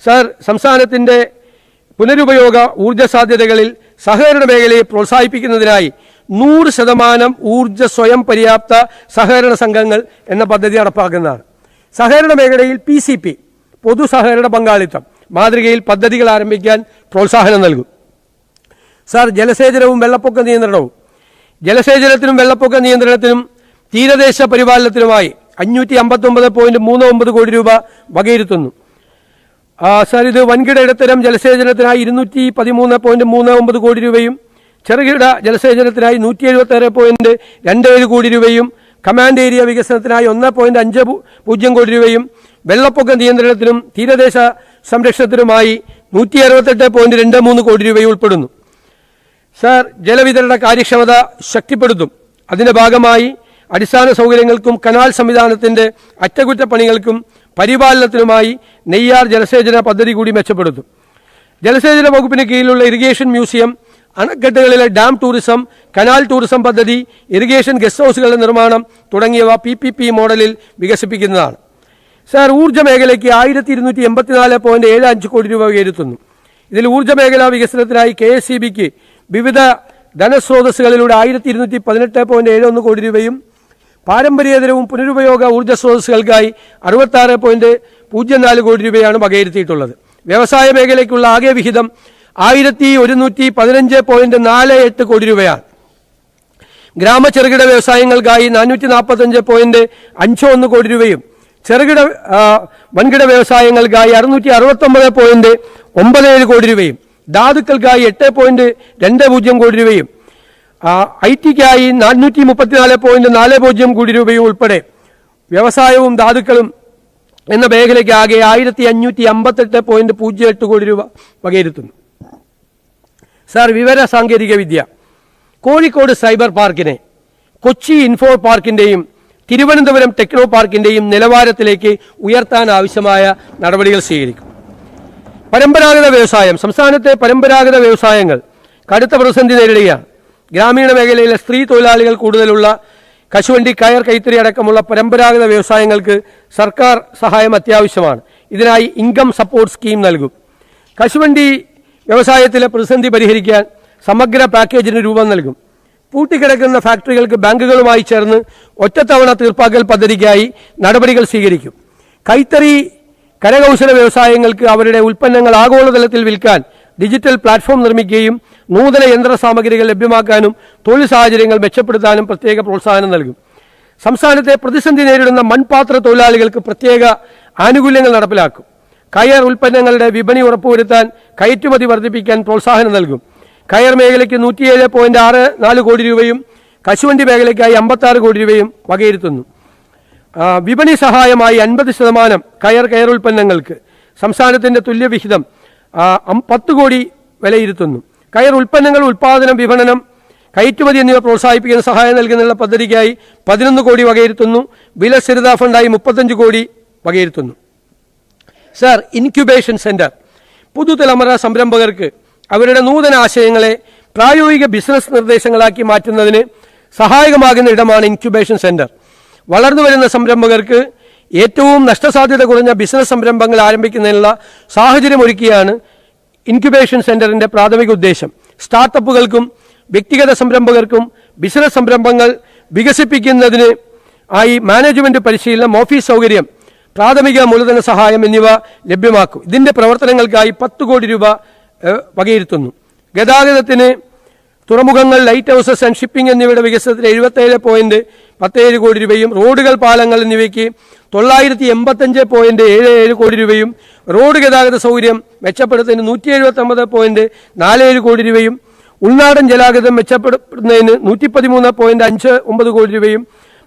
സർ, സംസ്ഥാനത്തിന്റെ പുനരുപയോഗ ഊർജ്ജ സാധ്യതകളിൽ സഹകരണ മേഖലയെ പ്രോത്സാഹിപ്പിക്കുന്നതിനായി 100% ഊർജ്ജ സ്വയം പര്യാപ്ത സഹകരണ സംഘങ്ങൾ എന്ന പദ്ധതി നടപ്പാക്കുന്നതാണ്. സഹകരണ മേഖലയിൽ PCP പൊതു സഹകരണ പങ്കാളിത്തം മാതൃകയിൽ പദ്ധതികൾ ആരംഭിക്കാൻ പ്രോത്സാഹനം നൽകും. സർ, ജലസേചനവും വെള്ളപ്പൊക്ക നിയന്ത്രണവും. ജലസേചനത്തിനും വെള്ളപ്പൊക്ക നിയന്ത്രണത്തിനും തീരദേശ പരിപാലനത്തിനുമായി 559.39 കോടി രൂപ വകയിരുത്തുന്നു. സർ, ഇത് വൻകിട ഇടത്തരം ജലസേചനത്തിനായി 213.39 കോടി രൂപയും ചെറുകിട ജലസേചനത്തിനായി 176.27 കോടി രൂപയും കമാൻഡ് ഏരിയ വികസനത്തിനായി 1.50 കോടി രൂപയും വെള്ളപ്പൊക്ക നിയന്ത്രണത്തിനും തീരദേശ സംരക്ഷണത്തിനുമായി 168.23 കോടി രൂപയും ഉൾപ്പെടുന്നു. സർ, ജലവിതരണ കാര്യക്ഷമത ശക്തിപ്പെടുത്തും. അതിന്റെ ഭാഗമായി അടിസ്ഥാന സൗകര്യങ്ങൾക്കും കനാൽ സംവിധാനത്തിന്റെ അറ്റകുറ്റപ്പണികൾക്കും പരിപാലനത്തിനുമായി നെയ്യാർ ജലസേചന പദ്ധതി കൂടി മെച്ചപ്പെടുത്തും. ജലസേചന വകുപ്പിന് കീഴിലുള്ള ഇറിഗേഷൻ മ്യൂസിയം, അണക്കെട്ടുകളിലെ ഡാം ടൂറിസം, കനാൽ ടൂറിസം പദ്ധതി, ഇറിഗേഷൻ ഗസ്റ്റ് ഹൗസുകളുടെ നിർമ്മാണം തുടങ്ങിയവ PPP മോഡലിൽ വികസിപ്പിക്കുന്നതാണ്. സർ, ഊർജ്ജ മേഖലയ്ക്ക് 1284.75 കോടി രൂപ വകയിരുത്തുന്നു. ഇതിൽ ഊർജ്ജ മേഖലാ വികസനത്തിനായി KSEBക്ക് വിവിധ ധനസ്രോതസ്സുകളിലൂടെ 1218.71 കോടി രൂപയും പാരമ്പര്യേതരവും പുനരുപയോഗ ഊർജ്ജ സ്രോതസ്സുകൾക്കായി 66.04 കോടി രൂപയാണ് വകയിരുത്തിയിട്ടുള്ളത്. വ്യവസായ മേഖലയ്ക്കുള്ള ആകെ വിഹിതം 1115.48 കോടി രൂപയാണ്. ഗ്രാമ ചെറുകിട വ്യവസായങ്ങൾക്കായി 445.51 കോടി രൂപയും വൻകിട വ്യവസായങ്ങൾക്കായി 669.97 കോടി രൂപയും ധാതുക്കൾക്കായി 8.20 കോടി രൂപയും IT-ക്കായി 434.40 കോടി രൂപയും ഉൾപ്പെടെ വ്യവസായവും ധാതുക്കളും എന്ന മേഖലയ്ക്ക് ആകെ 1558.08 കോടി രൂപ വകയിരുത്തുന്നു. സാർ, വിവര സാങ്കേതിക വിദ്യ. കോഴിക്കോട് സൈബർ പാർക്കിനെ കൊച്ചി ഇൻഫോ പാർക്കിന്റെയും തിരുവനന്തപുരം ടെക്നോ പാർക്കിന്റെയും നിലവാരത്തിലേക്ക് ഉയർത്താൻ ആവശ്യമായ നടപടികൾ സ്വീകരിക്കും. പരമ്പരാഗത വ്യവസായം. സംസ്ഥാനത്തെ പരമ്പരാഗത വ്യവസായങ്ങൾ കടുത്ത പ്രതിസന്ധി നേരിടുകയാണ്. ഗ്രാമീണ മേഖലയിലെ സ്ത്രീ തൊഴിലാളികൾ കൂടുതലുള്ള കശുവണ്ടി, കയർ, കൈത്തറി അടക്കമുള്ള പരമ്പരാഗത വ്യവസായങ്ങൾക്ക് സർക്കാർ സഹായം അത്യാവശ്യമാണ്. ഇതിനായി ഇൻകം സപ്പോർട്ട് സ്കീം നൽകും. കശുവണ്ടി വ്യവസായത്തിലെ പ്രതിസന്ധി പരിഹരിക്കാൻ സമഗ്ര പാക്കേജിന് രൂപം നൽകും. പൂട്ടിക്കിടക്കുന്ന ഫാക്ടറികൾക്ക് ബാങ്കുകളുമായി ചേർന്ന് ഒറ്റത്തവണ തീർപ്പാക്കൽ പദ്ധതിക്കായി നടപടികൾ സ്വീകരിക്കും. കൈത്തറി, കരകൗശല വ്യവസായങ്ങൾക്ക് അവരുടെ ഉൽപ്പന്നങ്ങൾ ആഗോളതലത്തിൽ വിൽക്കാൻ ഡിജിറ്റൽ പ്ലാറ്റ്ഫോം നിർമ്മിക്കുകയും നൂതന യന്ത്ര സാമഗ്രികൾ ലഭ്യമാക്കാനും തൊഴിൽ സാഹചര്യങ്ങൾ മെച്ചപ്പെടുത്താനും പ്രത്യേക പ്രോത്സാഹനം നൽകും. സംസ്ഥാനത്തെ പ്രതിസന്ധി നേരിടുന്ന മൺപാത്ര തൊഴിലാളികൾക്ക് പ്രത്യേക ആനുകൂല്യങ്ങൾ നടപ്പിലാക്കും. കയർ ഉൽപ്പന്നങ്ങളുടെ വിപണി ഉറപ്പുവരുത്താൻ കയറ്റുമതി വർദ്ധിപ്പിക്കാൻ പ്രോത്സാഹനം നൽകും. കയർ മേഖലയ്ക്ക് 107.64 കോടി രൂപയും കശുവണ്ടി മേഖലയ്ക്കായി 56 കോടി രൂപയും വകയിരുത്തുന്നു. വിപണി സഹായമായി 50% കയർ ഉൽപ്പന്നങ്ങൾക്ക് സംസ്ഥാനത്തിന്റെ തുല്യവിഹിതം 10 കോടി വിലയിരുത്തുന്നു. കയർ ഉൽപ്പന്നങ്ങൾ ഉൽപാദനം, വിപണനം, കയറ്റുമതി എന്നിവ പ്രോത്സാഹിപ്പിക്കുന്ന സഹായം നൽകുന്നുള്ള പദ്ധതിക്കായി 11 കോടി വകയിരുത്തുന്നു. വില സ്ഥിരതാ ഫണ്ടായി 35 കോടി വകയിരുത്തുന്നു. Sir, incubation centre. പുതുതലമുറ സംരംഭകർക്ക് അവരുടെ നൂതന ആശയങ്ങളെ പ്രായോഗിക ബിസിനസ് നിർദ്ദേശങ്ങളാക്കി മാറ്റുന്നതിന് സഹായകമാകുന്ന ഇടമാണ് ഇൻക്യുബേഷൻ സെന്റർ. വളർന്നുവരുന്ന സംരംഭകർക്ക് ഏറ്റവും നഷ്ടസാധ്യത കുറഞ്ഞ ബിസിനസ് സംരംഭങ്ങൾ ആരംഭിക്കുന്നതിനുള്ള സാഹചര്യമൊരുക്കിയാണ് ഇൻക്യുബേഷൻ സെന്ററിന്റെ പ്രാഥമിക ഉദ്ദേശം. സ്റ്റാർട്ടപ്പുകൾക്കും വ്യക്തിഗത സംരംഭകർക്കും ബിസിനസ് സംരംഭങ്ങൾ വികസിപ്പിക്കുന്നതിന് ആയി മാനേജ്മെന്റ് പരിശീലനം, ഓഫീസ് സൗകര്യം, പ്രാഥമിക മൂലധന സഹായം എന്നിവ ലഭ്യമാക്കും. ഇതിന്റെ പ്രവർത്തനങ്ങൾക്കായി 10 കോടി രൂപ വകയിരുത്തുന്നു. ഗതാഗതത്തിന് തുറമുഖങ്ങൾ, ലൈറ്റ് ഹൗസസ് ആൻഡ് ഷിപ്പിംഗ് എന്നിവയുടെ വികസനത്തിന് 77.17 കോടി രൂപയും റോഡുകൾ, പാലങ്ങൾ എന്നിവയ്ക്ക് 985.77 കോടി രൂപയും റോഡ് ഗതാഗത സൗകര്യം മെച്ചപ്പെടുത്തുന്നതിന് 179.47 കോടി രൂപയും ഉൾനാടൻ ജലഗതാഗതം മെച്ചപ്പെടുത്തുന്നതിന് 113.59 കോടി രൂപയും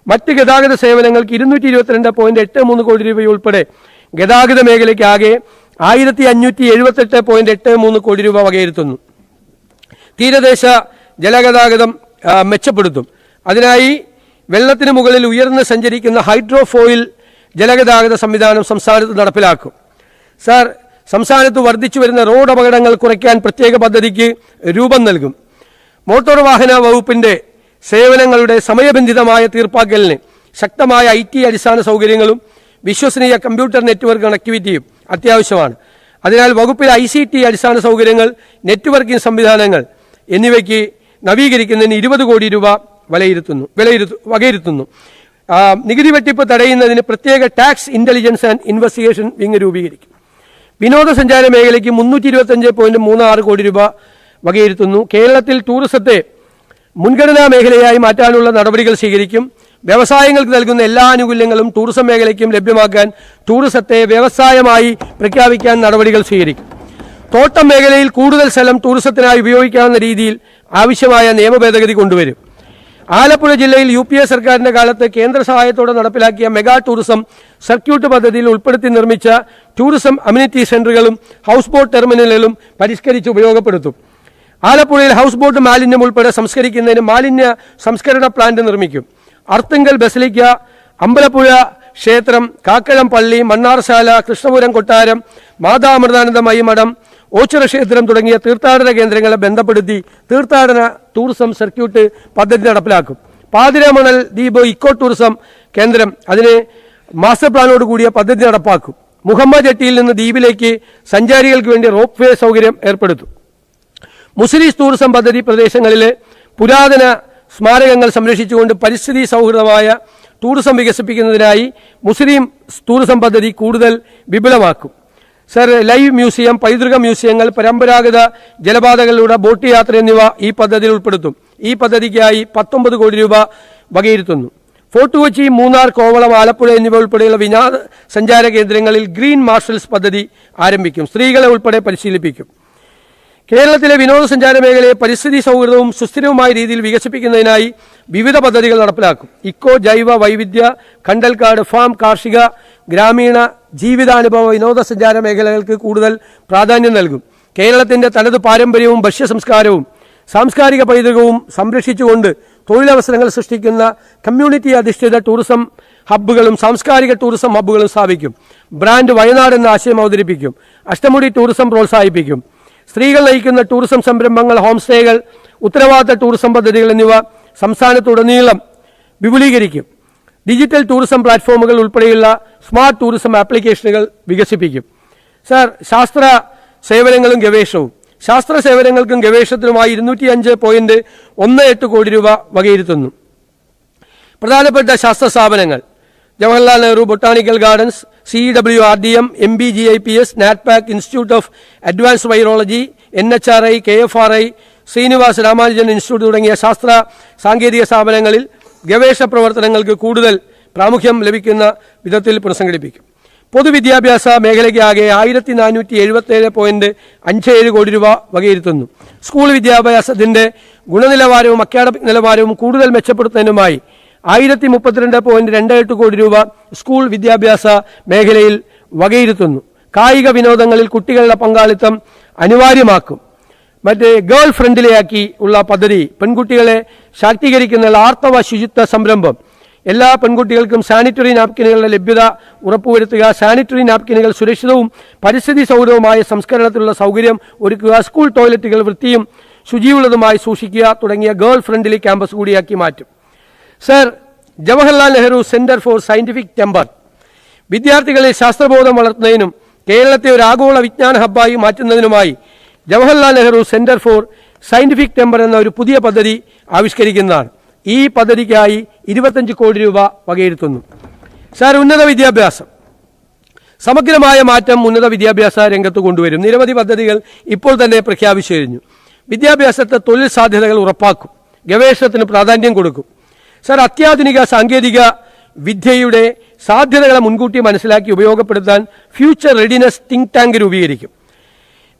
മറ്റ് ഗതാഗത സേവനങ്ങൾക്ക് 222.83 കോടി രൂപയും ഉൾപ്പെടെ ഗതാഗത മേഖലയ്ക്ക് ആകെ 1578.83 കോടി രൂപ വകയിരുത്തുന്നു. തീരദേശ ജലഗതാഗതം മെച്ചപ്പെടുത്തും. അതിനായി വെള്ളത്തിന് മുകളിൽ ഉയർന്ന് സഞ്ചരിക്കുന്ന ഹൈഡ്രോഫോയിൽ ജലഗതാഗത സംവിധാനം സംസ്ഥാനത്ത് നടപ്പിലാക്കും. സാർ, സംസ്ഥാനത്ത് വർദ്ധിച്ചു വരുന്ന റോഡ് അപകടങ്ങൾ കുറയ്ക്കാൻ പ്രത്യേക പദ്ധതിക്ക് രൂപം നൽകും. മോട്ടോർ വാഹന വകുപ്പിന്റെ സേവനങ്ങളുടെ സമയബന്ധിതമായ തീർപ്പാക്കലിന് ശക്തമായ IT അടിസ്ഥാന സൗകര്യങ്ങളും വിശ്വസനീയ കമ്പ്യൂട്ടർ നെറ്റ്വർക്ക് കണക്ടിവിറ്റിയും അത്യാവശ്യമാണ്. അതിനാൽ വകുപ്പിൽ ICT അടിസ്ഥാന സൗകര്യങ്ങൾ, നെറ്റ്വർക്കിംഗ് സംവിധാനങ്ങൾ എന്നിവയ്ക്ക് നവീകരിക്കുന്നതിന് 20 കോടി രൂപ വകയിരുത്തുന്നു. നികുതി വെട്ടിപ്പ് തടയുന്നതിന് പ്രത്യേക tax intelligence and investigation wing രൂപീകരിക്കും. വിനോദസഞ്ചാര മേഖലയ്ക്ക് 325.36 കോടി രൂപ വകയിരുത്തുന്നു. കേരളത്തിൽ ടൂറിസത്തെ മുൻഗണനാ മേഖലയായി മാറ്റാനുള്ള നടപടികൾ സ്വീകരിക്കും. വ്യവസായങ്ങൾക്ക് നൽകുന്ന എല്ലാ ആനുകൂല്യങ്ങളും ടൂറിസം മേഖലയ്ക്കും ലഭ്യമാക്കാൻ ടൂറിസത്തെ വ്യവസായമായി പ്രഖ്യാപിക്കാൻ നടപടികൾ സ്വീകരിക്കും. തോട്ടം മേഖലയിൽ കൂടുതൽ സ്ഥലം ടൂറിസത്തിനായി ഉപയോഗിക്കാവുന്ന രീതിയിൽ ആവശ്യമായ നിയമ ഭേദഗതി കൊണ്ടുവരും. ആലപ്പുഴ ജില്ലയിൽ UPA സർക്കാരിന്റെ കാലത്ത് കേന്ദ്ര സഹായത്തോടെ നടപ്പിലാക്കിയ മെഗാ ടൂറിസം സർക്യൂട്ട് പദ്ധതിയിൽ ഉൾപ്പെടുത്തി നിർമ്മിച്ച ടൂറിസം അമ്യൂണിറ്റി സെന്ററുകളും ഹൗസ് ബോട്ട് ടെർമിനലുകളും പരിഷ്കരിച്ച് ഉപയോഗപ്പെടുത്തും. ആലപ്പുഴയിൽ ഹൗസ് ബോട്ട് മാലിന്യം ഉൾപ്പെടെ സംസ്കരിക്കുന്നതിന് മാലിന്യ സംസ്കരണ പ്ലാന്റ് നിർമ്മിക്കും. അർത്തുങ്കൽ ബസലിക്ക, അമ്പലപ്പുഴ ക്ഷേത്രം, കാക്കളം പള്ളി, മണ്ണാർശാല, കൃഷ്ണപുരം കൊട്ടാരം, മാതാമൃതാനന്ദമയി മഠം, ഓച്ചിറ ക്ഷേത്രം തുടങ്ങിയ തീർത്ഥാടന കേന്ദ്രങ്ങളെ ബന്ധപ്പെടുത്തി തീർത്ഥാടന ടൂറിസം സർക്യൂട്ട് പദ്ധതി നടപ്പിലാക്കും. പാതിരാമണൽ ദ്വീപ് ഇക്കോ ടൂറിസം കേന്ദ്രം, അതിന് മാസ്റ്റർ പ്ലാനോട് കൂടിയ പദ്ധതി നടപ്പാക്കും. മുഹമ്മദ് ജട്ടിയിൽ നിന്ന് ദ്വീപിലേക്ക് സഞ്ചാരികൾക്ക് വേണ്ടി റോപ്പ് വേ സൗകര്യം ഏർപ്പെടുത്തും. മുസ്ലിം ടൂറിസം പദ്ധതി പ്രദേശങ്ങളിലെ പുരാതന സ്മാരകങ്ങൾ സംരക്ഷിച്ചുകൊണ്ട് പരിസ്ഥിതി സൗഹൃദമായ ടൂറിസം വികസിപ്പിക്കുന്നതിനായി മുസ്ലിം ടൂറിസം പദ്ധതി കൂടുതൽ വിപുലമാക്കും. സർ, ലൈവ് മ്യൂസിയം, പൈതൃക മ്യൂസിയങ്ങൾ, പരമ്പരാഗത ജലപാതകളിലൂടെ ബോട്ട് യാത്ര എന്നിവ ഈ പദ്ധതിയിൽ ഉൾപ്പെടുത്തും. ഈ പദ്ധതിക്കായി 19 കോടി രൂപ വകയിരുത്തുന്നു. ഫോർട്ട് കൊച്ചി, മൂന്നാർ, കോവളം, ആലപ്പുഴ എന്നിവ ഉൾപ്പെടെയുള്ള വിനോദസഞ്ചാര കേന്ദ്രങ്ങളിൽ ഗ്രീൻ മാർഷൽസ് പദ്ധതി ആരംഭിക്കും. സ്ത്രീകളെ ഉൾപ്പെടെ പരിശീലിപ്പിക്കും. കേരളത്തിലെ വിനോദസഞ്ചാര മേഖലയെ പരിസ്ഥിതി സൗഹൃദവും സുസ്ഥിരവുമായ രീതിയിൽ വികസിപ്പിക്കുന്നതിനായി വിവിധ പദ്ധതികൾ നടപ്പിലാക്കും. ഇക്കോ, ജൈവ വൈവിധ്യ, കണ്ടൽക്കാട് ഫാം, കാർഷിക, ഗ്രാമീണ ജീവിതാനുഭവ വിനോദസഞ്ചാര മേഖലകൾക്ക് കൂടുതൽ പ്രാധാന്യം നൽകും. കേരളത്തിന്റെ തനത് പാരമ്പര്യവും ഭക്ഷ്യസംസ്കാരവും സാംസ്കാരിക പൈതൃകവും സംരക്ഷിച്ചുകൊണ്ട് തൊഴിലവസരങ്ങൾ സൃഷ്ടിക്കുന്ന കമ്മ്യൂണിറ്റി അധിഷ്ഠിത ടൂറിസം ഹബ്ബുകളും സാംസ്കാരിക ടൂറിസം ഹബ്ബുകളും സ്ഥാപിക്കും. ബ്രാൻഡ് വയനാട് എന്ന ആശയം അവതരിപ്പിക്കും. അഷ്ടമുടി ടൂറിസം പ്രോത്സാഹിപ്പിക്കും. സ്ത്രീകൾ നയിക്കുന്ന ടൂറിസം സംരംഭങ്ങൾ, ഹോം സ്റ്റേകൾ, ഉത്തരവാദിത്ത ടൂറിസം പദ്ധതികൾ എന്നിവ സംസ്ഥാനത്തുടനീളം വിപുലീകരിക്കും. ഡിജിറ്റൽ ടൂറിസം പ്ലാറ്റ്ഫോമുകൾ ഉൾപ്പെടെയുള്ള സ്മാർട്ട് ടൂറിസം ആപ്ലിക്കേഷനുകൾ വികസിപ്പിക്കും. സർ, ശാസ്ത്ര സേവനങ്ങളും ഗവേഷണവും. ശാസ്ത്ര സേവനങ്ങൾക്കും ഗവേഷണത്തിനുമായി 205.18 കോടി രൂപ വകയിരുത്തുന്നു. പ്രധാനപ്പെട്ട ശാസ്ത്ര സ്ഥാപനങ്ങൾ: Jawaharlal Nehru botanical gardens, CEWRDM, MBGIPS, NATPAC, institute of advanced virology, NHRI, KFRI, Srinivas Ramanujan institute തുടങ്ങിയ ശാസ്ത്ര സാങ്കേതിക സ്ഥാപനങ്ങളിൽ ഗവേഷണ പ്രവർത്തനങ്ങൾക്ക് കൂടുതൽ പ്രാമുഖ്യം ലഭിക്കുന്ന വിധത്തിൽ പുനഃസംഘടിപ്പിക്കും. പൊതുവിദ്യാഭ്യാസ മേഖലയ്ക്ക് ആകെ 1477.57 കോടി രൂപ വകയിരുത്തുന്നു. സ്കൂൾ വിദ്യാഭ്യാസത്തിന്റെ ഗുണനിലവാരവും അക്കാഡമിക് നിലവാരവും കൂടുതൽ മെച്ചപ്പെടുത്തുന്നതിനുമായി 1032.28 കോടി രൂപ സ്കൂൾ വിദ്യാഭ്യാസ മേഖലയിൽ വകയിരുത്തുന്നു. കായിക വിനോദങ്ങളിൽ കുട്ടികളുടെ പങ്കാളിത്തം അനിവാര്യമാക്കും. ഗേൾ ഫ്രണ്ട്ലിയാക്കി ഉള്ള പദ്ധതി, പെൺകുട്ടികളെ ശാക്തീകരിക്കുന്ന ആർത്തവ ശുചിത്വ സംരംഭം, എല്ലാ പെൺകുട്ടികൾക്കും സാനിറ്ററി നാപ്കിനുകളുടെ ലഭ്യത ഉറപ്പുവരുത്തുക, സാനിറ്ററി നാപ്കിനുകൾ സുരക്ഷിതവും പരിസ്ഥിതി സൗഹൃദവുമായ സംസ്കരണത്തിലുള്ള സൗകര്യം ഒരുക്കുക, സ്കൂൾ ടോയ്ലറ്റുകൾ വൃത്തിയും ശുചിയുള്ളതുമായി സൂക്ഷിക്കുക തുടങ്ങിയ ഗേൾ ഫ്രണ്ട്ലി ക്യാമ്പസ് കൂടിയാക്കി മാറ്റും. Sir, Jawaharlal Nehru centre for scientific temper വിദ്യാർത്ഥികളിൽ ശാസ്ത്രബോധം വളർത്തുന്നതിനും കേരളത്തെ ഒരു ആഗോള വിജ്ഞാന ഹബ്ബായി മാറ്റുന്നതിനുമായി Jawaharlal Nehru centre for scientific temper എന്ന ഒരു പുതിയ പദ്ധതി ആവിഷ്കരിക്കുന്നതാണ്. ഈ പദ്ധതിക്കായി 25 കോടി രൂപ വകയിരുത്തുന്നു. സർ, ഉന്നത വിദ്യാഭ്യാസം. സമഗ്രമായ മാറ്റം ഉന്നത വിദ്യാഭ്യാസ രംഗത്ത് കൊണ്ടുവരും. നിരവധി പദ്ധതികൾ ഇപ്പോൾ തന്നെ പ്രഖ്യാപിച്ചു കഴിഞ്ഞു. വിദ്യാഭ്യാസത്തെ തൊഴിൽ സാധ്യതകൾ ഉറപ്പാക്കും. ഗവേഷണത്തിന് പ്രാധാന്യം കൊടുക്കും. സർ, അത്യാധുനിക സാങ്കേതിക വിദ്യയുടെ സാധ്യതകളെ മുൻകൂട്ടി മനസ്സിലാക്കി ഉപയോഗപ്പെടുത്താൻ ഫ്യൂച്ചർ റെഡിനെസ് തിങ്ക് ടാങ്ക് രൂപീകരിക്കും.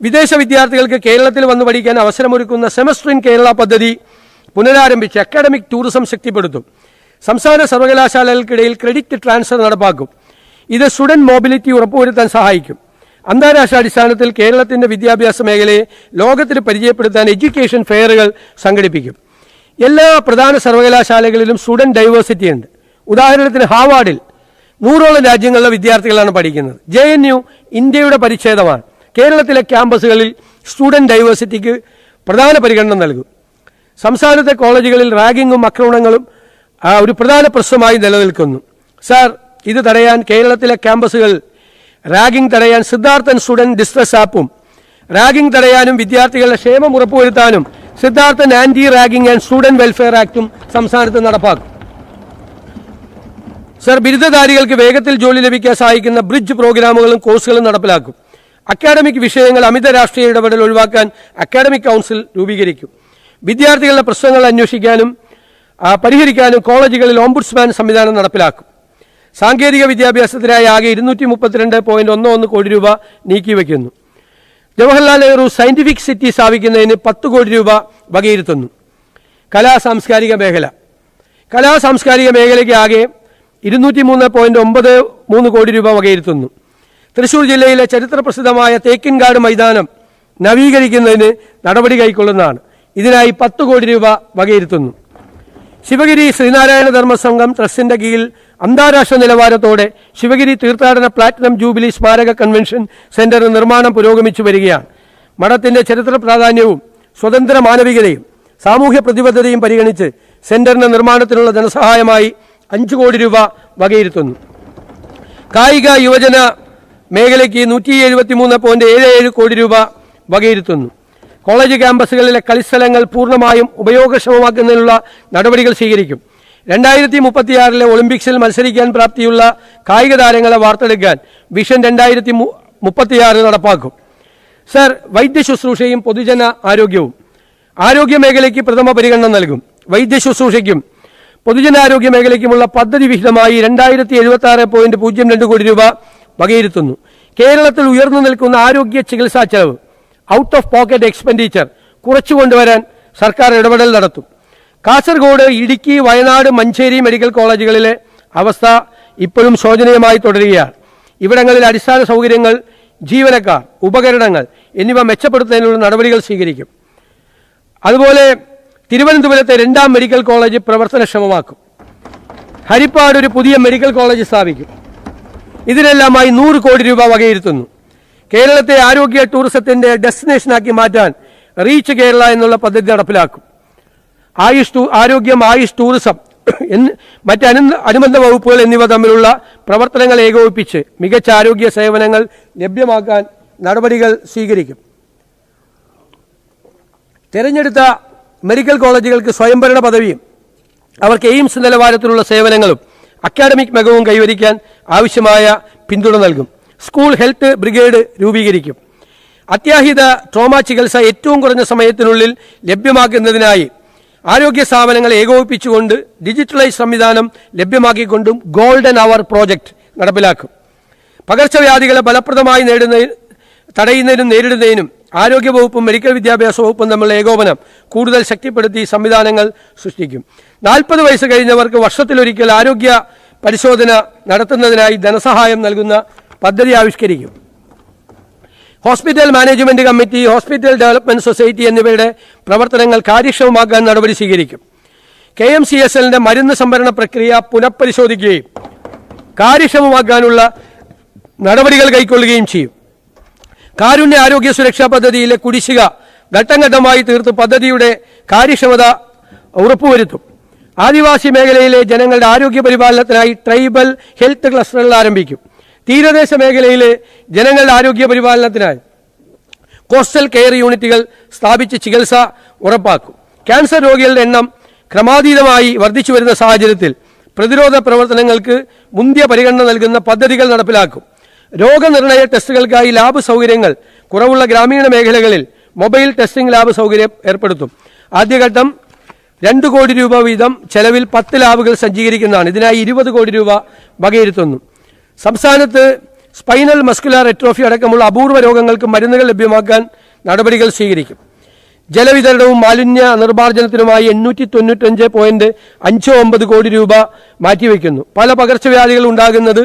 വിദേശ വിദ്യാർത്ഥികൾക്ക് കേരളത്തിൽ വന്നു പഠിക്കാൻ അവസരമൊരുക്കുന്ന സെമസ്റ്റർ ഇൻ കേരള പദ്ധതി പുനരാരംഭിച്ച് അക്കാഡമിക് ടൂറിസം ശക്തിപ്പെടുത്തും. സംസ്ഥാന സർവകലാശാലകൾക്കിടയിൽ ക്രെഡിറ്റ് ട്രാൻസ്ഫർ നടപ്പാക്കും. ഇത് സ്റ്റുഡന്റ് മൊബിലിറ്റി ഉറപ്പുവരുത്താൻ സഹായിക്കും. അന്താരാഷ്ട്ര അടിസ്ഥാനത്തിൽ കേരളത്തിന്റെ വിദ്യാഭ്യാസ മേഖലയെ ലോകത്തിന് പരിചയപ്പെടുത്താൻ എഡ്യൂക്കേഷൻ ഫെയറുകൾ സംഘടിപ്പിക്കും. എല്ലാ പ്രധാന സർവകലാശാലകളിലും സ്റ്റുഡന്റ് ഡൈവേഴ്സിറ്റി ഉണ്ട്. ഉദാഹരണത്തിന് ഹാർവാർഡിൽ 100ഓളം രാജ്യങ്ങളിലെ വിദ്യാർത്ഥികളാണ് പഠിക്കുന്നത്. JNU ഇന്ത്യയുടെ പരിച്ഛേദമാണ്. കേരളത്തിലെ ക്യാമ്പസുകളിൽ സ്റ്റുഡന്റ് ഡൈവേഴ്സിറ്റിക്ക് പ്രധാന പരിഗണന നൽകും. സംസ്ഥാനത്തെ കോളേജുകളിൽ റാഗിങ്ങും ആക്രമണങ്ങളും ഒരു പ്രധാന പ്രശ്നമായി നിലനിൽക്കുന്നു. സാർ, ഇത് തടയാൻ കേരളത്തിലെ ക്യാമ്പസുകൾ റാഗിംഗ് തടയാൻ സിദ്ധാർത്ഥൻ സ്റ്റുഡന്റ് ഡിസ്ട്രസ് ആപ്പും റാഗിംഗ് തടയാനും വിദ്യാർത്ഥികളുടെ ക്ഷേമം ഉറപ്പുവരുത്താനും Siddharthan anti ragging and student welfare ആക്ടും സംസ്ഥാനത്ത് നടപ്പാക്കും. സർ, ബിരുദധാരികൾക്ക് വേഗത്തിൽ ജോലി ലഭിക്കാൻ സഹായിക്കുന്ന ബ്രിഡ്ജ് പ്രോഗ്രാമുകളും കോഴ്സുകളും നടപ്പിലാക്കും. അക്കാഡമിക് വിഷയങ്ങൾ അമിത രാഷ്ട്രീയ ഇടപെടൽ ഒഴിവാക്കാൻ അക്കാഡമിക് കൗൺസിൽ രൂപീകരിക്കും. വിദ്യാർത്ഥികളുടെ പ്രശ്നങ്ങൾ അന്വേഷിക്കാനും പരിഹരിക്കാനും കോളേജുകളിൽ ഓംബുഡ്സ്മാൻ സംവിധാനം നടപ്പിലാക്കും. സാങ്കേതിക വിദ്യാഭ്യാസത്തിനായി ആകെ 232.11 കോടി രൂപ നീക്കിവെക്കുന്നു. ജവഹർലാൽ നെഹ്റു സയന്റിഫിക് സിറ്റി സ്ഥാപിക്കുന്നതിന് 10 കോടി രൂപ വകയിരുത്തുന്നു. കലാ സാംസ്കാരിക മേഖലയ്ക്ക് ആകെ 203.93 കോടി രൂപ വകയിരുത്തുന്നു. തൃശൂർ ജില്ലയിലെ ചരിത്രപ്രസിദ്ധമായ തേക്കിൻകാട് മൈതാനം നവീകരിക്കുന്നതിന് നടപടി കൈക്കൊള്ളുന്നതാണ്. ഇതിനായി 10 കോടി രൂപ വകയിരുത്തുന്നു. ശിവഗിരി ശ്രീനാരായണ ധർമ്മസംഘം ട്രസ്റ്റിന്റെ കീഴിൽ അന്താരാഷ്ട്ര നിലവാരത്തോടെ ശിവഗിരി തീർത്ഥാടന പ്ലാറ്റിനം ജൂബിലി സ്മാരക കൺവെൻഷൻ സെന്റർ നിർമ്മാണം പുരോഗമിച്ചു വരികയാണ്. മഠത്തിന്റെ ചരിത്ര പ്രാധാന്യവും സ്വതന്ത്ര മാനവികതയും സാമൂഹ്യ പ്രതിബദ്ധതയും പരിഗണിച്ച് സെന്ററിന്റെ നിർമ്മാണത്തിനുള്ള ധനസഹായമായി 5 കോടി രൂപ വകയിരുത്തുന്നു. കായിക യുവജന മേഖലയ്ക്ക് 173.77 കോടി രൂപ വകയിരുത്തുന്നു. കോളേജ് ക്യാമ്പസുകളിലെ കളിസ്ഥലങ്ങൾ പൂർണ്ണമായും ഉപയോഗക്ഷമമാക്കുന്നതിനുള്ള നടപടികൾ സ്വീകരിക്കും. 2036 ഒളിമ്പിക്സിൽ മത്സരിക്കാൻ പ്രാപ്തിയുള്ള കായിക താരങ്ങളെ വാർത്തെടുക്കാൻ വിഷൻ 2036 നടപ്പാക്കും. സർ, വൈദ്യശുശ്രൂഷയും പൊതുജന ആരോഗ്യവും ആരോഗ്യ മേഖലയ്ക്ക് പ്രഥമ പരിഗണന നൽകും. വൈദ്യശുശ്രൂഷയ്ക്കും പൊതുജനാരോഗ്യ മേഖലയ്ക്കുമുള്ള പദ്ധതി വിഹിതമായി 2076.02 കോടി രൂപ വകയിരുത്തുന്നു. കേരളത്തിൽ ഉയർന്നു നിൽക്കുന്ന ആരോഗ്യ ചികിത്സാ ചെലവ് ഔട്ട് ഓഫ് പോക്കറ്റ് എക്സ്പെൻഡിച്ചർ കുറച്ചുകൊണ്ടുവരാൻ സർക്കാർ ഇടപെടൽ നടത്തും. കാസർഗോഡ്, ഇടുക്കി, വയനാട്, മഞ്ചേരി മെഡിക്കൽ കോളേജുകളിലെ അവസ്ഥ ഇപ്പോഴും ശോചനീയമായി തുടരുകയാണ്. ഇവിടങ്ങളിൽ അടിസ്ഥാന സൗകര്യങ്ങൾ, ജീവനക്കാർ, ഉപകരണങ്ങൾ എന്നിവ മെച്ചപ്പെടുത്തുന്നതിനുള്ള നടപടികൾ സ്വീകരിക്കും. അതുപോലെ തിരുവനന്തപുരത്തെ 2ാം മെഡിക്കൽ കോളേജ് പ്രവർത്തനക്ഷമമാക്കും. ഹരിപ്പാട് ഒരു പുതിയ മെഡിക്കൽ കോളേജ് സ്ഥാപിക്കും. ഇതിനെല്ലാമായി 100 കോടി രൂപ വകയിരുത്തുന്നു. കേരളത്തെ ആരോഗ്യ ടൂറിസത്തിന്റെ ഡെസ്റ്റിനേഷനാക്കി മാറ്റാൻ റീച്ച് കേരള എന്നുള്ള പദ്ധതി നടപ്പിലാക്കും. ആരോഗ്യം, ആയുഷ്, ടൂറിസം മറ്റ് അനുബന്ധ വകുപ്പുകൾ എന്നിവ തമ്മിലുള്ള പ്രവർത്തനങ്ങൾ ഏകോപിപ്പിച്ച് മികച്ച ആരോഗ്യ സേവനങ്ങൾ ലഭ്യമാക്കാൻ നടപടികൾ സ്വീകരിക്കും. തെരഞ്ഞെടുത്ത മെഡിക്കൽ കോളേജുകൾക്ക് സ്വയംഭരണ പദവിയും അവർക്ക് എയിംസ് നിലവാരത്തിലുള്ള സേവനങ്ങളും അക്കാഡമിക് മികവും കൈവരിക്കാൻ ആവശ്യമായ പിന്തുണ നൽകും. സ്കൂൾ ഹെൽത്ത് ബ്രിഗേഡ് രൂപീകരിക്കും. അത്യാഹിത ട്രോമ ചികിത്സ ഏറ്റവും കുറഞ്ഞ സമയത്തിനുള്ളിൽ ലഭ്യമാക്കുന്നതിനായി ആരോഗ്യ സ്ഥാപനങ്ങൾ ഏകോപിപ്പിച്ചുകൊണ്ട് ഡിജിറ്റലൈസ് സംവിധാനം ലഭ്യമാക്കിക്കൊണ്ടും ഗോൾഡൻ അവർ പ്രോജക്റ്റ് നടപ്പിലാക്കും. പകർച്ചവ്യാധികളെ ഫലപ്രദമായി തടയുന്നതിനും നേരിടുന്നതിനും ആരോഗ്യവകുപ്പും മെഡിക്കൽ വിദ്യാഭ്യാസ വകുപ്പും തമ്മിലുള്ള ഏകോപനം കൂടുതൽ ശക്തിപ്പെടുത്തി സംവിധാനങ്ങൾ സൃഷ്ടിക്കും. 40 വയസ്സ് കഴിഞ്ഞവർക്ക് വർഷത്തിലൊരിക്കൽ ആരോഗ്യ പരിശോധന നടത്തുന്നതിനായി ധനസഹായം നൽകുന്ന പദ്ധതി ആവിഷ്കരിക്കും. Hospital management committee, hospital development society എന്നിവയുടെ പ്രവർത്തനങ്ങൾ കാര്യക്ഷമമാക്കാൻ നടപടി സ്വീകരിക്കും. KMCSLന്റെ മരുന്ന് സംഭരണ പ്രക്രിയ പുനഃപരിശോധിക്കുകയും കാര്യക്ഷമമാക്കാനുള്ള നടപടികൾ കൈക്കൊള്ളുകയും ചെയ്യും. കാരുണ്യ ആരോഗ്യ സുരക്ഷാ പദ്ധതിയിലെ കുടിശ്ശിക ഘട്ടം ഘട്ടമായി തീർത്ത് പദ്ധതിയുടെ കാര്യക്ഷമത ഉറപ്പുവരുത്തും. ആദിവാസി മേഖലയിലെ ജനങ്ങളുടെ ആരോഗ്യ പരിപാലനത്തിനായി ട്രൈബൽ ഹെൽത്ത് ക്ലസ്റ്ററുകൾ ആരംഭിക്കും. തീരദേശ മേഖലയിലെ ജനങ്ങളുടെ ആരോഗ്യ പരിപാലനത്തിനായി കോസ്റ്റൽ കെയർ യൂണിറ്റുകൾ സ്ഥാപിച്ച് ചികിത്സ ഉറപ്പാക്കും. ക്യാൻസർ രോഗികളുടെ എണ്ണം ക്രമാതീതമായി വർദ്ധിച്ചു വരുന്ന സാഹചര്യത്തിൽ പ്രതിരോധ പ്രവർത്തനങ്ങൾക്ക് മുന്തിയ പരിഗണന നൽകുന്ന പദ്ധതികൾ നടപ്പിലാക്കും. രോഗനിർണയ ടെസ്റ്റുകൾക്കായി ലാബ് സൗകര്യങ്ങൾ കുറവുള്ള ഗ്രാമീണ മേഖലകളിൽ മൊബൈൽ ടെസ്റ്റിംഗ് ലാബ് സൗകര്യം ഏർപ്പെടുത്തും. ആദ്യഘട്ടം 2 കോടി രൂപ വീതം ചെലവിൽ 10 ലാബുകൾ സജ്ജീകരിക്കുന്നതാണ്. ഇതിനായി 20 കോടി രൂപ വകയിരുത്തുന്നു. സംസ്ഥാനത്ത് സ്പൈനൽ മസ്കുലാർ എട്രോഫി അടക്കമുള്ള അപൂർവ രോഗങ്ങൾക്ക് മരുന്നുകൾ ലഭ്യമാക്കാൻ നടപടികൾ സ്വീകരിക്കും. ജലവിതരണവും മാലിന്യ നിർമ്മാർജ്ജനത്തിനുമായി 895.59 കോടി രൂപ മാറ്റിവെക്കുന്നു. പല പകർച്ചവ്യാധികൾ ഉണ്ടാകുന്നത്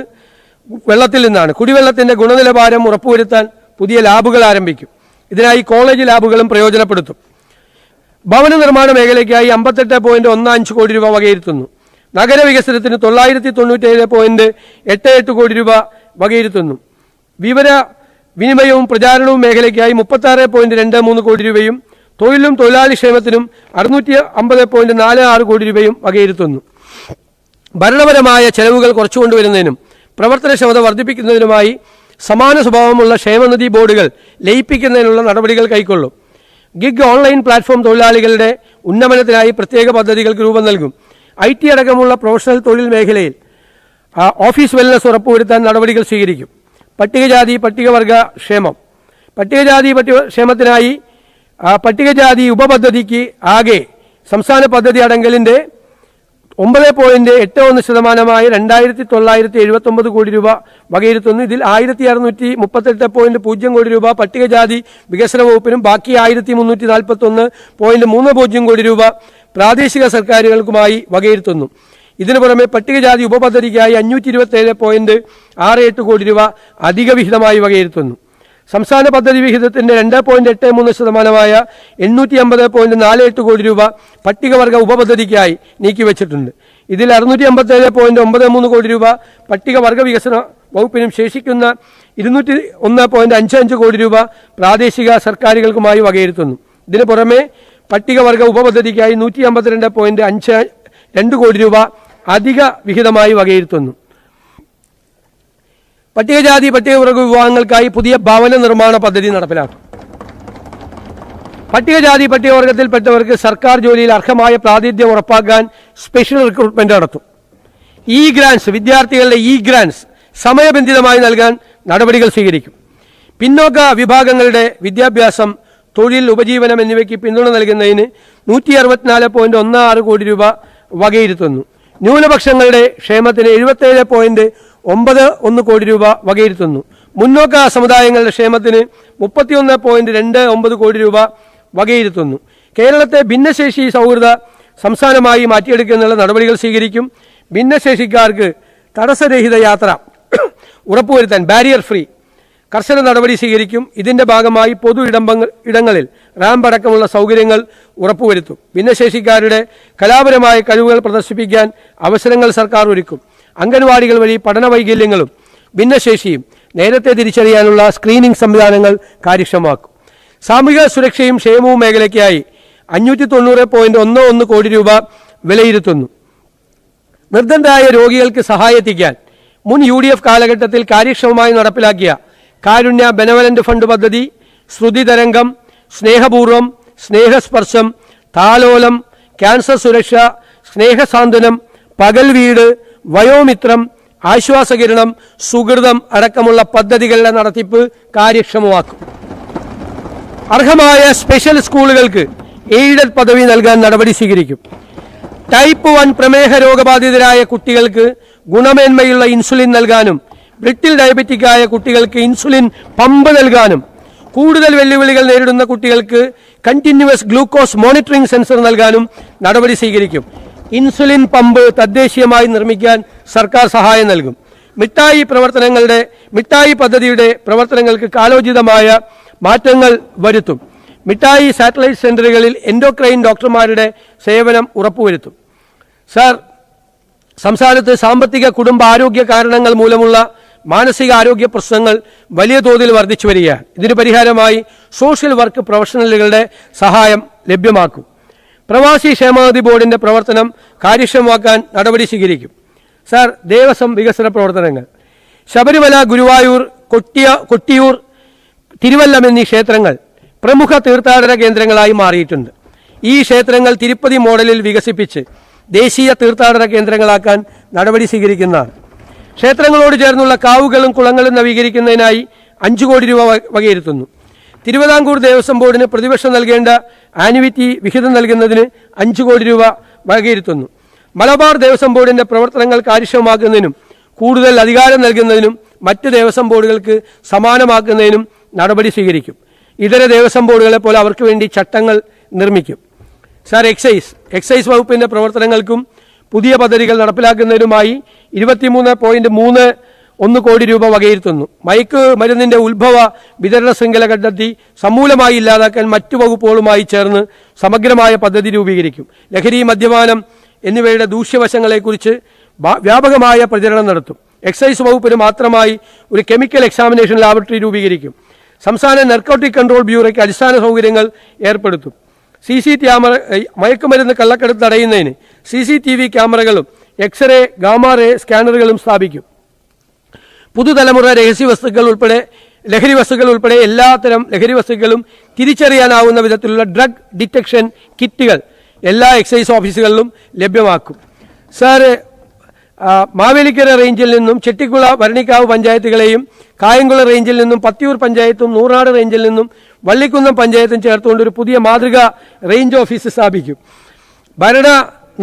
വെള്ളത്തിൽ നിന്നാണ്. കുടിവെള്ളത്തിന്റെ ഗുണനിലവാരം ഉറപ്പുവരുത്താൻ പുതിയ ലാബുകൾ ആരംഭിക്കും. ഇതിനായി കോളേജ് ലാബുകളും പ്രയോജനപ്പെടുത്തും. ഭവന നിർമ്മാണ മേഖലയ്ക്കായി 58.15 കോടി രൂപ വകയിരുത്തുന്നു. നഗരവികസനത്തിന് 997.88 കോടി രൂപ വകയിരുത്തുന്നു. വിവര വിനിമയവും പ്രചാരണവും മേഖലയ്ക്കായി 36.23 കോടി രൂപയും തൊഴിലും തൊഴിലാളി ക്ഷേമത്തിനും 650.46 കോടി രൂപയും വകയിരുത്തുന്നു. ഭരണപരമായ ചെലവുകൾ കുറച്ചുകൊണ്ടുവരുന്നതിനും പ്രവർത്തനക്ഷമത വർദ്ധിപ്പിക്കുന്നതിനുമായി സമാന സ്വഭാവമുള്ള ക്ഷേമനിധി ബോർഡുകൾ ലയിപ്പിക്കുന്നതിനുള്ള നടപടികൾ കൈക്കൊള്ളും. ഗിഗ് ഓൺലൈൻ പ്ലാറ്റ്ഫോം തൊഴിലാളികളുടെ ഉന്നമനത്തിനായി പ്രത്യേക പദ്ധതികൾക്ക് രൂപം നൽകും. IT അടക്കമുള്ള പ്രൊഫഷണൽ തൊഴിൽ മേഖലയിൽ ഓഫീസ് വെൽനസ് ഉറപ്പുവരുത്താൻ നടപടികൾ സ്വീകരിക്കും. പട്ടികജാതി പട്ടികവർഗ ക്ഷേമം ക്ഷേമത്തിനായി പട്ടികജാതി ഉപപദ്ധതിക്ക് ആകെ സംസ്ഥാന പദ്ധതി അടങ്കലിന്റെ 9.81% 2979 കോടി രൂപ വകയിരുത്തുന്നു. ഇതിൽ 1638.0 കോടി രൂപ പട്ടികജാതി വികസന വകുപ്പിനും ബാക്കി 1341.30 കോടി രൂപ പ്രാദേശിക സർക്കാരുകൾക്കുമായി വകയിരുത്തുന്നു. ഇതിനു പുറമെ പട്ടികജാതി ഉപപദ്ധതിക്കായി 527.68 കോടി രൂപ അധിക വിഹിതമായി വകയിരുത്തുന്നു. സംസ്ഥാന പദ്ധതി വിഹിതത്തിന്റെ 2.83% 850.48 കോടി രൂപ പട്ടികവർഗ ഉപപദ്ധതിക്കായി നീക്കിവച്ചിട്ടുണ്ട്. ഇതിൽ 657.93 കോടി രൂപ പട്ടികവർഗ വികസന വകുപ്പിനും ശേഷിക്കുന്ന 201.55 കോടി രൂപ പ്രാദേശിക സർക്കാരുകൾക്കുമായി വകയിരുത്തുന്നു. ഇതിനു പുറമെ പട്ടികവർഗ ഉപപദ്ധതിക്കായി 152.52 കോടി രൂപ അധിക വിഹിതമായി വകയിരുത്തുന്നു. പട്ടികജാതി പട്ടികവർഗ വിഭാഗങ്ങൾക്കായി പുതിയ ഭവന നിർമ്മാണ പദ്ധതി നടപ്പിലാക്കും. പട്ടികജാതി പട്ടികവർഗത്തിൽപ്പെട്ടവർക്ക് സർക്കാർ ജോലിയിൽ അർഹമായ പ്രാതിനിധ്യം ഉറപ്പാക്കാൻ സ്പെഷ്യൽ റിക്രൂട്ട്മെന്റ് നടത്തും. ഗ്രാന്റ്സ് വിദ്യാർത്ഥികളുടെ ഗ്രാന്റ്സ് സമയബന്ധിതമായി നൽകാൻ നടപടികൾ സ്വീകരിക്കും. പിന്നോക്ക വിഭാഗങ്ങളുടെ വിദ്യാഭ്യാസം, തൊഴിൽ, ഉപജീവനം എന്നിവയ്ക്ക് പിന്തുണ നൽകുന്നതിന് 164.16 കോടി രൂപ വകയിരുത്തുന്നു. ന്യൂനപക്ഷങ്ങളുടെ ക്ഷേമത്തിന് 77.91 കോടി രൂപ വകയിരുത്തുന്നു. മുന്നോക്ക സമുദായങ്ങളുടെ ക്ഷേമത്തിന് 31.29 കോടി രൂപ വകയിരുത്തുന്നു. കേരളത്തെ ഭിന്നശേഷി സൗഹൃദ സംസ്ഥാനമായി മാറ്റിയെടുക്കുന്നതിനുള്ള നടപടികൾ സ്വീകരിക്കും. ഭിന്നശേഷിക്കാർക്ക് തടസ്സരഹിത യാത്ര ഉറപ്പുവരുത്താൻ ബാരിയർ ഫ്രീ കർശന നടപടി സ്വീകരിക്കും. ഇതിന്റെ ഭാഗമായി പൊതു ഇടങ്ങളിൽ റാമ്പ് അടക്കമുള്ള സൗകര്യങ്ങൾ ഉറപ്പുവരുത്തും. ഭിന്നശേഷിക്കാരുടെ കലാപരമായ കഴിവുകൾ പ്രദർശിപ്പിക്കാൻ അവസരങ്ങൾ സർക്കാർ ഒരുക്കും. അംഗൻവാടികൾ വഴി പഠന വൈകല്യങ്ങളും ഭിന്നശേഷിയും നേരത്തെ തിരിച്ചറിയാനുള്ള സ്ക്രീനിംഗ് സംവിധാനങ്ങൾ കാര്യക്ഷമമാക്കും. സാമൂഹിക സുരക്ഷയും ക്ഷേമവും മേഖലയ്ക്കായി 590.11 കോടി രൂപ വിലയിരുത്തുന്നു. നിർദ്ധനരായ രോഗികൾക്ക് സഹായത്തിക്കാൻ മുൻ UDF കാലഘട്ടത്തിൽ കാര്യക്ഷമമായി നടപ്പിലാക്കിയ കാരുണ്യ ബെനവലന്റ് ഫണ്ട് പദ്ധതി, ശ്രുതി തരംഗം, സ്നേഹപൂർവം, സ്നേഹസ്പർശം, താലോലം, ക്യാൻസർ സുരക്ഷ, സ്നേഹസാന്ത്വനം, പകൽ വീട്, വയോമിത്രം, ആശ്വാസകിരണം, സുഹൃതം അടക്കമുള്ള പദ്ധതികളുടെ നടത്തിപ്പ് കാര്യക്ഷമമാക്കും. അർഹമായ സ്പെഷ്യൽ സ്കൂളുകൾക്ക് എയ്ഡഡ് പദവി നൽകാൻ നടപടി സ്വീകരിക്കും. ടൈപ്പ് 1 പ്രമേഹ രോഗബാധിതരായ കുട്ടികൾക്ക് ഗുണമേന്മയുള്ള ഇൻസുലിൻ നൽകാനും ബ്രിട്ടിൽ ഡയബറ്റിക്കായ കുട്ടികൾക്ക് ഇൻസുലിൻ പമ്പ് നൽകാനും കൂടുതൽ വെല്ലുവിളികൾ നേരിടുന്ന കുട്ടികൾക്ക് കണ്ടിന്യൂവസ് ഗ്ലൂക്കോസ് മോണിറ്ററിംഗ് സെൻസർ നൽകാനും നടപടി സ്വീകരിക്കും. ഇൻസുലിൻ പമ്പ് തദ്ദേശീയമായി നിർമ്മിക്കാൻ സർക്കാർ സഹായം നൽകും. മിഠായി പദ്ധതിയുടെ പ്രവർത്തനങ്ങൾക്ക് കാലോചിതമായ മാറ്റങ്ങൾ വരുത്തും. മിഠായി സാറ്റലൈറ്റ് സെന്ററുകളിൽ എൻഡോക്രൈൻ ഡോക്ടർമാരുടെ സേവനം ഉറപ്പുവരുത്തും. സർ, സംസ്ഥാനത്ത് സാമ്പത്തിക കുടുംബ ആരോഗ്യ കാരണങ്ങൾ മൂലമുള്ള മാനസിക ആരോഗ്യ പ്രശ്നങ്ങൾ വലിയ തോതിൽ വർദ്ധിച്ചു വരികയാണ്. ഇതിന് പരിഹാരമായി സോഷ്യൽ വർക്ക് പ്രൊഫഷണലുകളുടെ സഹായം ലഭ്യമാക്കും. പ്രവാസി ക്ഷേമനിധി ബോർഡിന്റെ പ്രവർത്തനം കാര്യക്ഷമമാക്കാൻ നടപടി സ്വീകരിക്കും. സർ, ദേവസ്വം വികസന പ്രവർത്തനങ്ങൾ. ശബരിമല, ഗുരുവായൂർ, കൊട്ടിയൂർ, തിരുവല്ലം എന്നീ ക്ഷേത്രങ്ങൾ പ്രമുഖ തീർത്ഥാടന കേന്ദ്രങ്ങളായി മാറിയിട്ടുണ്ട്. ഈ ക്ഷേത്രങ്ങൾ തിരുപ്പതി മോഡലിൽ വികസിപ്പിച്ച് ദേശീയ തീർത്ഥാടന കേന്ദ്രങ്ങളാക്കാൻ നടപടി സ്വീകരിക്കുന്നതാണ്. ക്ഷേത്രങ്ങളോട് ചേർന്നുള്ള കാവുകളും കുളങ്ങളും നവീകരിക്കുന്നതിനായി 5 കോടി രൂപ വകയിരുത്തുന്നു. തിരുവിതാംകൂർ ദേവസ്വം ബോർഡിന് പ്രതിവർഷം നൽകേണ്ട ആനുവിറ്റി വിഹിതം നൽകുന്നതിന് 5 കോടി രൂപ വകയിരുത്തുന്നു. മലബാർ ദേവസ്വം ബോർഡിന്റെ പ്രവർത്തനങ്ങൾ കാര്യക്ഷമമാക്കുന്നതിനും കൂടുതൽ അധികാരം നൽകുന്നതിനും മറ്റ് ദേവസ്വം ബോർഡുകൾക്ക് സമാനമാക്കുന്നതിനും നടപടി സ്വീകരിക്കും. ഇതര ദേവസ്വം ബോർഡുകളെ പോലെ അവർക്ക് വേണ്ടി ചട്ടങ്ങൾ നിർമ്മിക്കും. സാർ, എക്സൈസ് വകുപ്പിന്റെ പ്രവർത്തനങ്ങൾക്കും പുതിയ പദ്ധതികൾ നടപ്പിലാക്കുന്നതിനുമായി 23.31 കോടി രൂപ വകയിരുത്തുന്നു. മയക്ക് മരുന്നിന്റെ ഉത്ഭവ വിതരണ ശൃംഖല കണ്ടെത്തി സമൂലമായി ഇല്ലാതാക്കാൻ മറ്റു വകുപ്പുകളുമായി ചേർന്ന് സമഗ്രമായ പദ്ധതി രൂപീകരിക്കും. ലഹരി, മദ്യപാനം എന്നിവയുടെ ദൂഷ്യവശങ്ങളെക്കുറിച്ച് വ്യാപകമായ പ്രചരണം നടത്തും. എക്സൈസ് വകുപ്പിന് മാത്രമായി ഒരു കെമിക്കൽ എക്സാമിനേഷൻ ലാബറട്ടറി രൂപീകരിക്കും. സംസ്ഥാന നർക്കോട്ടിക് കൺട്രോൾ ബ്യൂറോയ്ക്ക് അടിസ്ഥാന സൗകര്യങ്ങൾ ഏർപ്പെടുത്തും. ക്യാമറ മയക്കുമരുന്ന് കള്ളക്കടത്ത് തടയുന്നതിന് CCTV ക്യാമറകളും എക്സ്റേ, ഗാമാറേ സ്കാനറുകളും സ്ഥാപിക്കും. പുതുതലമുറ ലഹരി വസ്തുക്കൾ ഉൾപ്പെടെ എല്ലാത്തരം ലഹരി വസ്തുക്കളും തിരിച്ചറിയാനാവുന്ന വിധത്തിലുള്ള ഡ്രഗ് ഡിറ്റക്ഷൻ കിറ്റുകൾ എല്ലാ എക്സൈസ് ഓഫീസുകളിലും ലഭ്യമാക്കും. സാർ, മാവേലിക്കര റേഞ്ചിൽ നിന്നും ചെട്ടിക്കുള, ഭരണിക്കാവ് പഞ്ചായത്തുകളെയും കായംകുളം റേഞ്ചിൽ നിന്നും പത്തിയൂർ പഞ്ചായത്തും നൂറാട് റേഞ്ചിൽ നിന്നും വള്ളിക്കുന്നം പഞ്ചായത്തും ചേർത്തുകൊണ്ട് ഒരു പുതിയ മാതൃക റേഞ്ച് ഓഫീസ് സ്ഥാപിക്കും. ഭരണ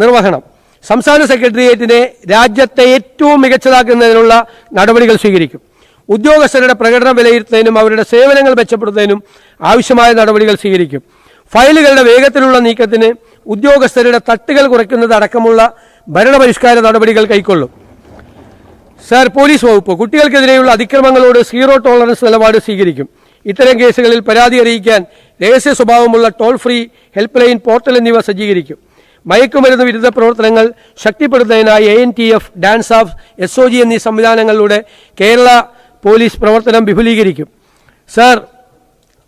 നിർവഹണം സംസ്ഥാന സെക്രട്ടേറിയറ്റിനെ രാജ്യത്തെ ഏറ്റവും മികച്ചതാക്കുന്നതിനുള്ള നടപടികൾ സ്വീകരിക്കും. ഉദ്യോഗസ്ഥരുടെ പ്രകടനം വിലയിരുത്തുന്നതിനും അവരുടെ സേവനങ്ങൾ മെച്ചപ്പെടുത്തുന്നതിനും ആവശ്യമായ നടപടികൾ സ്വീകരിക്കും. ഫയലുകളുടെ വേഗത്തിലുള്ള നീക്കത്തിന് ഉദ്യോഗസ്ഥരുടെ തട്ടുകൾ കുറയ്ക്കുന്നത് അടക്കമുള്ള ഭരണപരിഷ്കാര നടപടികൾ കൈക്കൊള്ളും. സാർ, പോലീസ് വകുപ്പ് കുട്ടികൾക്കെതിരെയുള്ള അതിക്രമങ്ങളോട് 0 ടോളറൻസ് നിലപാട് സ്വീകരിക്കും. ഇത്തരം കേസുകളിൽ പരാതി അറിയിക്കാൻ രഹസ്യ സ്വഭാവമുള്ള toll free helpline portal എന്നിവ സജ്ജീകരിക്കും. മയക്കുമരുന്ന് വിരുദ്ധ പ്രവർത്തനങ്ങൾ ശക്തിപ്പെടുത്തുന്നതിനായി ANTF, ഡാൻസാഫ്, SOG എന്നീ സംവിധാനങ്ങളിലൂടെ കേരള പോലീസ് പ്രവർത്തനം വിപുലീകരിക്കും. സാർ,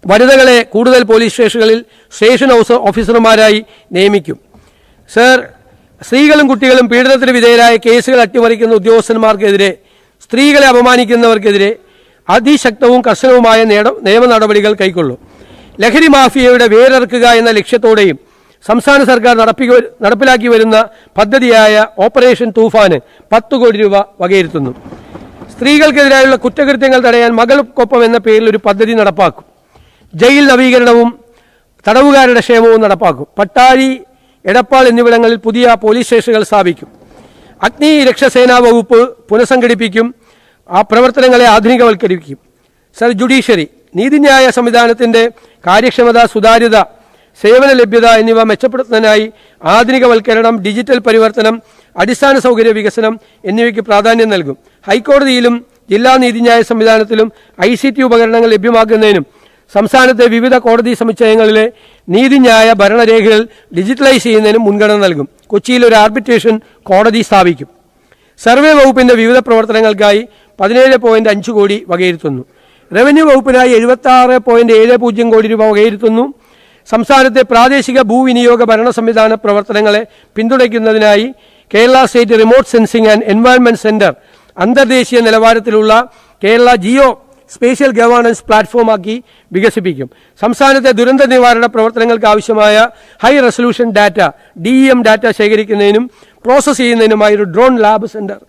വനിതകളെ കൂടുതൽ പോലീസ് സ്റ്റേഷനുകളിൽ സ്റ്റേഷൻ ഓഫീസർമാരായി നിയമിക്കും. സാർ, സ്ത്രീകളും കുട്ടികളും പീഡനത്തിന് വിധേയരായ കേസുകൾ അട്ടിമറിക്കുന്ന ഉദ്യോഗസ്ഥന്മാർക്കെതിരെ, സ്ത്രീകളെ അപമാനിക്കുന്നവർക്കെതിരെ അതിശക്തവും കർശനവുമായ നിയമ നടപടികൾ കൈക്കൊള്ളും. ലഹരി മാഫിയയുടെ വേരറുക്കുക എന്ന ലക്ഷ്യത്തോടെയും സംസ്ഥാന സർക്കാർ നടപ്പിലാക്കി വരുന്ന പദ്ധതിയായ ഓപ്പറേഷൻ തൂഫാന് 10 കോടി രൂപ വകയിരുത്തുന്നു. സ്ത്രീകൾക്കെതിരായുള്ള കുറ്റകൃത്യങ്ങൾ തടയാൻ മകൾക്കൊപ്പം എന്ന പേരിൽ ഒരു പദ്ധതി നടപ്പാക്കും. ജയിൽ നവീകരണവും തടവുകാരുടെ ക്ഷേമവും നടപ്പാക്കും. പട്ടാഴി, എടപ്പാൾ എന്നിവിടങ്ങളിൽ പുതിയ പോലീസ് സ്റ്റേഷനുകൾ സ്ഥാപിക്കും. അഗ്നി രക്ഷാസേനാ വകുപ്പ് പുനഃസംഘടിപ്പിക്കും. ആ പ്രവർത്തനങ്ങളെ ആധുനികവൽക്കരിക്കും. സർ, ജുഡീഷ്യറി നീതിന്യായ സംവിധാനത്തിന്റെ കാര്യക്ഷമത, സുതാര്യത, സേവന ലഭ്യത എന്നിവ മെച്ചപ്പെടുത്തുന്നതിനായി ആധുനികവൽക്കരണം, ഡിജിറ്റൽ പരിവർത്തനം, അടിസ്ഥാന സൗകര്യ വികസനം എന്നിവയ്ക്ക് പ്രാധാന്യം നൽകും. ഹൈക്കോടതിയിലും ജില്ലാ നീതിന്യായ സംവിധാനത്തിലും ICT ഉപകരണങ്ങൾ ലഭ്യമാക്കുന്നതിനും സംസ്ഥാനത്തെ വിവിധ കോടതി സമുച്ചയങ്ങളിലെ നീതിന്യായ ഭരണരേഖകൾ ഡിജിറ്റലൈസ് ചെയ്യുന്നതിനും മുൻഗണന നൽകും. കൊച്ചിയിൽ ഒരു ആർബിട്രേഷൻ കോടതി സ്ഥാപിക്കും. സർവേ വകുപ്പിന്റെ വിവിധ പ്രവർത്തനങ്ങൾക്കായി 17.5 കോടി വകയിരുത്തുന്നു. റവന്യൂ വകുപ്പിനായി 76.70 കോടി രൂപ വകയിരുത്തുന്നു. സംസ്ഥാനത്തെ പ്രാദേശിക ഭൂവിനിയോഗ ഭരണ സംവിധാന പ്രവർത്തനങ്ങളെ പിന്തുണയ്ക്കുന്നതിനായി Kerala state remote sensing and environment centre അന്തർദേശീയ നിലവാരത്തിലുള്ള കേരള ജിയോ സ്പേഷ്യൽ ഗവേണൻസ് പ്ലാറ്റ്ഫോമാക്കി വികസിപ്പിക്കും. സംസ്ഥാനത്തെ ദുരന്ത നിവാരണ പ്രവർത്തനങ്ങൾക്ക് ആവശ്യമായ high resolution data DEM data ശേഖരിക്കുന്നതിനും പ്രോസസ് ചെയ്യുന്നതിനുമായി ഒരു ഡ്രോൺ ലാബ് സെന്റർ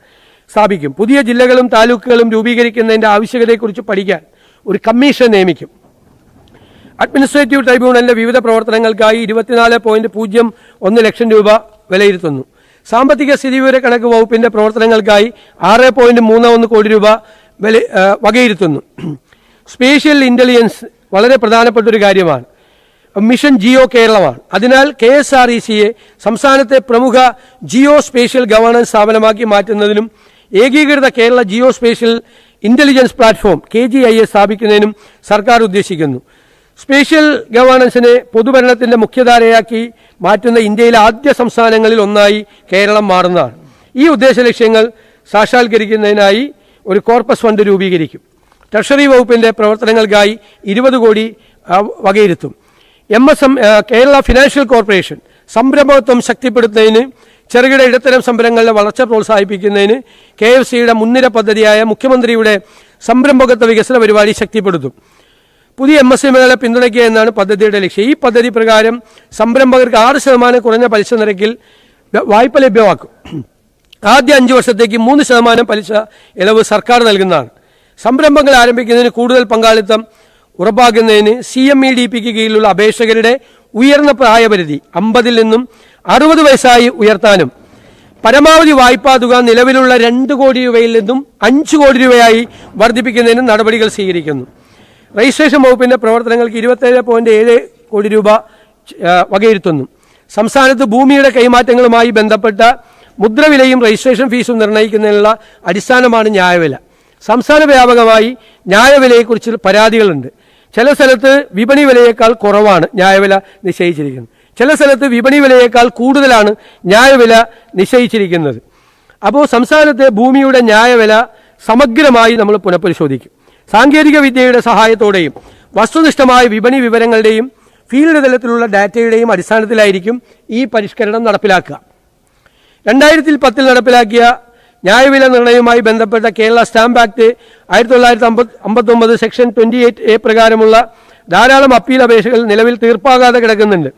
സ്ഥാപിക്കും. പുതിയ ജില്ലകളും താലൂക്കുകളും രൂപീകരിക്കുന്നതിന്റെ ആവശ്യകതയെക്കുറിച്ച് പഠിക്കാൻ ഒരു കമ്മീഷൻ നിയമിക്കും. അഡ്മിനിസ്ട്രേറ്റീവ് ട്രൈബ്യൂണലിന്റെ വിവിധ പ്രവർത്തനങ്ങൾക്കായി 24.01 ലക്ഷം രൂപ വിലയിരുത്തുന്നു. സാമ്പത്തിക സ്ഥിതിവിവര കണക്ക് വകുപ്പിന്റെ പ്രവർത്തനങ്ങൾക്കായി 6.31 കോടി രൂപ വകയിരുത്തുന്നു. സ്പേഷ്യൽ ഇന്റലിജൻസ് വളരെ പ്രധാനപ്പെട്ട ഒരു കാര്യമാണ്. മിഷൻ ജിയോ കേരളമാണ്. അതിനാൽ KSRECയെ സംസ്ഥാനത്തെ പ്രമുഖ ജിയോ സ്പേഷ്യൽ ഗവേണൻസ് സ്ഥാപനമാക്കി മാറ്റുന്നതിനും ഏകീകൃത Kerala geo spatial intelligence platform KGIS സ്ഥാപിക്കുന്നതിനും സർക്കാർ ഉദ്ദേശിക്കുന്നു. സ്പേഷ്യൽ ഗവേണൻസിനെ പൊതുഭരണത്തിന്റെ മുഖ്യധാരയാക്കി മാറ്റുന്ന ഇന്ത്യയിലെ ആദ്യ സംസ്ഥാനങ്ങളിൽ ഒന്നായി കേരളം മാറുന്നതാണ്. ഈ ഉദ്ദേശ ലക്ഷ്യങ്ങൾ സാക്ഷാത്കരിക്കുന്നതിനായി ഒരു കോർപ്പസ് ഫണ്ട് രൂപീകരിക്കും. ട്രഷറി വകുപ്പിന്റെ പ്രവർത്തനങ്ങൾക്കായി 20 കോടി വകയിരുത്തും. കേരള ഫിനാൻഷ്യൽ കോർപ്പറേഷൻ സംരംഭത്വം ശക്തിപ്പെടുത്തുന്നതിന്, ചെറുകിട ഇടത്തരം സംരംഭങ്ങളുടെ വളർച്ച പ്രോത്സാഹിപ്പിക്കുന്നതിന് KFCയുടെ മുൻനിര പദ്ധതിയായ മുഖ്യമന്ത്രിയുടെ സംരംഭകത്വ വികസന പരിപാടി ശക്തിപ്പെടുത്തും. പുതിയ MSMEകളെ പിന്തുണയ്ക്കുക എന്നാണ് പദ്ധതിയുടെ ലക്ഷ്യം. ഈ പദ്ധതി പ്രകാരം സംരംഭകർക്ക് 6% കുറഞ്ഞ പലിശ നിരക്കിൽ വായ്പ ലഭ്യമാക്കും. ആദ്യ 5 വർഷത്തേക്ക് 3% പലിശ ഇളവ് സർക്കാർ നൽകുന്നതാണ്. സംരംഭങ്ങൾ ആരംഭിക്കുന്നതിന് കൂടുതൽ പങ്കാളിത്തം ഉറപ്പാക്കുന്നതിന് CMEDPക്ക് കീഴിലുള്ള അപേക്ഷകരുടെ ഉയർന്ന പ്രായപരിധി 50 നിന്നും 60 വയസ്സായി ഉയർത്താനും പരമാവധി വായ്പാ തുക നിലവിലുള്ള 2 കോടി രൂപയിൽ നിന്നും 5 കോടി രൂപയായി വർദ്ധിപ്പിക്കുന്നതിനും നടപടികൾ സ്വീകരിക്കുന്നു. രജിസ്ട്രേഷൻ വകുപ്പിന്റെ പ്രവർത്തനങ്ങൾക്ക് 27.7 കോടി രൂപ വകയിരുത്തുന്നു. സംസ്ഥാനത്ത് ഭൂമിയുടെ കൈമാറ്റങ്ങളുമായി ബന്ധപ്പെട്ട മുദ്രവിലയും രജിസ്ട്രേഷൻ ഫീസും നിർണ്ണയിക്കുന്നതിനുള്ള അടിസ്ഥാനമാണ് ന്യായവില. സംസ്ഥാന വ്യാപകമായി ന്യായവിലയെക്കുറിച്ച് പരാതികളുണ്ട്. ചില സ്ഥലത്ത് വിപണി വിലയേക്കാൾ കുറവാണ് ന്യായവില നിശ്ചയിച്ചിരിക്കുന്നത്, ചില സ്ഥലത്ത് വിപണി വിലയേക്കാൾ കൂടുതലാണ് ന്യായവില നിശ്ചയിച്ചിരിക്കുന്നത്. അപ്പോൾ സംസ്ഥാനത്തെ ഭൂമിയുടെ ന്യായവില സമഗ്രമായി നമ്മൾ പുനഃപരിശോധിക്കും. സാങ്കേതിക വിദ്യയുടെ സഹായത്തോടെയും വസ്തുനിഷ്ഠമായ വിപണി വിവരങ്ങളുടെയും ഫീൽഡ് തലത്തിലുള്ള ഡാറ്റയുടെയും അടിസ്ഥാനത്തിലായിരിക്കും ഈ പരിഷ്കരണം നടപ്പിലാക്കുക. 2010 നടപ്പിലാക്കിയ ന്യായവില നിർണ്ണയവുമായി ബന്ധപ്പെട്ട Kerala stamp act 1959 section 28A പ്രകാരമുള്ള ധാരാളം അപ്പീൽ അപേക്ഷകൾ നിലവിൽ തീർപ്പാകാതെ കിടക്കുന്നുണ്ട്.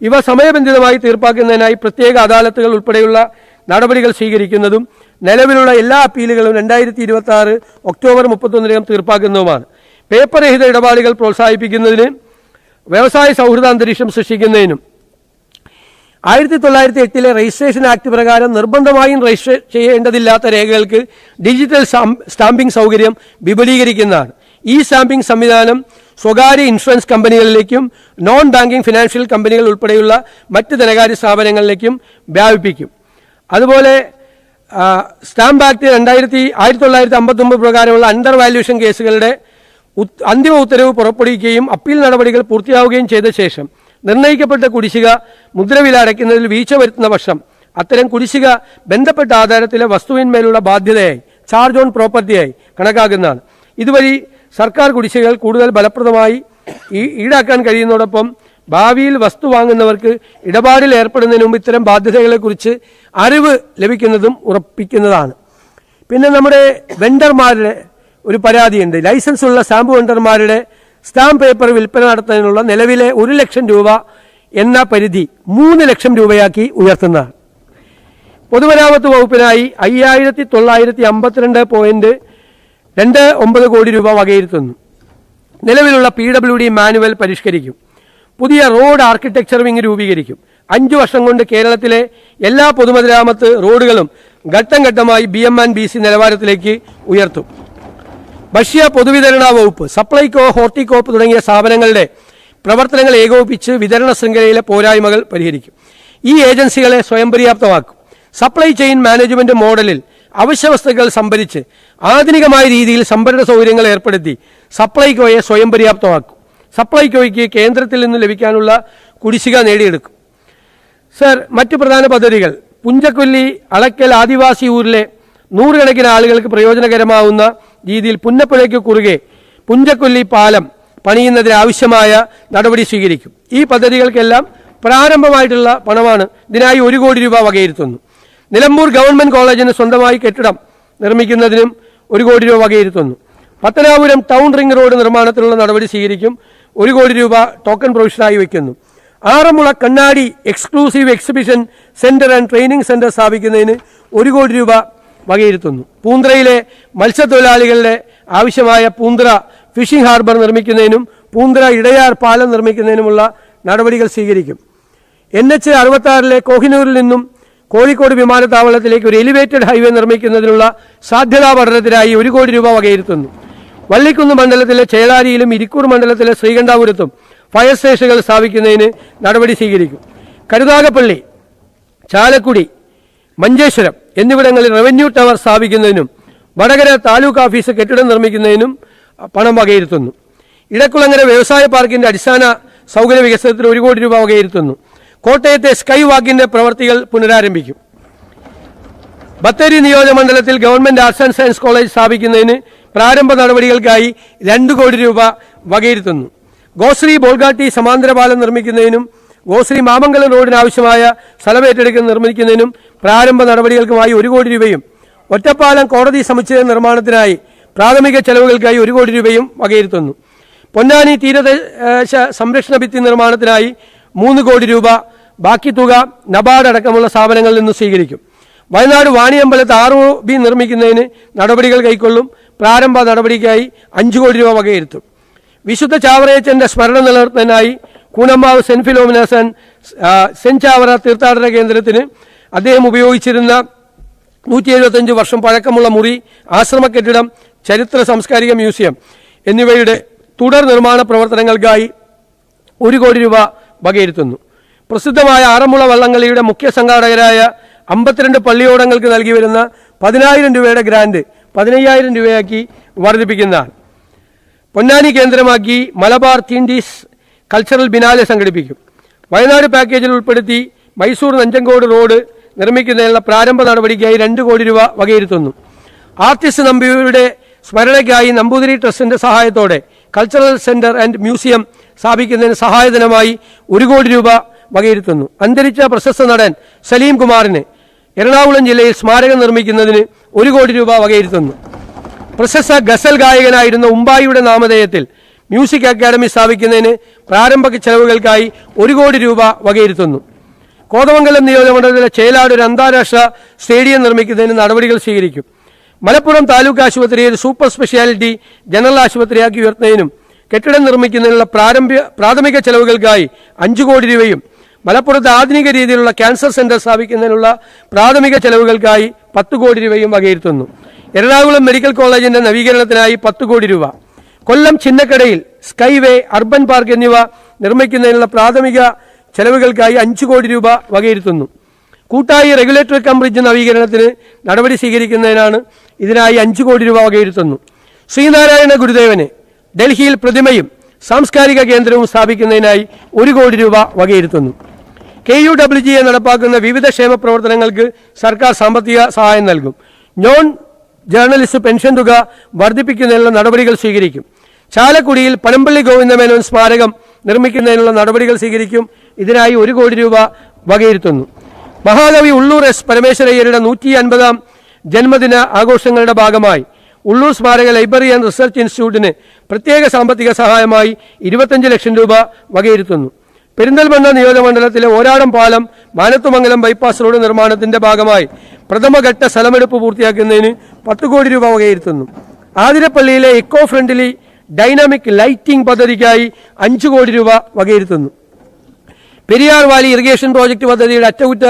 ഇവ സമയബന്ധിതമായി തീർപ്പാക്കുന്നതിനായി പ്രത്യേക അദാലത്തുകൾ ഉൾപ്പെടെയുള്ള നടപടികൾ സ്വീകരിക്കുന്നതും നിലവിലുള്ള എല്ലാ അപ്പീലുകളും 2026 ഒക്ടോബർ 31 തീർപ്പാക്കുന്നതുമാണ്. പേപ്പർ രഹിത ഇടപാടുകൾ പ്രോത്സാഹിപ്പിക്കുന്നതിന് വ്യവസായ സൗഹൃദ അന്തരീക്ഷം സൃഷ്ടിക്കുന്നതിനും 1908 രജിസ്ട്രേഷൻ ആക്ട് പ്രകാരം നിർബന്ധമായും രജിസ്റ്റർ ചെയ്യേണ്ടതില്ലാത്ത രേഖകൾക്ക് ഡിജിറ്റൽ സ്റ്റാമ്പിംഗ് സൗകര്യം വിപുലീകരിക്കുന്നതാണ്. ഈ സ്റ്റാമ്പിംഗ് സംവിധാനം സ്വകാര്യ ഇൻഷുറൻസ് കമ്പനികളിലേക്കും നോൺ ബാങ്കിംഗ് ഫിനാൻഷ്യൽ കമ്പനികൾ ഉൾപ്പെടെയുള്ള മറ്റ് ധനകാര്യ സ്ഥാപനങ്ങളിലേക്കും വ്യാപിപ്പിക്കും. അതുപോലെ സ്റ്റാമ്പ് ആക്ട് 1959 പ്രകാരമുള്ള അണ്ടർ വാല്യൂഷൻ കേസുകളുടെ അന്തിമ ഉത്തരവ് പുറപ്പെടുവിക്കുകയും അപ്പീൽ നടപടികൾ പൂർത്തിയാവുകയും ചെയ്ത ശേഷം നിർണ്ണയിക്കപ്പെട്ട കുടിശ്ശിക മുദ്രവില അടയ്ക്കുന്നതിൽ വീഴ്ച വരുത്തുന്ന പക്ഷം അത്തരം കുടിശ്ശിക ബന്ധപ്പെട്ട ആധാരത്തിലെ വസ്തുവിന്മേലുള്ള ബാധ്യതയായി ചാർജ് ഓൺ പ്രോപ്പർട്ടിയായി കണക്കാക്കുന്നതാണ്. ഇതുവഴി സർക്കാർ കുടിശ്ശികകൾ കൂടുതൽ ഫലപ്രദമായി ഈടാക്കാൻ കഴിയുന്നതോടൊപ്പം ഭാവിയിൽ വസ്തു വാങ്ങുന്നവർക്ക് ഇടപാടിൽ ഏർപ്പെടുന്നതിന് മുമ്പ് ഇത്തരം ബാധ്യതകളെക്കുറിച്ച് അറിവ് ലഭിക്കുന്നതും ഉറപ്പിക്കുന്നതാണ്. പിന്നെ നമ്മുടെ വെണ്ടർമാരുടെ ഒരു പരാതിയുണ്ട്. ലൈസൻസ് ഉള്ള സ്റ്റാമ്പ് വെണ്ടർമാരുടെ സ്റ്റാമ്പ് പേപ്പർ വിൽപ്പന നടത്തുന്നതിനുള്ള നിലവിലെ 1 ലക്ഷം രൂപ എന്ന പരിധി 3 ലക്ഷം രൂപയാക്കി ഉയർത്തുന്നതാണ്. പൊതുമരാമത്ത് വകുപ്പിനായി 5952.29 കോടി രൂപ വകയിരുത്തുന്നു. നിലവിലുള്ള PWD മാനുവൽ പരിഷ്കരിക്കും. പുതിയ റോഡ് ആർക്കിടെക്ചർ വിങ് രൂപീകരിക്കും. 5 വർഷം കൊണ്ട് കേരളത്തിലെ എല്ലാ പൊതുമരാമത്ത് റോഡുകളും ഘട്ടം ഘട്ടമായി BM&BC നിലവാരത്തിലേക്ക് ഉയർത്തും. ഭക്ഷ്യ പൊതുവിതരണ വകുപ്പ്, സപ്ലൈകോ, ഹോർട്ടികോപ്പ് തുടങ്ങിയ സ്ഥാപനങ്ങളുടെ പ്രവർത്തനങ്ങൾ ഏകോപിപ്പിച്ച് വിതരണ ശൃംഖലയിലെ പോരായ്മകൾ പരിഹരിക്കും. ഈ ഏജൻസികളെ സ്വയം പര്യാപ്തമാക്കും. സപ്ലൈ ചെയിൻ മാനേജ്മെന്റ് മോഡലിൽ അവശ്യ വസ്തുക്കൾ സംഭരിച്ച് ആധുനികമായ രീതിയിൽ സംഭരണ സൗകര്യങ്ങൾ ഏർപ്പെടുത്തി സപ്ലൈകോയെ സ്വയം പര്യാപ്തമാക്കും. സപ്ലൈകോയ്ക്ക് കേന്ദ്രത്തിൽ നിന്ന് ലഭിക്കാനുള്ള കുടിശ്ശിക നേടിയെടുക്കും. സർ, മറ്റു പ്രധാന പദ്ധതികൾ: പുഞ്ചക്കൊല്ലി അളക്കൽ ആദിവാസി ഊരിലെ 100 കണക്കിന് ആളുകൾക്ക് പ്രയോജനകരമാവുന്ന രീതിയിൽ പുന്നപ്പുഴയ്ക്ക് കുറുകെ പുഞ്ചക്കൊല്ലി പാലം പണിയുന്നതിന് ആവശ്യമായ നടപടി സ്വീകരിക്കും. ഈ പദ്ധതികൾക്കെല്ലാം പ്രാരംഭമായിട്ടുള്ള പണമാണ്. ഇതിനായി 1 കോടി രൂപ വകയിരുത്തുന്നു. നിലമ്പൂർ ഗവൺമെന്റ് കോളേജിന് സ്വന്തമായി കെട്ടിടം നിർമ്മിക്കുന്നതിനും 1 കോടി രൂപ വകയിരുത്തുന്നു. പത്തനാപുരം ടൗൺ റിംഗ് റോഡ് നിർമ്മാണത്തിനുള്ള നടപടി സ്വീകരിക്കും. 1 കോടി രൂപ ടോക്കൺ പ്രൊവിഷനായി വയ്ക്കുന്നു. ആറന്മുള കണ്ണാടി exclusive exhibition centre and training centre സ്ഥാപിക്കുന്നതിന് 1 കോടി രൂപ വകയിരുത്തുന്നു. പൂന്തറയിലെ മത്സ്യത്തൊഴിലാളികളുടെ ആവശ്യമായ പൂന്തറ ഫിഷിംഗ് ഹാർബർ നിർമ്മിക്കുന്നതിനും പൂന്തറ ഇടയാർ പാലം നിർമ്മിക്കുന്നതിനുമുള്ള നടപടികൾ സ്വീകരിക്കും. NH 66 കോഹിനൂരിൽ നിന്നും കോഴിക്കോട് വിമാനത്താവളത്തിലേക്ക് ഒരു എലിവേറ്റഡ് ഹൈവേ നിർമ്മിക്കുന്നതിനുള്ള സാധ്യതാ പഠനത്തിനായി 1 കോടി രൂപ വകയിരുത്തുന്നു. വള്ളിക്കുന്ന് മണ്ഡലത്തിലെ ചേളാരിയിലും ഇരിക്കൂർ മണ്ഡലത്തിലെ ശ്രീകണ്ഠാപുരത്തും ഫയർ സ്റ്റേഷനുകൾ സ്ഥാപിക്കുന്നതിന് നടപടി സ്വീകരിക്കും. കരുനാഗപ്പള്ളി, ചാലക്കുടി, മഞ്ചേശ്വരം എന്നിവിടങ്ങളിൽ റവന്യൂ ടവർ സ്ഥാപിക്കുന്നതിനും വടകര താലൂക്ക് ഓഫീസ് കെട്ടിടം നിർമ്മിക്കുന്നതിനും പണം വകയിരുത്തുന്നു. ഇടക്കുളങ്ങര വ്യവസായ പാർക്കിന്റെ അടിസ്ഥാന സൗകര്യ വികസനത്തിന് 1 കോടി രൂപ വകയിരുത്തുന്നു. കോട്ടയത്തെ സ്കൈ വാക്കിന്റെ പ്രവർത്തികൾ പുനരാരംഭിക്കും. ബത്തേരി നിയോജകമണ്ഡലത്തിൽ government arts and science college സ്ഥാപിക്കുന്നതിന് പ്രാരംഭ നടപടികൾക്കായി 2 കോടി രൂപ വകയിരുത്തുന്നു. ഗോശ്രീ ബോൾഗാട്ടി സമാന്തര പാലം നിർമ്മിക്കുന്നതിനും ഗോശ്രീ മാമംഗലം റോഡിന് ആവശ്യമായ സ്ഥലമേറ്റെടുക്കൽ നിർമ്മിക്കുന്നതിനും പ്രാരംഭ നടപടികൾക്കുമായി 1 കോടി രൂപയും ഒറ്റപ്പാലം കോടതി സമുച്ചയ നിർമ്മാണത്തിനായി പ്രാഥമിക ചെലവുകൾക്കായി 1 കോടി രൂപയും വകയിരുത്തുന്നു. പൊന്നാനി തീരദേശ സംരക്ഷണ ഭിത്തി നിർമ്മാണത്തിനായി 3 കോടി രൂപ, ബാക്കി തുക നബാർഡ് അടക്കമുള്ള സ്ഥാപനങ്ങളിൽ നിന്ന് സ്വീകരിക്കും. വയനാട് വാണിയമ്പലത്ത് ROB നിർമ്മിക്കുന്നതിന് നടപടികൾ കൈക്കൊള്ളും. പ്രാരംഭ നടപടിക്കായി 5 കോടി രൂപ വകയിരുത്തും. വിശുദ്ധ ചാവറയച്ചന്റെ സ്മരണ നിലനിർത്തുന്നതിനായി Koonammavu saint Philomena's saint Chavara തീർത്ഥാടന കേന്ദ്രത്തിന് അദ്ദേഹം ഉപയോഗിച്ചിരുന്ന 175 വർഷം പഴക്കമുള്ള മുറി, ആശ്രമ കെട്ടിടം, ചരിത്ര സാംസ്കാരിക മ്യൂസിയം എന്നിവയുടെ തുടർ നിർമ്മാണ പ്രവർത്തനങ്ങൾക്കായി 1 കോടി രൂപ വകയിരുത്തുന്നു. പ്രസിദ്ധമായ ആറന്മുള വള്ളംകളിയുടെ മുഖ്യ സംഘാടകരായ 52 പള്ളിയോടങ്ങൾക്ക് നൽകി വരുന്ന 10,000 രൂപയുടെ ഗ്രാന്റ് 15,000 രൂപയാക്കി വർദ്ധിപ്പിക്കുന്നതാണ്. പൊന്നാനി കേന്ദ്രമാക്കി മലബാർ തീൻഡീസ് കൾച്ചറൽ ബിനാലെ സംഘടിപ്പിക്കും. വയനാട് പാക്കേജിൽ ഉൾപ്പെടുത്തി മൈസൂർ നഞ്ചങ്കോട് റോഡ് നിർമ്മിക്കുന്നതിനുള്ള പ്രാരംഭ നടപടിക്കായി 2 കോടി രൂപ വകയിരുത്തുന്നു. ആർട്ടിസ്റ്റ് നമ്പൂതിരിയുടെ സ്മരണയ്ക്കായി നമ്പൂതിരി ട്രസ്റ്റിന്റെ സഹായത്തോടെ കൾച്ചറൽ സെന്റർ ആൻഡ് മ്യൂസിയം സ്ഥാപിക്കുന്നതിന് സഹായധനമായി 1 കോടി രൂപ വകയിരുത്തുന്നു. അന്തരിച്ച പ്രശസ്ത നടൻ സലീം കുമാറിന് എറണാകുളം ജില്ലയിൽ സ്മാരകം നിർമ്മിക്കുന്നതിന് 1 കോടി രൂപ വകയിരുത്തുന്നു. പ്രശസ്ത ഗസൽ ഗായകനായിരുന്ന ഉമ്പായിയുടെ നാമധേയത്തിൽ മ്യൂസിക് അക്കാദമി സ്ഥാപിക്കുന്നതിന് പ്രാരംഭ ചെലവുകൾക്കായി 1 കോടി രൂപ വകയിരുത്തുന്നു. കോതമംഗലം നിയോജകമണ്ഡലത്തിലെ ചേലാട് ഒരു അന്താരാഷ്ട്ര സ്റ്റേഡിയം നിർമ്മിക്കുന്നതിന് നടപടികൾ സ്വീകരിക്കും. മലപ്പുറം താലൂക്ക് ആശുപത്രിയെ ഒരു സൂപ്പർ സ്പെഷ്യാലിറ്റി ജനറൽ ആശുപത്രിയാക്കി ഉയർത്തുന്നതിനും കെട്ടിടം നിർമ്മിക്കുന്നതിനുള്ള പ്രാഥമിക ചെലവുകൾക്കായി 5 കോടി രൂപയും മലപ്പുറത്ത് ആധുനിക രീതിയിലുള്ള ക്യാൻസർ സെന്റർ സ്ഥാപിക്കുന്നതിനുള്ള പ്രാഥമിക ചെലവുകൾക്കായി 10 കോടി രൂപയും വകയിരുത്തുന്നു. എറണാകുളം മെഡിക്കൽ കോളേജിന്റെ നവീകരണത്തിനായി 10 കോടി രൂപ, കൊല്ലം ചിന്നക്കടയിൽ സ്കൈവേ, അർബൻ പാർക്ക് എന്നിവ നിർമ്മിക്കുന്നതിനുള്ള പ്രാഥമിക ചെലവുകൾക്കായി 5 കോടി രൂപ വകയിരുത്തുന്നു. കൂട്ടായി റെഗുലേറ്ററി കം ബ്രിഡ്ജ് നവീകരണത്തിന് നടപടി സ്വീകരിക്കുന്നതിനാണ് ഇതിനായി 5 കോടി രൂപ വകയിരുത്തുന്നു. ശ്രീനാരായണ ഗുരുദേവന് ഡൽഹിയിൽ പ്രതിമയും സാംസ്കാരിക കേന്ദ്രവും സ്ഥാപിക്കുന്നതിനായി 1 കോടി രൂപ വകയിരുത്തുന്നു. KUWGA നടപ്പാക്കുന്ന വിവിധ ക്ഷേമ പ്രവർത്തനങ്ങൾക്ക് സർക്കാർ സാമ്പത്തിക സഹായം നൽകും. നോൺ ജേർണലിസ്റ്റ് പെൻഷൻ തുക വർദ്ധിപ്പിക്കുന്നതിനുള്ള നടപടികൾ സ്വീകരിക്കും. ചാലക്കുടിയിൽ പനമ്പള്ളി ഗോവിന്ദമേനോൻ സ്മാരകം നിർമ്മിക്കുന്നതിനുള്ള നടപടികൾ സ്വീകരിക്കും. ഇതിനായി 1 കോടി രൂപ വകയിരുത്തുന്നു. മഹാകവി ഉള്ളൂർ S. പരമേശ്വരയ്യരുടെ 150ാം ജന്മദിന ആഘോഷങ്ങളുടെ ഭാഗമായി ഉള്ളൂർ സ്മാരക ലൈബ്രറി ആൻഡ് റിസർച്ച് ഇൻസ്റ്റിറ്റ്യൂട്ടിന് പ്രത്യേക സാമ്പത്തിക സഹായമായി 25 ലക്ഷം രൂപ വകയിരുത്തുന്നു. പെരിന്തൽമണ്ണ നിയോജകമണ്ഡലത്തിലെ ഓരാടം പാലം മാനത്തുമംഗലം ബൈപ്പാസ് റോഡ് നിർമ്മാണത്തിന്റെ ഭാഗമായി പ്രഥമഘട്ട സ്ഥലമെടുപ്പ് പൂർത്തിയാക്കുന്നതിന് 10 കോടി രൂപ വകയിരുത്തുന്നു. ആതിരപ്പള്ളിയിലെ എക്കോ ഫ്രണ്ട്ലി ഡൈനാമിക് ലൈറ്റിംഗ് പദ്ധതിക്കായി 5 കോടി രൂപ വകയിരുത്തുന്നു. പെരിയാർ വാലി ഇറിഗേഷൻ പ്രോജക്ട് പദ്ധതിയുടെ അറ്റകുറ്റ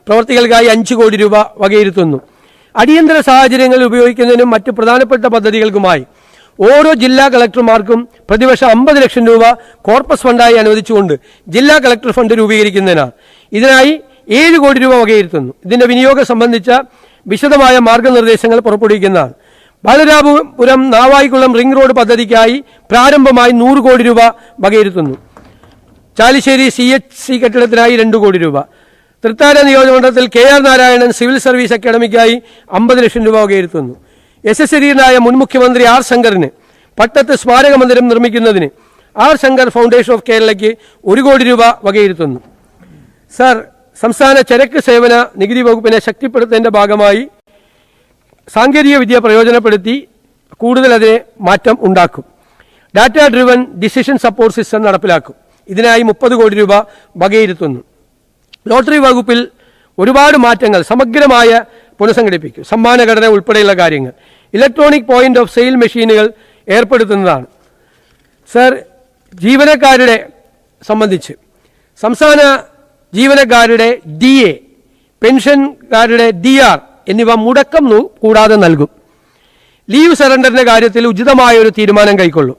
പ്രവർത്തികൾക്കായി 5 കോടി രൂപ വകയിരുത്തുന്നു. അടിയന്തര സാഹചര്യങ്ങളിൽ ഉപയോഗിക്കുന്നതിനും മറ്റ് പ്രധാനപ്പെട്ട പദ്ധതികൾക്കുമായി ഓരോ ജില്ലാ കളക്ടർമാർക്കും പ്രതിവർഷം 50 ലക്ഷം രൂപ കോർപ്പസ് ഫണ്ടായി അനുവദിച്ചുകൊണ്ട് ജില്ലാ കളക്ടർ ഫണ്ട് രൂപീകരിക്കുന്നതിനാണ്. ഇതിനായി 7 കോടി രൂപ വകയിരുത്തുന്നു. ഇതിന്റെ വിനിയോഗം സംബന്ധിച്ച വിശദമായ മാർഗനിർദ്ദേശങ്ങൾ പുറപ്പെടുവിക്കുന്നതാണ്. ബാലരാമപുരം നാവായിക്കുളം റിംഗ് റോഡ് പദ്ധതിക്കായി പ്രാരംഭമായി 100 കോടി രൂപ വകയിരുത്തുന്നു. ചാലിശ്ശേരി CHC കെട്ടിടത്തിനായി 2 കോടി രൂപ. തൃത്താല നിയോജകമണ്ഡലത്തിൽ KR നാരായണൻ സിവിൽ സർവീസ് അക്കാദമിക്കായി 50 ലക്ഷം രൂപ വകയിരുത്തുന്നു. യശസ്വരീയനായ മുൻ മുഖ്യമന്ത്രി R. ശങ്കറിന് പട്ടത്ത് സ്മാരക മന്ദിരം നിർമ്മിക്കുന്നതിന് R. ശങ്കർ ഫൗണ്ടേഷൻ ഓഫ് കേരളയ്ക്ക് 1 കോടി രൂപ വകയിരുത്തുന്നു. സർ, സംസ്ഥാന ചരക്ക് സേവന നികുതി വകുപ്പിനെ ശക്തിപ്പെടുത്തുന്നതിന്റെ ഭാഗമായി സാങ്കേതിക വിദ്യ പ്രയോജനപ്പെടുത്തി കൂടുതൽ അതിനെ മാറ്റം ഉണ്ടാക്കും. Data driven decision support system നടപ്പിലാക്കും. ഇതിനായി 30 കോടി രൂപ വകയിരുത്തുന്നു. ലോട്ടറി വകുപ്പിൽ ഒരുപാട് മാറ്റങ്ങൾ സമഗ്രമായ പുനഃസംഘടിപ്പിക്കും. സമ്മാനഘടന ഉൾപ്പെടെയുള്ള കാര്യങ്ങൾ. ഇലക്ട്രോണിക് പോയിന്റ് ഓഫ് സെയിൽ മെഷീനുകൾ ഏർപ്പെടുത്തുന്നതാണ്. സർ, ജീവനക്കാരുടെ സംബന്ധിച്ച് സംസ്ഥാന ജീവനക്കാരുടെ DA, പെൻഷൻകാരുടെ DR എന്നിവ മുടക്കം കൂടാതെ നൽകും. ലീവ് സറണ്ടറിന്റെ കാര്യത്തിൽ ഉചിതമായ ഒരു തീരുമാനം കൈക്കൊള്ളും.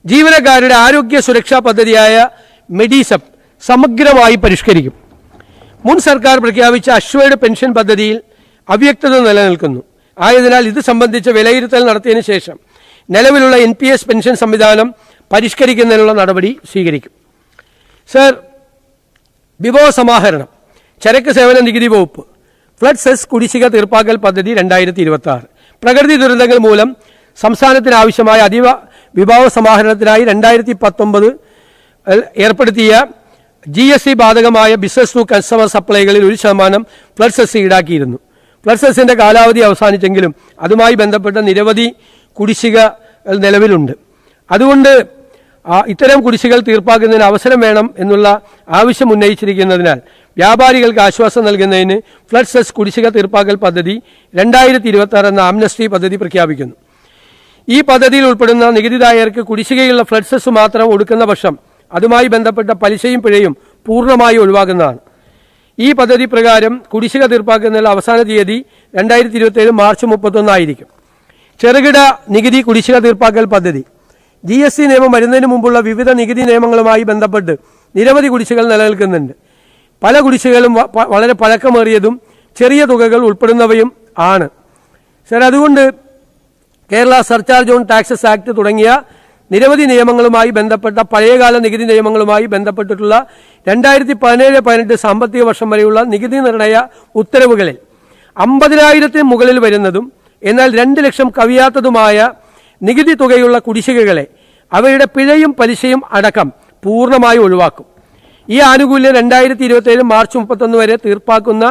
ജീവനക്കാരുടെ ആരോഗ്യ സുരക്ഷാ പദ്ധതിയായ മെഡിസെപ് സമഗ്രമായി പരിഷ്കരിക്കും. മുൻ സർക്കാർ പ്രഖ്യാപിച്ച അശ്വേഡ് പെൻഷൻ പദ്ധതിയിൽ അവ്യക്തത നിലനിൽക്കുന്നു. ആയതിനാൽ ഇത് സംബന്ധിച്ച വിലയിരുത്തൽ നടത്തിയതിനു ശേഷം നിലവിലുള്ള NPS പെൻഷൻ സംവിധാനം പരിഷ്കരിക്കുന്നതിനുള്ള നടപടി സ്വീകരിക്കും. സർ, വിഭവ സമാഹരണം, ചരക്ക് സേവന നികുതി വകുപ്പ്, ഫ്ലഡ് സെസ് കുടിശ്ശിക തീർപ്പാക്കൽ പദ്ധതി 2026. പ്രകൃതി ദുരന്തങ്ങൾ മൂലം സംസ്ഥാനത്തിന് ആവശ്യമായ അതീവ വിഭവ സമാഹരണത്തിനായി 2019 ഏർപ്പെടുത്തിയ GST ബാധകമായ ബിസിനസ് ടു കൺസ്യൂമർ സപ്ലൈകളിൽ 1% ഫ്ലഡ് സെസ് ഈടാക്കിയിരുന്നു. ഫ്ലഡ് സെസിന്റെ കാലാവധി അവസാനിച്ചെങ്കിലും അതുമായി ബന്ധപ്പെട്ട നിരവധി കുടിശ്ശിക നിലവിലുണ്ട്. അതുകൊണ്ട് ഇത്തരം കുടിശ്ശികൾ തീർപ്പാക്കുന്നതിന് അവസരം വേണം എന്നുള്ള ആവശ്യം ഉന്നയിച്ചിരിക്കുന്നതിനാൽ വ്യാപാരികൾക്ക് ആശ്വാസം നൽകുന്നതിന് ഫ്ലഡ് സെസ് കുടിശ്ശിക തീർപ്പാക്കൽ പദ്ധതി 2026 എന്ന ആംനസ്റ്റി പദ്ധതി പ്രഖ്യാപിക്കുന്നു. ഈ പദ്ധതിയിൽ ഉൾപ്പെടുന്ന നികുതിദായകർക്ക് കുടിശ്ശികയുള്ള ഫ്ലഡ് സെസ് മാത്രം ഒടുക്കുന്ന പക്ഷം അതുമായി ബന്ധപ്പെട്ട പലിശയും പിഴയും പൂർണ്ണമായി ഒഴിവാക്കുന്നതാണ്. ഈ പദ്ധതി പ്രകാരം കുടിശ്ശിക തീർപ്പാക്കുന്നതിനുള്ള അവസാന തീയതി 2027 മാർച്ച് 31 ആയിരിക്കും. ചെറുകിട നികുതി കുടിശ്ശിക തീർപ്പാക്കൽ പദ്ധതി GST നിയമം വരുന്നതിന് മുമ്പുള്ള വിവിധ നികുതി നിയമങ്ങളുമായി ബന്ധപ്പെട്ട് നിരവധി കുടിശ്ശികൾ നിലനിൽക്കുന്നുണ്ട്. പല കുടിശ്ശികളും വളരെ പഴക്കമേറിയതും ചെറിയ തുകകൾ ഉൾപ്പെടുന്നവയും ആണ്. സർ, അതുകൊണ്ട് Kerala surcharge on taxes act തുടങ്ങിയ നിരവധി നിയമങ്ങളുമായി ബന്ധപ്പെട്ട പഴയകാല നികുതി നിയമങ്ങളുമായി ബന്ധപ്പെട്ടിട്ടുള്ള 2017-18 സാമ്പത്തിക വർഷം വരെയുള്ള നികുതി നിർണയ ഉത്തരവുകളിൽ 50,000 മുകളിൽ വരുന്നതും എന്നാൽ 2 ലക്ഷം കവിയാത്തതുമായ നികുതി തുകയുള്ള കുടിശ്ശികകളെ അവയുടെ പിഴയും പലിശയും അടക്കം പൂർണ്ണമായി ഒഴിവാക്കും. ഈ ആനുകൂല്യം 2027 മാർച്ച് 31 വരെ തീർപ്പാക്കുന്ന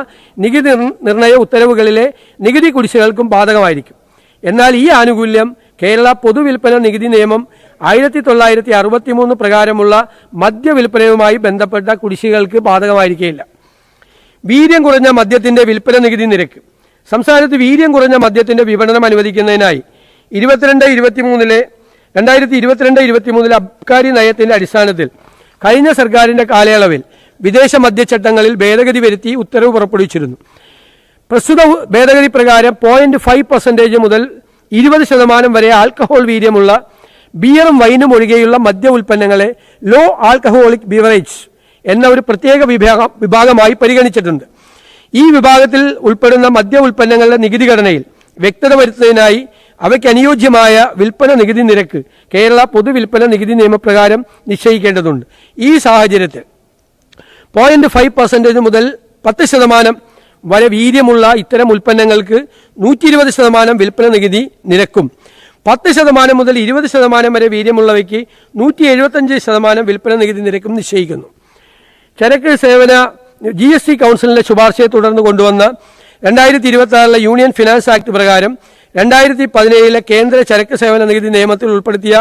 നികുതി നിർണയ ഉത്തരവുകളിലെ നികുതി കുടിശ്ശികൾക്കും ബാധകമായിരിക്കും. എന്നാൽ ഈ ആനുകൂല്യം കേരള പൊതുവിൽപ്പന നികുതി നിയമം 1963 പ്രകാരമുള്ള മദ്യവിൽപ്പനയുമായി ബന്ധപ്പെട്ട കുടിശ്ശികൾക്ക് ബാധകമായിരിക്കില്ല. വീര്യം കുറഞ്ഞ മദ്യത്തിന്റെ വിൽപ്പന നികുതി നിരക്ക്. സംസ്ഥാനത്ത് വീര്യം കുറഞ്ഞ മദ്യത്തിന്റെ വിപണനം അനുവദിക്കുന്നതിനായി 2022-23 അബ്കാരി നയത്തിന്റെ അടിസ്ഥാനത്തിൽ കഴിഞ്ഞ സർക്കാരിന്റെ കാലയളവിൽ വിദേശ മദ്യചട്ടങ്ങളിൽ ഭേദഗതി വരുത്തി ഉത്തരവ് പുറപ്പെടുവിച്ചിരുന്നു. പ്രസ്തുത ഭേദഗതി പ്രകാരം 0.5% മുതൽ 20% വരെ ആൽക്കഹോൾ വീര്യമുള്ള ബിയറും വൈനും ഒഴികെയുള്ള മദ്യ ഉൽപ്പന്നങ്ങളെ ലോ ആൽക്കഹോളിക് ബിവറേജ് എന്ന ഒരു പ്രത്യേക വിഭാഗമായി പരിഗണിച്ചിട്ടുണ്ട്. ഈ വിഭാഗത്തിൽ ഉൾപ്പെടുന്ന മദ്യ ഉൽപ്പന്നങ്ങളുടെ നികുതി ഘടനയിൽ വ്യക്തത വരുത്തുന്നതിനായി അവയ്ക്ക് അനുയോജ്യമായ വിൽപ്പന നികുതി നിരക്ക് കേരള പൊതുവിൽപ്പന നികുതി നിയമപ്രകാരം നിശ്ചയിക്കേണ്ടതുണ്ട്. ഈ സാഹചര്യത്തിൽ 0.5% മുതൽ 10% വരെ വീര്യമുള്ള ഇത്തരം ഉൽപ്പന്നങ്ങൾക്ക് 120% വിൽപ്പന നികുതി നിരക്കും 10% മുതൽ 20% വരെ വീര്യമുള്ളവയ്ക്ക് 175% വിൽപ്പന നികുതി നിരക്കും നിശ്ചയിക്കുന്നു. ചരക്ക് സേവന GST കൗൺസിലിന്റെ ശുപാർശയെ തുടർന്ന് കൊണ്ടുവന്ന 2026 യൂണിയൻ ഫിനാൻസ് ആക്ട് പ്രകാരം 2017 കേന്ദ്ര ചരക്ക് സേവന നികുതി നിയമത്തിൽ ഉൾപ്പെടുത്തിയ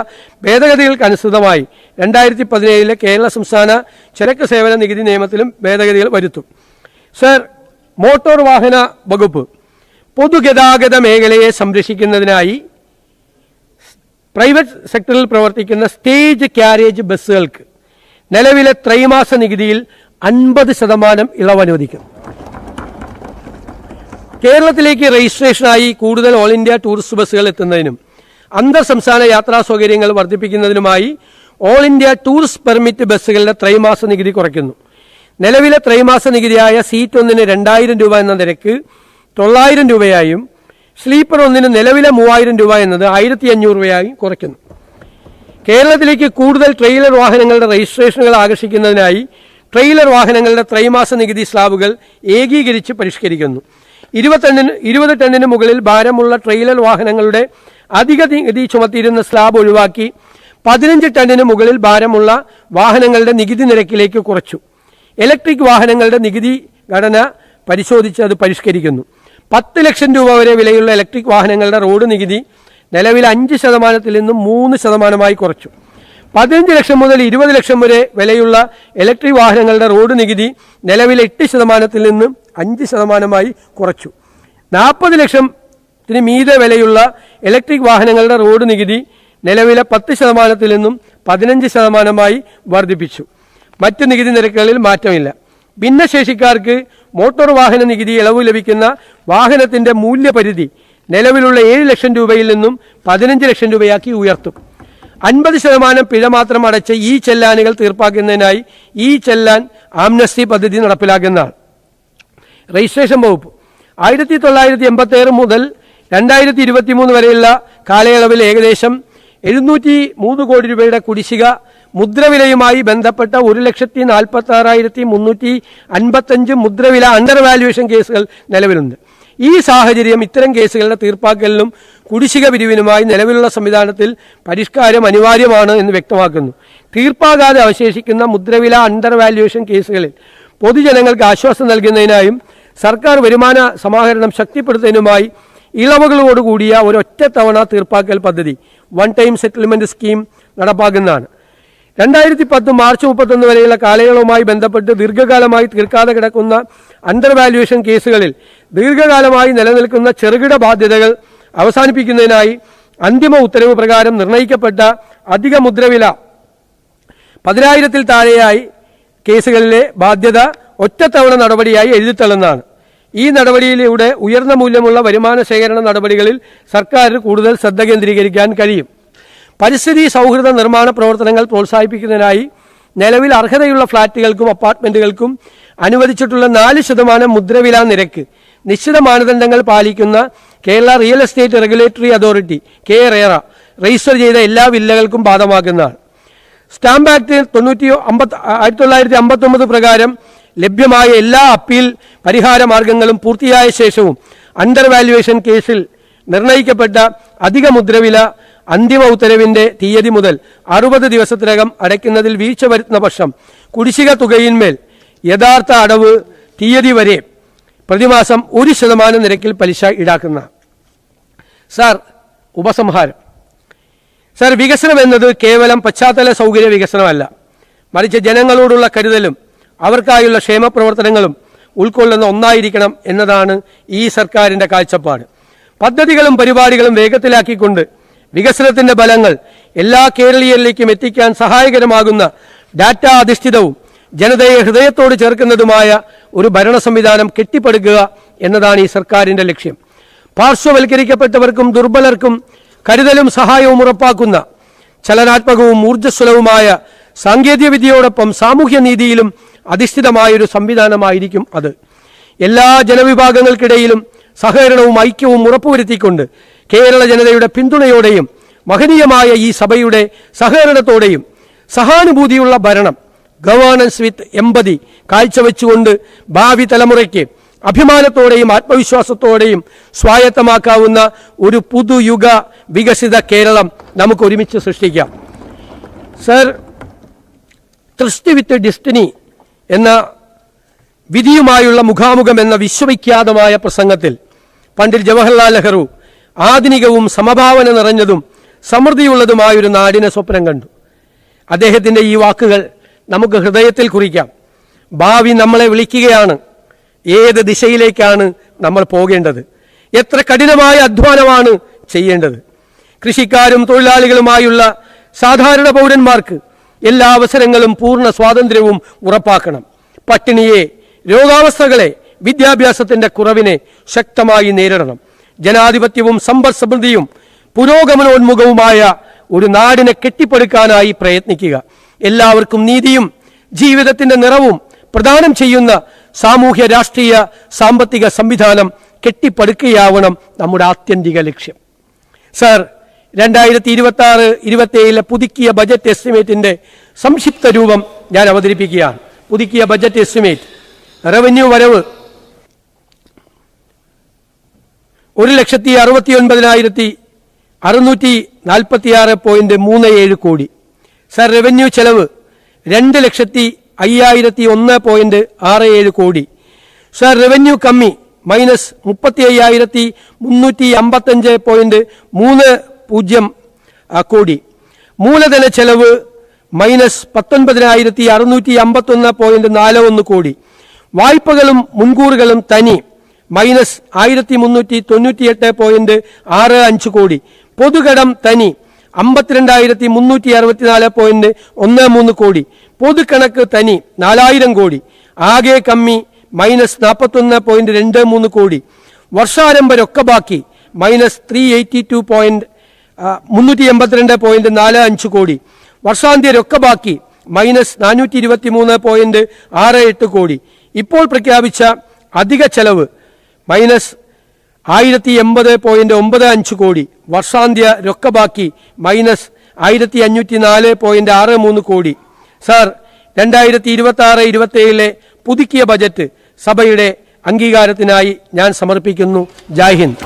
ഭേദഗതികൾക്കനുസൃതമായി 2017 കേരള സംസ്ഥാന ചരക്ക് സേവന നികുതി നിയമത്തിലും ഭേദഗതികൾ വരുത്തും. സർ, മോട്ടോർ വാഹന വകുപ്പ് പൊതുഗതാഗത മേഖലയെ സംരക്ഷിക്കുന്നതിനായി പ്രൈവറ്റ് സെക്ടറിൽ പ്രവർത്തിക്കുന്ന സ്റ്റേജ് ക്യാരേജ് ബസ്സുകൾക്ക് നിലവിലെ ത്രൈമാസ നികുതിയിൽ 50% ഇളവ് അനുവദിക്കും. കേരളത്തിലേക്ക് രജിസ്ട്രേഷനായി കൂടുതൽ ഓൾ ഇന്ത്യ ടൂറിസ്റ്റ് ബസ്സുകൾ എത്തുന്നതിനും അന്തർ സംസ്ഥാന യാത്രാ സൗകര്യങ്ങൾ വർദ്ധിപ്പിക്കുന്നതിനുമായി ഓൾ ഇന്ത്യ ടൂറിസ്റ്റ് പെർമിറ്റ് ബസ്സുകളുടെ ത്രൈമാസ നികുതി കുറയ്ക്കുന്നു. നിലവിലെ ത്രൈമാസ നികുതിയായ സീറ്റ് ഒന്നിന് 2,000 രൂപ എന്ന നിരക്ക് 900 രൂപയായും സ്ലീപ്പർ ഒന്നിന് നിലവിലെ 3,000 രൂപ എന്നത് 1,500 രൂപയായും കുറയ്ക്കുന്നു. കേരളത്തിലേക്ക് കൂടുതൽ ട്രെയിലർ വാഹനങ്ങളുടെ രജിസ്ട്രേഷനുകൾ ആകർഷിക്കുന്നതിനായി ട്രെയിലർ വാഹനങ്ങളുടെ ത്രൈമാസ നികുതി സ്ലാബുകൾ ഏകീകരിച്ച് പരിഷ്കരിക്കുന്നു. 20 ടണ്ണിന് മുകളിൽ ഭാരമുള്ള ട്രെയിലർ വാഹനങ്ങളുടെ അധിക നികുതി ചുമത്തിയിരുന്ന സ്ലാബ് ഒഴിവാക്കി 15 ടണ്ണിന് മുകളിൽ ഭാരമുള്ള വാഹനങ്ങളുടെ നികുതി നിരക്കിലേക്ക് കുറച്ചു. ഇലക്ട്രിക് വാഹനങ്ങളുടെ നികുതി ഘടന പരിശോധിച്ച് അത് പരിഷ്കരിക്കുന്നു. 10 ലക്ഷം രൂപ വരെ വിലയുള്ള ഇലക്ട്രിക് വാഹനങ്ങളുടെ റോഡ് നികുതി നിലവിൽ 5% നിന്നും 3% കുറച്ചു. 15 ലക്ഷം മുതൽ 20 ലക്ഷം വരെ വിലയുള്ള ഇലക്ട്രിക് വാഹനങ്ങളുടെ റോഡ് നികുതി നിലവിലെ 8% നിന്നും 5% കുറച്ചു. 40 ലക്ഷത്തിന് മീതെ വിലയുള്ള ഇലക്ട്രിക് വാഹനങ്ങളുടെ റോഡ് നികുതി നിലവിലെ 10% നിന്നും 15% വർദ്ധിപ്പിച്ചു. മറ്റ് നികുതി നിരക്കുകളിൽ മാറ്റമില്ല. ഭിന്നശേഷിക്കാർക്ക് മോട്ടോർ വാഹന നികുതി ഇളവ് ലഭിക്കുന്ന വാഹനത്തിന്റെ മൂല്യപരിധി നിലവിലുള്ള 7 ലക്ഷം രൂപയിൽ നിന്നും 15 ലക്ഷം രൂപയാക്കി ഉയർത്തും. 50% പിഴ മാത്രം അടച്ച ഈ ചെല്ലാനുകൾ തീർപ്പാക്കുന്നതിനായി ഈ ചെല്ലാൻ ആംനസ്റ്റി പദ്ധതി നടപ്പിലാക്കുന്നതാണ്. രജിസ്ട്രേഷൻ വകുപ്പ് 1986 മുതൽ 2023 വരെയുള്ള കാലയളവിൽ ഏകദേശം 703 കോടി രൂപയുടെ കുടിശ്ശിക മുദ്രവിലയുമായി ബന്ധപ്പെട്ട 1,46,355 മുദ്രവില അണ്ടർ വാല്യുവേഷൻ കേസുകൾ നിലവിലുണ്ട്. ഈ സാഹചര്യം ഇത്തരം കേസുകളുടെ തീർപ്പാക്കലിനും കുടിശ്ശിക പിരിവിനുമായി നിലവിലുള്ള സംവിധാനത്തിൽ പരിഷ്കാരം അനിവാര്യമാണ് എന്ന് വ്യക്തമാക്കുന്നു. തീർപ്പാകാതെ അവശേഷിക്കുന്ന മുദ്രവില അണ്ടർ വാല്യുവേഷൻ കേസുകളിൽ പൊതുജനങ്ങൾക്ക് ആശ്വാസം നൽകുന്നതിനായും സർക്കാർ വരുമാന സമാഹരണം ശക്തിപ്പെടുത്തുന്നതിനുമായി ഇളവുകളോടുകൂടിയ ഒരൊറ്റത്തവണ തീർപ്പാക്കൽ പദ്ധതി വൺ ടൈം സെറ്റിൽമെന്റ് സ്കീം നടപ്പാക്കുന്നതാണ്. 2010 മാർച്ച് 31 വരെയുള്ള കാലയളവുമായി ബന്ധപ്പെട്ട് ദീർഘകാലമായി തീർക്കാതെ കിടക്കുന്ന അണ്ടർ വാല്യുവേഷൻ കേസുകളിൽ ദീർഘകാലമായി നിലനിൽക്കുന്ന ചെറുകിട ബാധ്യതകൾ അവസാനിപ്പിക്കുന്നതിനായി അന്തിമ ഉത്തരവ് പ്രകാരം നിർണയിക്കപ്പെട്ട അധിക മുദ്രവില 10,000-ൽ താഴെയായി കേസുകളിലെ ബാധ്യത ഒറ്റത്തവണ നടപടിയായി എഴുതിത്തള്ളുന്നതാണ്. ഈ നടപടിയിലൂടെ ഉയർന്ന മൂല്യമുള്ള വരുമാന ശേഖരണ നടപടികളിൽ സർക്കാരിന് കൂടുതൽ ശ്രദ്ധ കേന്ദ്രീകരിക്കാൻ കഴിയും. പരിസ്ഥിതി സൗഹൃദ നിർമ്മാണ പ്രവർത്തനങ്ങൾ പ്രോത്സാഹിപ്പിക്കുന്നതിനായി നിലവിൽ അർഹതയുള്ള ഫ്ളാറ്റുകൾക്കും അപ്പാർട്ട്മെന്റുകൾക്കും അനുവദിച്ചിട്ടുള്ള 4% മുദ്രവില നിരക്ക് നിശ്ചിത മാനദണ്ഡങ്ങൾ പാലിക്കുന്ന Kerala real estate regulatory authority (KRERA) register ചെയ്ത എല്ലാ വില്ലകൾക്കും ബാധകമാക്കുന്നതാണ്. സ്റ്റാമ്പ് ആക്ട് 1959 പ്രകാരം ലഭ്യമായ എല്ലാ അപ്പീൽ പരിഹാര മാർഗങ്ങളും പൂർത്തിയായ ശേഷവും അണ്ടർ വാല്യുവേഷൻ കേസിൽ നിർണയിക്കപ്പെട്ട അധിക മുദ്രവില അന്തിമ ഉത്തരവിന്റെ തീയതി മുതൽ 60 ദിവസത്തിനകം അടയ്ക്കുന്നതിൽ വീഴ്ച വരുത്തുന്ന പക്ഷം കുടിശ്ശിക തുകയിന്മേൽ യഥാർത്ഥ അടവ് തീയതി വരെ പ്രതിമാസം 1% നിരക്കിൽ പലിശ ഈടാക്കുന്ന. സാർ, ഉപസംഹാരം. സാർ, വികസനം എന്നത് കേവലം പശ്ചാത്തല സൗകര്യ വികസനമല്ല, മറിച്ച് ജനങ്ങളോടുള്ള കരുതലും അവർക്കായുള്ള ക്ഷേമ പ്രവർത്തനങ്ങളും ഉൾക്കൊള്ളുന്ന ഒന്നായിരിക്കണം എന്നതാണ് ഈ സർക്കാരിന്റെ കാഴ്ചപ്പാട്. പദ്ധതികളും പരിപാടികളും വേഗത്തിലാക്കിക്കൊണ്ട് വികസനത്തിന്റെ ഫലങ്ങൾ എല്ലാ കേരളീയരിലേക്കും എത്തിക്കാൻ സഹായകരമാകുന്ന ഡാറ്റ അധിഷ്ഠിതവും ജനതയെ ഹൃദയത്തോട് ചേർക്കുന്നതുമായ ഒരു ഭരണ സംവിധാനം കെട്ടിപ്പടുക്കുക എന്നതാണ് ഈ സർക്കാരിന്റെ ലക്ഷ്യം. പാർശ്വവൽക്കരിക്കപ്പെട്ടവർക്കും ദുർബലർക്കും കരുതലും സഹായവും ഉറപ്പാക്കുന്ന ചലനാത്മകവും ഊർജ്ജസ്വലവുമായ സാങ്കേതികവിദ്യയോടൊപ്പം സാമൂഹ്യനീതിയിലും അധിഷ്ഠിതമായൊരു സംവിധാനമായിരിക്കും അത്. എല്ലാ ജനവിഭാഗങ്ങൾക്കിടയിലും സഹകരണവും ഐക്യവും ഉറപ്പുവരുത്തിക്കൊണ്ട് കേരള ജനതയുടെ പിന്തുണയോടെയും മഹനീയമായ ഈ സഭയുടെ സഹകരണത്തോടെയും സഹാനുഭൂതിയുള്ള ഭരണം, ഗവേണൻസ് വിത്ത് എമ്പതി കാഴ്ചവെച്ചുകൊണ്ട് ഭാവി തലമുറയ്ക്ക് അഭിമാനത്തോടെയും ആത്മവിശ്വാസത്തോടെയും സ്വായത്തമാക്കാവുന്ന ഒരു പുതുയുഗ വികസിത കേരളം നമുക്ക് ഒരുമിച്ച് സൃഷ്ടിക്കാം. സർ, തൃഷ്ടി വിത്ത് ഡെസ്റ്റിനി എന്ന വിധിയുമായുള്ള മുഖാമുഖം എന്ന വിശ്വവിഖ്യാതമായ പ്രസംഗത്തിൽ പണ്ഡിറ്റ് ജവഹർലാൽ നെഹ്റു ആധുനികവും സമഭാവന നിറഞ്ഞതും സമൃദ്ധിയുള്ളതുമായൊരു നാടിനെ സ്വപ്നം കണ്ടു. അദ്ദേഹത്തിൻ്റെ ഈ വാക്കുകൾ നമുക്ക് ഹൃദയത്തിൽ കുറിക്കാം. ഭാവി നമ്മളെ വിളിക്കുകയാണ്. ഏത് ദിശയിലേക്കാണ് നമ്മൾ പോകേണ്ടത്? എത്ര കഠിനമായ അധ്വാനമാണ് ചെയ്യേണ്ടത്? കൃഷിക്കാരും തൊഴിലാളികളുമായുള്ള സാധാരണ പൗരന്മാർക്ക് എല്ലാ അവസരങ്ങളും പൂർണ്ണ സ്വാതന്ത്ര്യവും ഉറപ്പാക്കണം. പട്ടിണിയെ, രോഗാവസ്ഥകളെ, വിദ്യാഭ്യാസത്തിന്റെ കുറവിനെ ശക്തമായി നേരിടണം. ജനാധിപത്യവും സമ്പദ് സമൃദ്ധിയും പുരോഗമനോന്മുഖവുമായ ഒരു നാടിനെ കെട്ടിപ്പടുക്കാനായി പ്രയത്നിക്കുക. എല്ലാവർക്കും നീതിയും ജീവിതത്തിന്റെ നിറവും പ്രദാനം ചെയ്യുന്ന സാമൂഹ്യ രാഷ്ട്രീയ സാമ്പത്തിക സംവിധാനം കെട്ടിപ്പടുക്കുകയാവണം നമ്മുടെ ആത്യന്തിക ലക്ഷ്യം. സർ, 2026-27 പുതുക്കിയ ബജറ്റ് എസ്റ്റിമേറ്റിന്റെ സംക്ഷിപ്ത രൂപം ഞാൻ അവതരിപ്പിക്കുകയാണ്. പുതുക്കിയ ബജറ്റ് എസ്റ്റിമേറ്റ്: റവന്യൂ വരവ് 1,69,646.37 കോടി. സർ, റവന്യൂ ചെലവ് 2,05,01.67 കോടി. സർ, റവന്യൂ കമ്മി -35,355.30 കോടി. മൂലധന ചെലവ് -19,651.41 കോടി. വായ്പകളും മുൻകൂറുകളും തനി -1,398.65 കോടി. പൊതുകടം തനി 52,364.13 കോടി. പൊതുകണക്ക് തനി 4,000 കോടി. ആകെ കമ്മി -41.23 കോടി. വർഷാരംഭ രൊക്കബാക്കി -382.45 കോടി. വർഷാന്ത്യ രൊക്കബാക്കി -423.68 കോടി. ഇപ്പോൾ പ്രഖ്യാപിച്ച അധിക ചെലവ് -1,080.95 കോടി. വർഷാന്ത്യ രൊക്കബാക്കി -1,504.63 കോടി. സാർ, 2026-27 പുതുക്കിയ ബജറ്റ് സഭയുടെ അംഗീകാരത്തിനായി ഞാൻ സമർപ്പിക്കുന്നു. ജയ് ഹിന്ദ്.